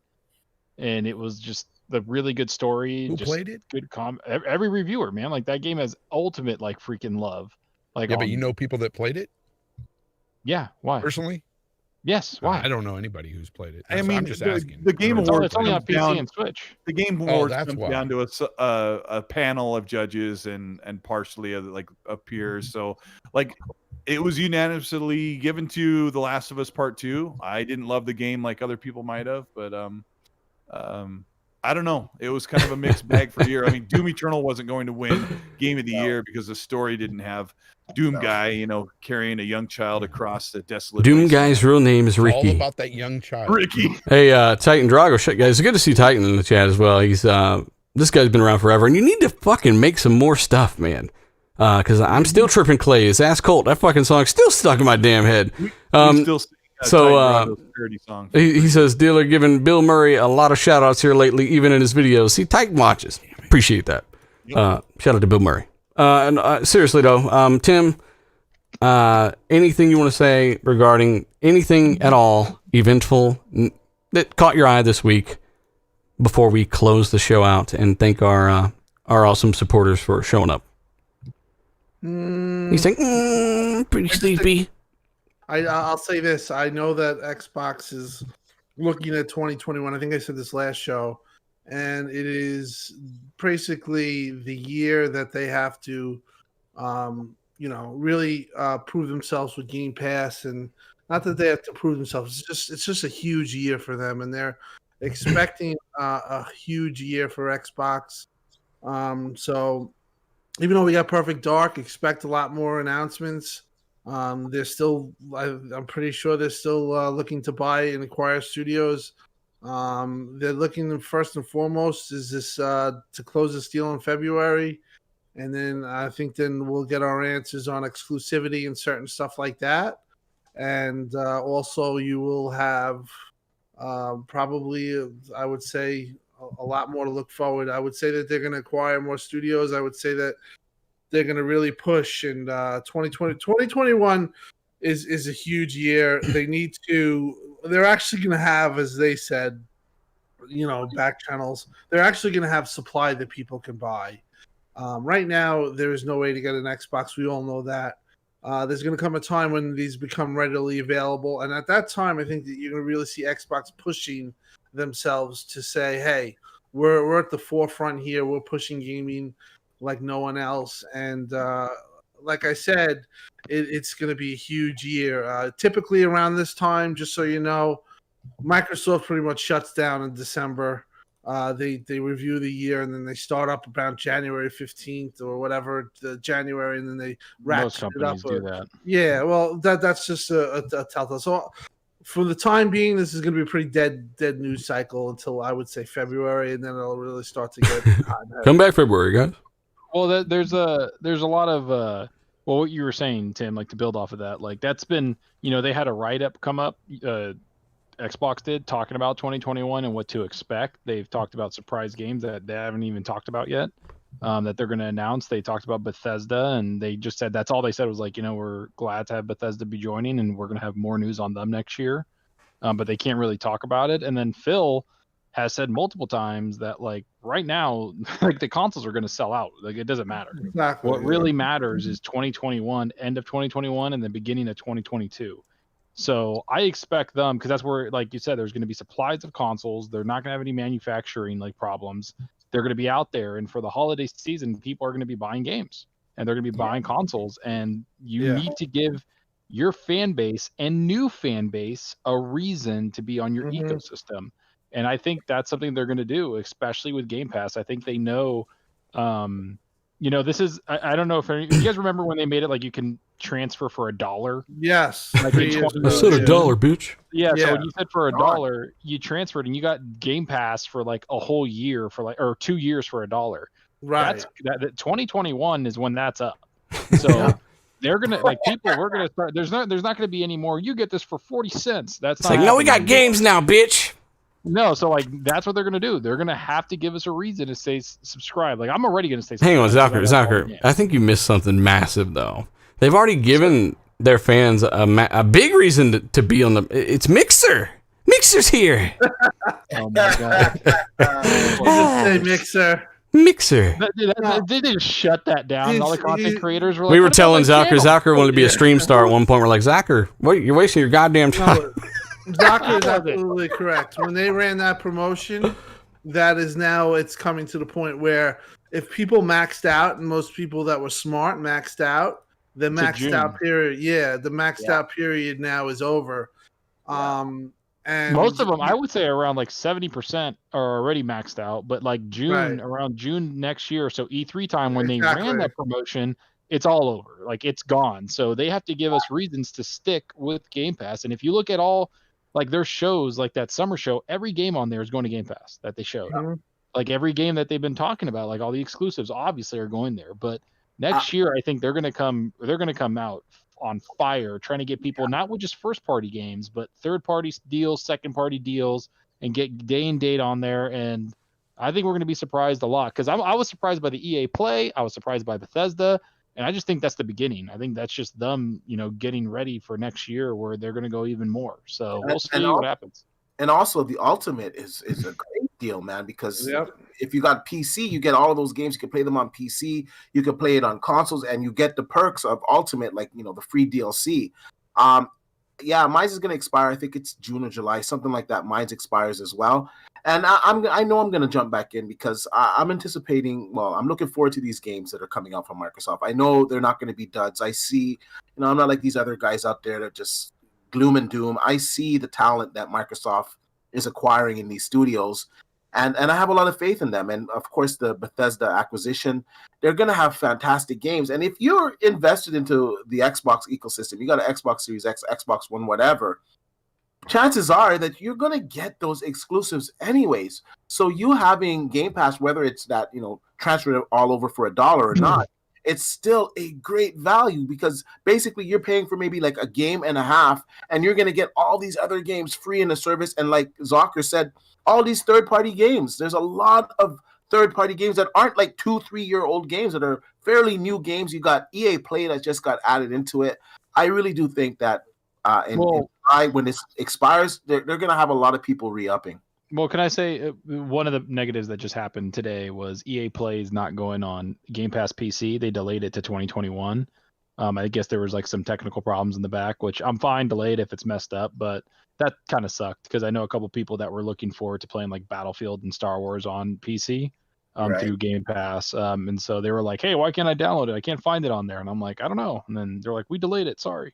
[SPEAKER 6] And it was just the really good story.
[SPEAKER 3] Who
[SPEAKER 6] just
[SPEAKER 3] played it?
[SPEAKER 6] Good every reviewer, man. Like that game has ultimate like freaking love. Like
[SPEAKER 3] but you know people that played it?
[SPEAKER 6] Yeah, why?
[SPEAKER 3] Personally?
[SPEAKER 6] Yes, why?
[SPEAKER 3] I don't know anybody who's played it.
[SPEAKER 5] I mean,
[SPEAKER 3] I'm just asking.
[SPEAKER 5] The Game Awards
[SPEAKER 6] it's only on PC and Switch.
[SPEAKER 5] The Game Awards
[SPEAKER 3] that's
[SPEAKER 5] comes down to a panel of judges and partially of peers. So like it was unanimously given to The Last of Us Part 2. I didn't love the game like other people might have, but I don't know. It was kind of a mixed bag for a year. I mean, Doom Eternal wasn't going to win Game of the Year because the story didn't have Doom Guy, carrying a young child across the desolate.
[SPEAKER 1] Doom Guy's real name is Ricky.
[SPEAKER 3] All about that young child.
[SPEAKER 5] Ricky.
[SPEAKER 1] Hey, Titan Drago, guys, it's good to see Titan in the chat as well. He's this guy's been around forever, and you need to fucking make some more stuff, man. Because I'm still tripping Clay. His Ass Colt, that fucking song's still stuck in my damn head.
[SPEAKER 5] We still sing, parody song.
[SPEAKER 1] He says, Dealer giving Bill Murray a lot of shout outs here lately, even in his videos. See, Titan watches. Appreciate that. Shout out to Bill Murray. Seriously though, Tim, anything you want to say regarding anything at all eventful that caught your eye this week before we close the show out and thank our awesome supporters for showing up? He's saying, pretty sleepy.
[SPEAKER 2] I'll say this. I know that Xbox is looking at 2021. I think I said this last show, and it is basically the year that they have to, really prove themselves with Game Pass, and not that they have to prove themselves. It's just a huge year for them, and they're expecting a huge year for Xbox. So even though we got Perfect Dark, expect a lot more announcements. They're still, I'm pretty sure they're still looking to buy and acquire studios. They're looking first and foremost is this to close this deal in February, and then I think then we'll get our answers on exclusivity and certain stuff like that. And also you will have probably, I would say, a lot more to look forward. I would say that they're going to acquire more studios. I would say that they're going to really push, and 2021 is a huge year. They're actually going to have, as they said, back channels. They're actually going to have supply that people can buy. Right now, there is no way to get an Xbox. We all know that. There's going to come a time when these become readily available. And at that time, I think that you're going to really see Xbox pushing themselves to say, hey, we're at the forefront here. We're pushing gaming like no one else. And like I said, it's going to be a huge year. Typically around this time, just so you know, Microsoft pretty much shuts down in December. They review the year, and then they start up about January 15th or whatever, the January, and then they wrap
[SPEAKER 6] Most
[SPEAKER 2] it up.
[SPEAKER 6] companies do that.
[SPEAKER 2] Yeah, well, that's just a telltale. So for the time being, this is going to be a pretty dead news cycle until I would say February, and then it'll really start to get
[SPEAKER 1] Come back February, guys. Well,
[SPEAKER 6] there's a lot of what you were saying, Tim, like to build off of that, like that's been, they had a write-up come up, Xbox did, talking about 2021 and what to expect. They've talked about surprise games that they haven't even talked about yet, that they're going to announce. They talked about Bethesda, and they just said, that's all they said was like, we're glad to have Bethesda be joining, and we're going to have more news on them next year. But they can't really talk about it. And then Phil has said multiple times that like right now, like the consoles are going to sell out. Like it doesn't matter.
[SPEAKER 2] Exactly.
[SPEAKER 6] What really matters is 2021, end of 2021, and the beginning of 2022. So I expect them, because that's where, like you said, there's going to be supplies of consoles. They're not going to have any manufacturing like problems. They're going to be out there, and for the holiday season, people are going to be buying games, and they're going to be buying consoles. And you need to give your fan base and new fan base a reason to be on your ecosystem. And I think that's something they're going to do, especially with Game Pass. I think they know, this is, I don't know if you guys remember when they made it like you can transfer for $1.
[SPEAKER 2] Yes.
[SPEAKER 6] Like
[SPEAKER 1] I said $1, bitch.
[SPEAKER 6] Yeah, so when you said for $1, you transferred and you got Game Pass for like a whole year or 2 years for $1.
[SPEAKER 2] Right.
[SPEAKER 6] That 2021 is when that's up. So they're gonna we're gonna start. There's not gonna be any more. You get this for 40 cents. That's not
[SPEAKER 1] no, we got games now, bitch.
[SPEAKER 6] No, so like that's what they're gonna do. They're gonna have to give us a reason to say subscribe. Like I'm already gonna say.
[SPEAKER 1] Hang on, Zucker. I think you missed something massive though. They've already given their fans a big reason to be on the. It's Mixer. Mixer's here.
[SPEAKER 6] Oh my god.
[SPEAKER 2] Hey, Mixer.
[SPEAKER 6] Mixer. They just shut that down. All the content creators were like,
[SPEAKER 1] we were telling Zucker wanted to be a stream star at one point. We're like, Zucker, what, you're wasting your goddamn time.
[SPEAKER 2] Zucker is absolutely correct. When they ran that promotion, that is now, it's coming to the point where if people maxed out, and most people that were smart maxed out, the maxed out period, the maxed out period now is over. And
[SPEAKER 6] most of them, I would say around like 70% are already maxed out, but like around June next year, so E3 time when they ran that promotion, it's all over. Like it's gone. So they have to give us reasons to stick with Game Pass. And if you look at all like their shows, like that summer show, every game on there is going to Game Pass that they showed. like every game that they've been talking about, like all the exclusives, obviously are going there. But next year, I think they're going to come out on fire, trying to get people not with just first party games, but third party deals, second party deals, and get day and date on there. And I think we're going to be surprised a lot, because I was surprised by the EA Play, I was surprised by Bethesda, and I just think that's the beginning. I think that's just them, getting ready for next year where they're going to go even more. So we'll see what happens.
[SPEAKER 4] And also, the Ultimate is a great deal, man, because if you got PC, you get all of those games. You can play them on PC. You can play it on consoles, and you get the perks of Ultimate, like, the free DLC. Mine's is going to expire. I think it's June or July, something like that. Mine's expires as well. And I know I'm going to jump back in, because I'm anticipating, I'm looking forward to these games that are coming out from Microsoft. I know they're not going to be duds. I see, I'm not like these other guys out there that just gloom and doom. I see the talent that Microsoft is acquiring in these studios, and I have a lot of faith in them. And of course, the Bethesda acquisition, they're going to have fantastic games. And if you're invested into the Xbox ecosystem, you got an Xbox Series X, Xbox One, whatever, chances are that you're going to get those exclusives anyways. So you having Game Pass, whether it's that, transfer it all over for $1 or not, it's still a great value, because basically you're paying for maybe like a game and a half, and you're going to get all these other games free in the service. And like Zocker said, all these third-party games. There's a lot of third-party games that aren't like 2-3-year-old games, that are fairly new games. You got EA Play that just got added into it. I really do think that when this expires, they're going to have a lot of people re-upping.
[SPEAKER 6] Well, can I say one of the negatives that just happened today was EA Play is not going on Game Pass PC. They delayed it to 2021. I guess there was like some technical problems in the back, which I'm fine delayed if it's messed up, but that kind of sucked, because I know a couple people that were looking forward to playing like Battlefield and Star Wars on PC through Game Pass. And so they were like, hey, why can't I download it? I can't find it on there. And I'm like, I don't know. And then they're like, we delayed it. Sorry.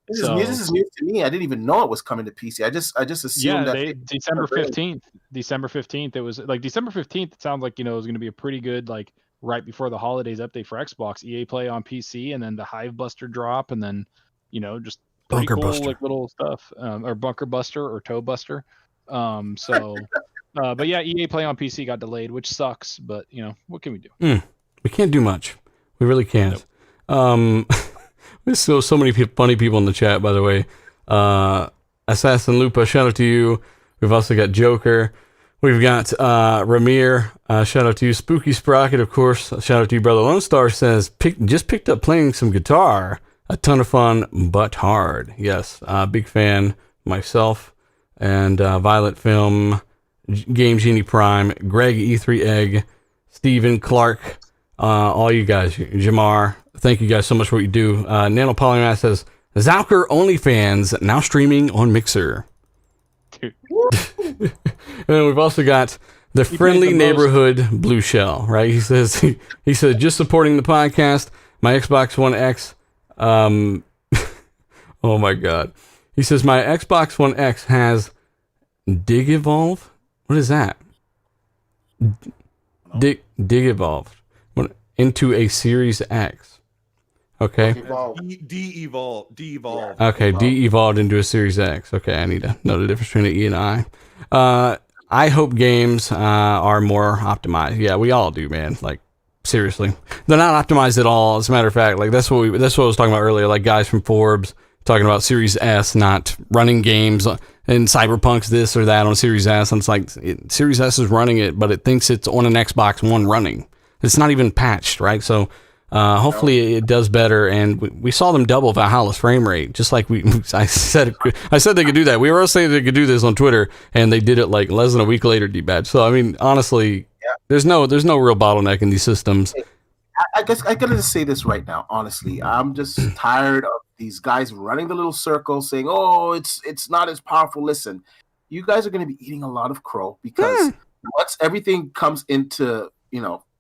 [SPEAKER 4] This is news to me. I didn't even know it was coming to PC. I just assumed that
[SPEAKER 6] December 15th. December 15th. It was like December 15th. It sounds like, it was going to be a pretty good, like right before the holidays update for Xbox. EA Play on PC, and then the Hivebuster drop, and then, just pretty
[SPEAKER 1] Bunker
[SPEAKER 6] cool
[SPEAKER 1] Buster.
[SPEAKER 6] like little stuff, or Bunker Buster or Toe Buster. But yeah, EA Play on PC got delayed, which sucks. But what can we do?
[SPEAKER 1] We can't do much. We really can't.
[SPEAKER 6] Nope.
[SPEAKER 1] There's so many funny people in the chat, by the way. Assassin Lupa, shout out to you. We've also got Joker. We've got Ramir, shout out to you. Spooky Sprocket, of course, shout out to you. Brother Lone Star says, just picked up playing some guitar. A ton of fun, but hard. Yes, big fan myself. And Violet Film, Game Genie Prime, Greg E3 Egg, Steven Clark, all you guys, Jamar, thank you guys so much for what you do. Nano Polymath says, Zalker OnlyFans, now streaming on Mixer. And then we've also got the friendly neighborhood Blue Shell, right? He says, just supporting the podcast, my Xbox One X. Oh my God. He says, my Xbox One X has Dig Evolve. What is that? Dig Evolved into a Series X. Okay.
[SPEAKER 5] De-evolved.
[SPEAKER 1] Okay, de-evolved into a Series X. Okay, I need to know the difference between an E and I. I hope games are more optimized. Yeah, we all do, man. Like, seriously. They're not optimized at all. As a matter of fact, like that's what I was talking about earlier, like guys from Forbes talking about Series S not running games, and Cyberpunk's this or that on Series S, and it's like Series S is running it, but it thinks it's on an Xbox One running. It's not even patched, right? So hopefully it does better, and we saw them double Valhalla's frame rate, just like I said they could do that. We were saying they could do this on Twitter, and they did it like less than a week later, D-Bad. So I mean, honestly, there's no real bottleneck in these systems.
[SPEAKER 4] I guess I gotta just say this right now. Honestly, I'm just tired of these guys running the little circle saying, "Oh, it's not as powerful." Listen, you guys are going to be eating a lot of crow, because once everything comes into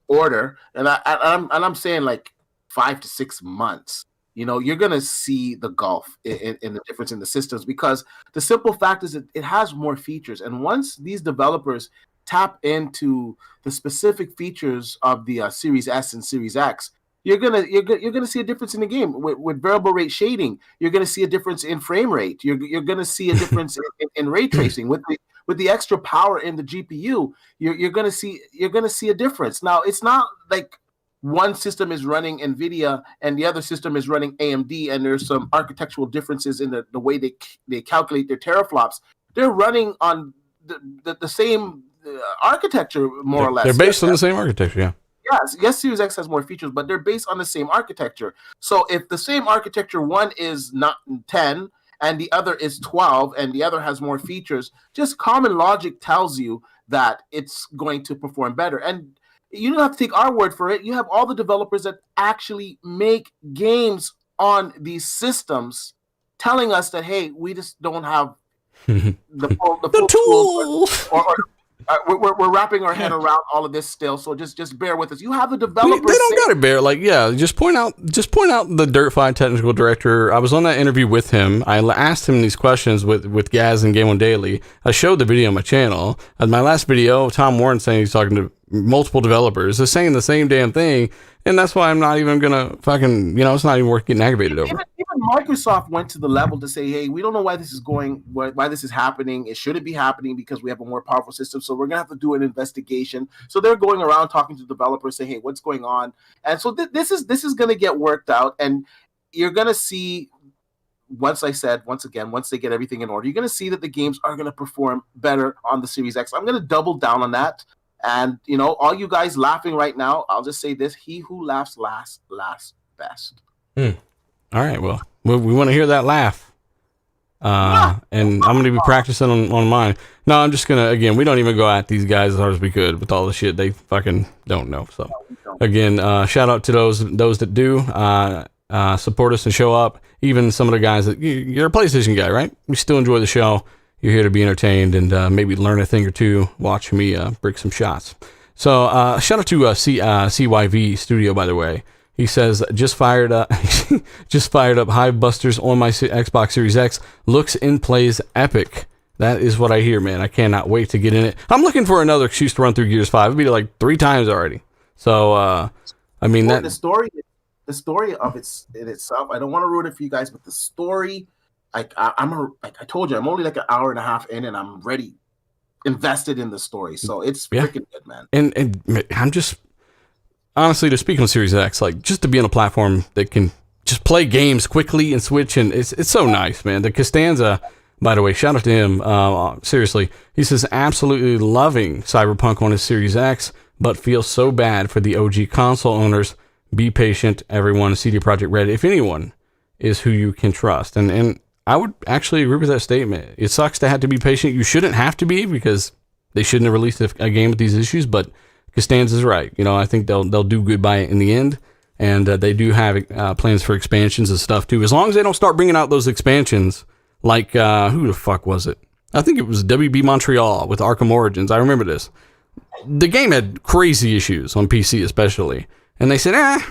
[SPEAKER 4] order, and I'm saying like 5 to 6 months, you're going to see the gulf in the difference in the systems, because the simple fact is that it has more features, and once these developers tap into the specific features of the Series S and Series X, you're gonna see a difference in the game with variable rate shading. You're gonna see a difference in frame rate. You're gonna see a difference in ray tracing with with the extra power in the GPU, you're gonna see a difference. Now, it's not like one system is running NVIDIA and the other system is running AMD, and there's some architectural differences in the way they calculate their teraflops. They're running on the same architecture, more or less.
[SPEAKER 1] They're based on the same architecture, yeah.
[SPEAKER 4] Yes, Series X has more features, but they're based on the same architecture. So if the same architecture, one is not 10 and the other is 12 and the other has more features, just common logic tells you that it's going to perform better. And you don't have to take our word for it. You have all the developers that actually make games on these systems telling us that, hey, we just don't have the full tools, or we're wrapping our head around all of this still. So just bear with us. You have the developers.
[SPEAKER 1] They don't got to bear. Like, yeah, just point out the Dirt 5 technical director. I was on that interview with him. I asked him these questions with Gaz and Game One Daily. I showed the video on my channel. And my last video, Tom Warren saying he's talking to multiple developers is saying the same damn thing. And that's why I'm not even gonna fucking, it's not even worth getting aggravated over.
[SPEAKER 4] Even Microsoft went to the level to say, hey, we don't know why this is why this is happening. It shouldn't be happening because we have a more powerful system. So we're gonna have to do an investigation. So they're going around talking to developers, saying, hey, what's going on? And so this is gonna get worked out, and you're gonna see. Once they get everything in order, you're gonna see that the games are gonna perform better on the Series X. I'm gonna double down on that. And, all you guys laughing right now, I'll just say this: he who laughs last best.
[SPEAKER 1] All right, well, we want to hear that laugh. And I'm going to be practicing on mine. No, I'm just going to, again, we don't even go at these guys as hard as we could with all the shit they fucking don't know. So, again, shout out to those that do support us and show up. Even some of the guys that, you're a PlayStation guy, right? We still enjoy the show. You're here to be entertained and maybe learn a thing or two. Watch me break some shots. So shout out to CYV Studio, by the way. He says, just fired up Hivebusters on my Xbox Series X. Looks and plays epic. That is what I hear, man. I cannot wait to get in it. I'm looking for another excuse to run through Gears 5. It'll be like 3 times already. So, I mean,
[SPEAKER 4] the story of in itself, I don't want to ruin it for you guys, but the story... I told you, I'm only like an hour and a half in, and I'm ready, invested in the story. So it's freaking good, man.
[SPEAKER 1] And I'm just honestly, to speak on Series X, like just to be on a platform that can just play games quickly and switch, and it's so nice, man. The Costanza, by the way, shout out to him. Seriously, he says absolutely loving Cyberpunk on his Series X, but feels so bad for the OG console owners. Be patient, everyone. CD Projekt Red, if anyone, is who you can trust, and I would actually agree with that statement. It sucks to have to be patient. You shouldn't have to be, because they shouldn't have released a game with these issues, but Costanza's right. I think they'll do good by it in the end, and they do have plans for expansions and stuff too. As long as they don't start bringing out those expansions like, who the fuck was it? I think it was WB Montreal with Arkham Origins. I remember this. The game had crazy issues on PC especially, and they said,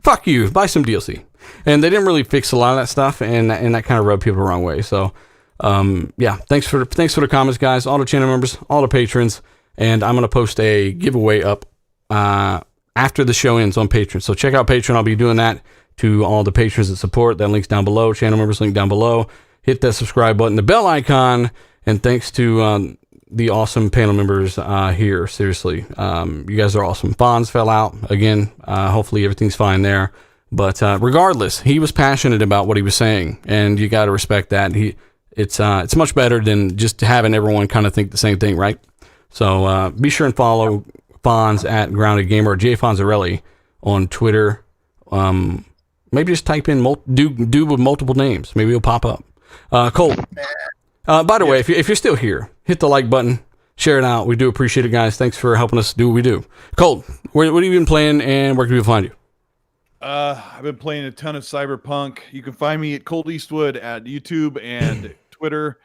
[SPEAKER 1] fuck you, buy some DLC. And they didn't really fix a lot of that stuff, and that kind of rubbed people the wrong way. So, yeah, thanks for the comments, guys, all the channel members, all the patrons, and I'm going to post a giveaway up after the show ends on Patreon. So check out Patreon. I'll be doing that to all the patrons that support. That link's down below. Channel members link down below. Hit that subscribe button, the bell icon, and thanks to the awesome panel members here. Seriously, you guys are awesome. Fonz fell out again. Hopefully everything's fine there. But regardless, he was passionate about what he was saying, and you got to respect that. It's much better than just having everyone kind of think the same thing, right? So be sure and follow Fonz at Grounded Gamer, or Jay Fonzarelli on Twitter. Maybe just type in dude with multiple names. Maybe it'll pop up. Colt. By the way, if you're still here, hit the like button, share it out. We do appreciate it, guys. Thanks for helping us do what we do. Colt, what have you been playing, and where can people find you?
[SPEAKER 5] I've been playing a ton of Cyberpunk. You can find me at Colt Eastwood at YouTube and Twitter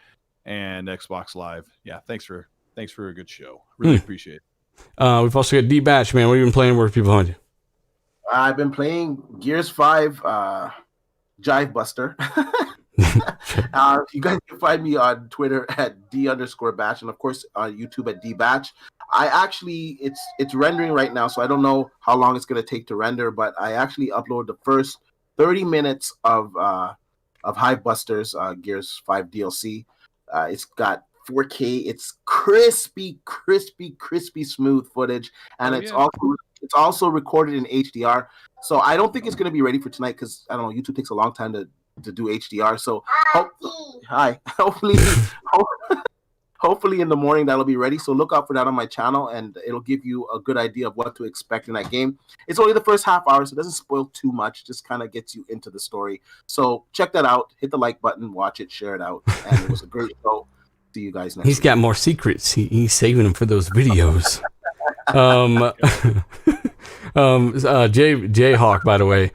[SPEAKER 5] and Xbox Live. Yeah, thanks for a good show. Really appreciate it.
[SPEAKER 1] We've also got D-Batch, man. What have you been playing? Where can people find you?
[SPEAKER 4] I've been playing Gears 5 Jive Buster. You guys can find me on Twitter at D_Batch, and of course on YouTube at D-Batch. I actually, it's rendering right now, so I don't know how long it's going to take to render, but I actually uploaded the first 30 minutes of Hivebusters Gears 5 DLC. It's got 4K. It's crispy, smooth footage, and it's also recorded in HDR. So I don't think it's going to be ready for tonight because I don't know, YouTube takes a long time to do HDR. So hopefully in the morning that'll be ready. So look out for that on my channel, and it'll give you a good idea of what to expect in that game. It's only the first half hour, so it doesn't spoil too much. Just kind of gets you into the story. So check that out. Hit the like button, watch it, share it out, and it was a great show. See you guys next week.
[SPEAKER 1] He's got more secrets. He's saving them for those videos. Jay Hawk, by the way,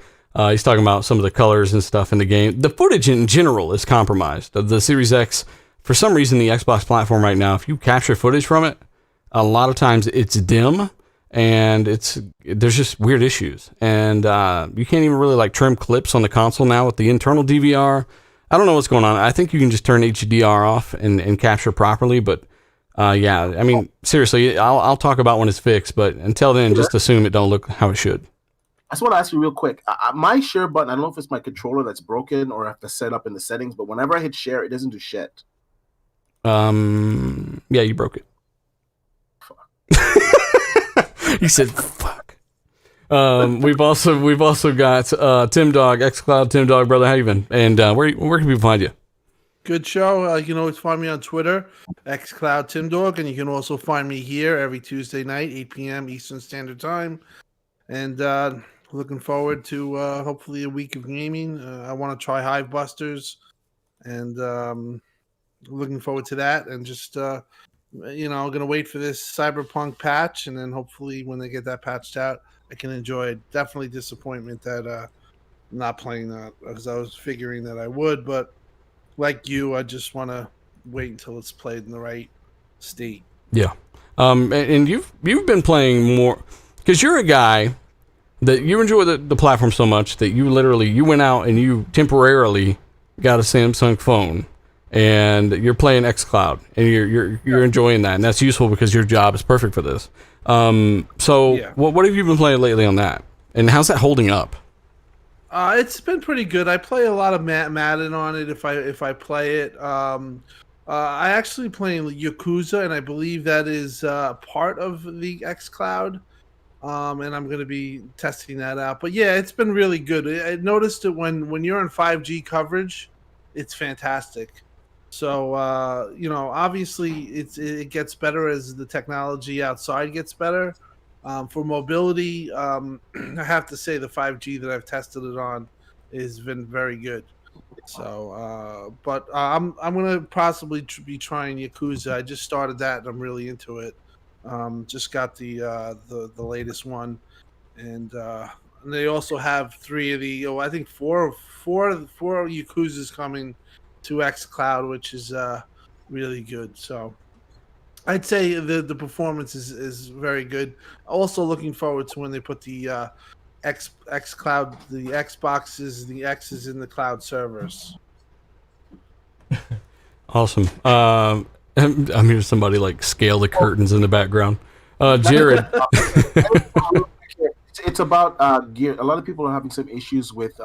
[SPEAKER 1] he's talking about some of the colors and stuff in the game. The footage in general is compromised. The Series X, for some reason, the Xbox platform right now, if you capture footage from it, a lot of times it's dim and there's just weird issues. And you can't even really like trim clips on the console now with the internal DVR. I don't know what's going on. I think you can just turn HDR off and capture properly, but yeah, I mean, seriously, I'll talk about when it's fixed, but until then, just assume it don't look how it should.
[SPEAKER 4] I just want to ask you real quick. My share button, I don't know if it's my controller that's broken or I have to set up in the settings, but whenever I hit share, it doesn't do shit.
[SPEAKER 1] Yeah, you broke it.
[SPEAKER 4] Fuck.
[SPEAKER 1] He said, fuck. We've also got Tim Dog, xCloud Tim Dog, brother. How you been? And where can people find you?
[SPEAKER 2] Good show. You can always find me on Twitter, xCloud Tim Dog, and you can also find me here every Tuesday night, 8 p.m. Eastern Standard Time. And looking forward to hopefully a week of gaming. I want to try Hivebusters, and looking forward to that. And just I'm gonna wait for this Cyberpunk patch, and then hopefully when they get that patched out, I can enjoy it. Definitely disappointment that I'm not playing that, because I was figuring that I would, but like you, I just want to wait until it's played in the right state.
[SPEAKER 1] Yeah. And you've been playing more, because you're a guy that you enjoy the platform so much that you went out and you temporarily got a Samsung phone and you're playing xCloud and you're enjoying that, and that's useful because your job is perfect for this. So
[SPEAKER 2] Yeah.
[SPEAKER 1] what have you been playing lately on that, and how's that holding up?
[SPEAKER 2] It's been pretty good. I play a lot of Madden on it if I play it. I actually playing Yakuza, and I believe that is part of the xCloud. And I'm going to be testing that out. But yeah, it's been really good. I noticed that when you're on 5G coverage, it's fantastic. So obviously it gets better as the technology outside gets better. For mobility, I have to say the 5G that I've tested it on has been very good. So, but I'm gonna possibly be trying Yakuza. I just started that and I'm really into it. Just got the latest one, and they also have three of the I think four Yakuzas coming to xCloud, which is really good. So I'd say the performance is very good. Also looking forward to when they put the xCloud, the Xboxes, the X's in the cloud servers.
[SPEAKER 1] Awesome. I'm hearing somebody like scale the curtains in the background. Jared.
[SPEAKER 4] It's about Gear. A lot of people are having some issues with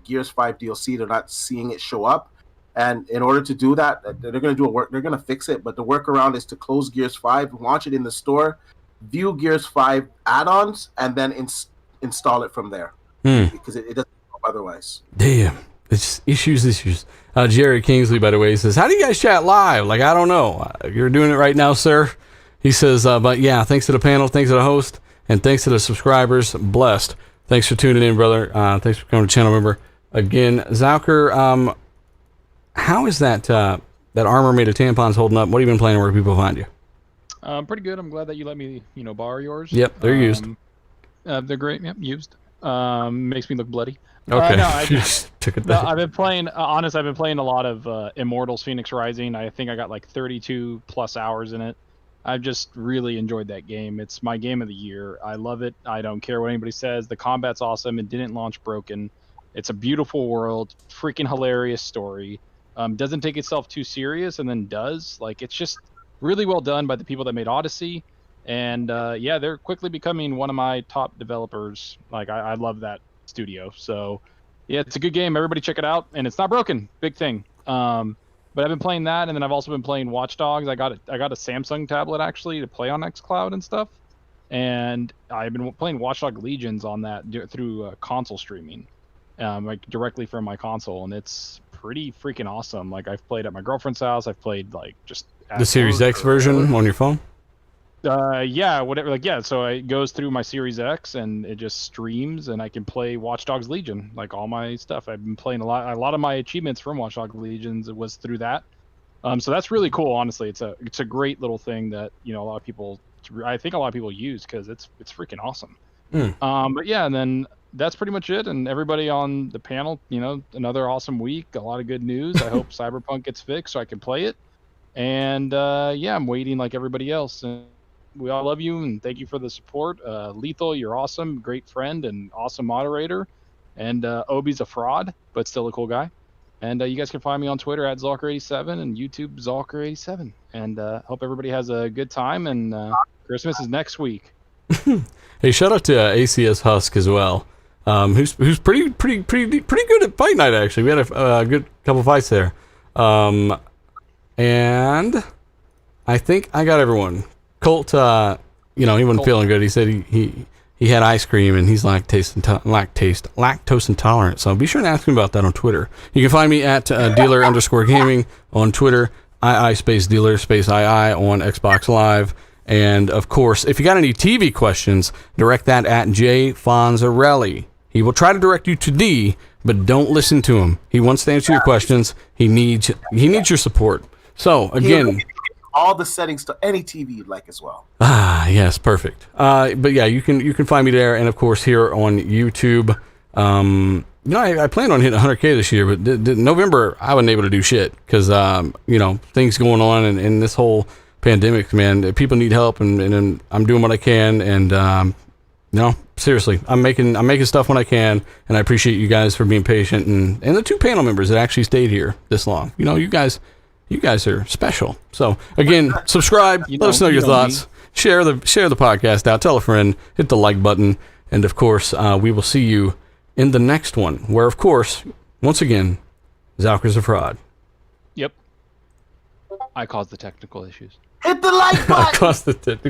[SPEAKER 4] Gears 5 DLC. They're not seeing it show up. And in order to do that, they're going to do they're going to fix it. But the workaround is to close Gears 5, launch it in the store, view Gears 5 add-ons, and then install it from there. Because it doesn't go otherwise.
[SPEAKER 1] Damn. It's issues. Jared Kingsley, by the way, says, how do you guys chat live? Like, I don't know. You're doing it right now, sir. He says, but yeah, thanks to the panel, thanks to the host, and thanks to the subscribers. Blessed. Thanks for tuning in, brother. Thanks for becoming a channel member. Again, Zauker, how is that armor made of tampons holding up? What have you been playing? Where people find you?
[SPEAKER 6] Pretty good. I'm glad that you let me, borrow yours.
[SPEAKER 1] Yep, they're used.
[SPEAKER 6] They're great. Yep, used. Makes me look bloody.
[SPEAKER 1] Okay.
[SPEAKER 6] No, I
[SPEAKER 1] took it
[SPEAKER 6] no,
[SPEAKER 1] back.
[SPEAKER 6] I've been playing. Honest, I've been playing a lot of Immortals Fenyx Rising. I think I got like 32 plus hours in it. I've just really enjoyed that game. It's my game of the year. I love it. I don't care what anybody says. The combat's awesome. It didn't launch broken. It's a beautiful world. Freaking hilarious story. Doesn't take itself too serious, and then does. Like, it's just really well done by the people that made Odyssey. And yeah, they're quickly becoming one of my top developers. Like, I love that studio. So yeah, it's a good game. Everybody check it out. And it's not broken. Big thing. But I've been playing that, and then I've also been playing Watch Dogs. I got a Samsung tablet actually to play on xCloud and stuff, and I've been playing Watch Dogs Legions on that through console streaming, like directly from my console, and it's pretty freaking awesome. Like I've played at my girlfriend's house. I've played like just at
[SPEAKER 1] The Series
[SPEAKER 6] work
[SPEAKER 1] X version on your phone?
[SPEAKER 6] yeah, whatever. Like, yeah, so it goes through my Series X and it just streams, and I can play Watch Dogs Legion, like all my stuff. I've been playing a lot of my achievements from Watch Dogs Legions. It was through that. So that's really cool. Honestly, it's a great little thing that a lot of people, I think a lot of people use because it's freaking awesome. But yeah, and then that's pretty much it. And everybody on the panel, another awesome week, a lot of good news. I hope Cyberpunk gets fixed so I can play it. And yeah, I'm waiting like everybody else. And we all love you and thank you for the support. Lethal, you're awesome, great friend and awesome moderator. And Obi's a fraud, but still a cool guy. And you guys can find me on Twitter at Zalker87 and YouTube Zalker87. And hope everybody has a good time. And Christmas is next week.
[SPEAKER 1] Hey, shout out to ACS Husk as well, who's pretty good at Fight Night. Actually, we had a good couple fights there. And I think I got everyone. Colt, he wasn't feeling good. He said he had ice cream and he's lactose intolerant. So be sure to ask him about that on Twitter. You can find me at dealer_gaming on Twitter, ii_dealer _ii on Xbox Live. And of course, if you got any TV questions, direct that at Jay Fonzarelli. He will try to direct you to D, but don't listen to him. He wants to answer your questions. He needs your support. So again,
[SPEAKER 4] all the settings to any TV you'd like as well.
[SPEAKER 1] Yes, perfect. But yeah, you can find me there, and of course here on YouTube. I planned on hitting 100K this year, but November I wasn't able to do shit because things going on and this whole pandemic, man. People need help, and I'm doing what I can, and seriously, I'm making stuff when I can, and I appreciate you guys for being patient, and the 2 panel members that actually stayed here this long. You guys are special. So again, subscribe, let us know your thoughts, share the podcast out, tell a friend, hit the like button, and of course, we will see you in the next one, where of course, once again, Zalker's a fraud.
[SPEAKER 6] Yep. I caused the technical issues.
[SPEAKER 4] Hit the like button.
[SPEAKER 1] I caused the technical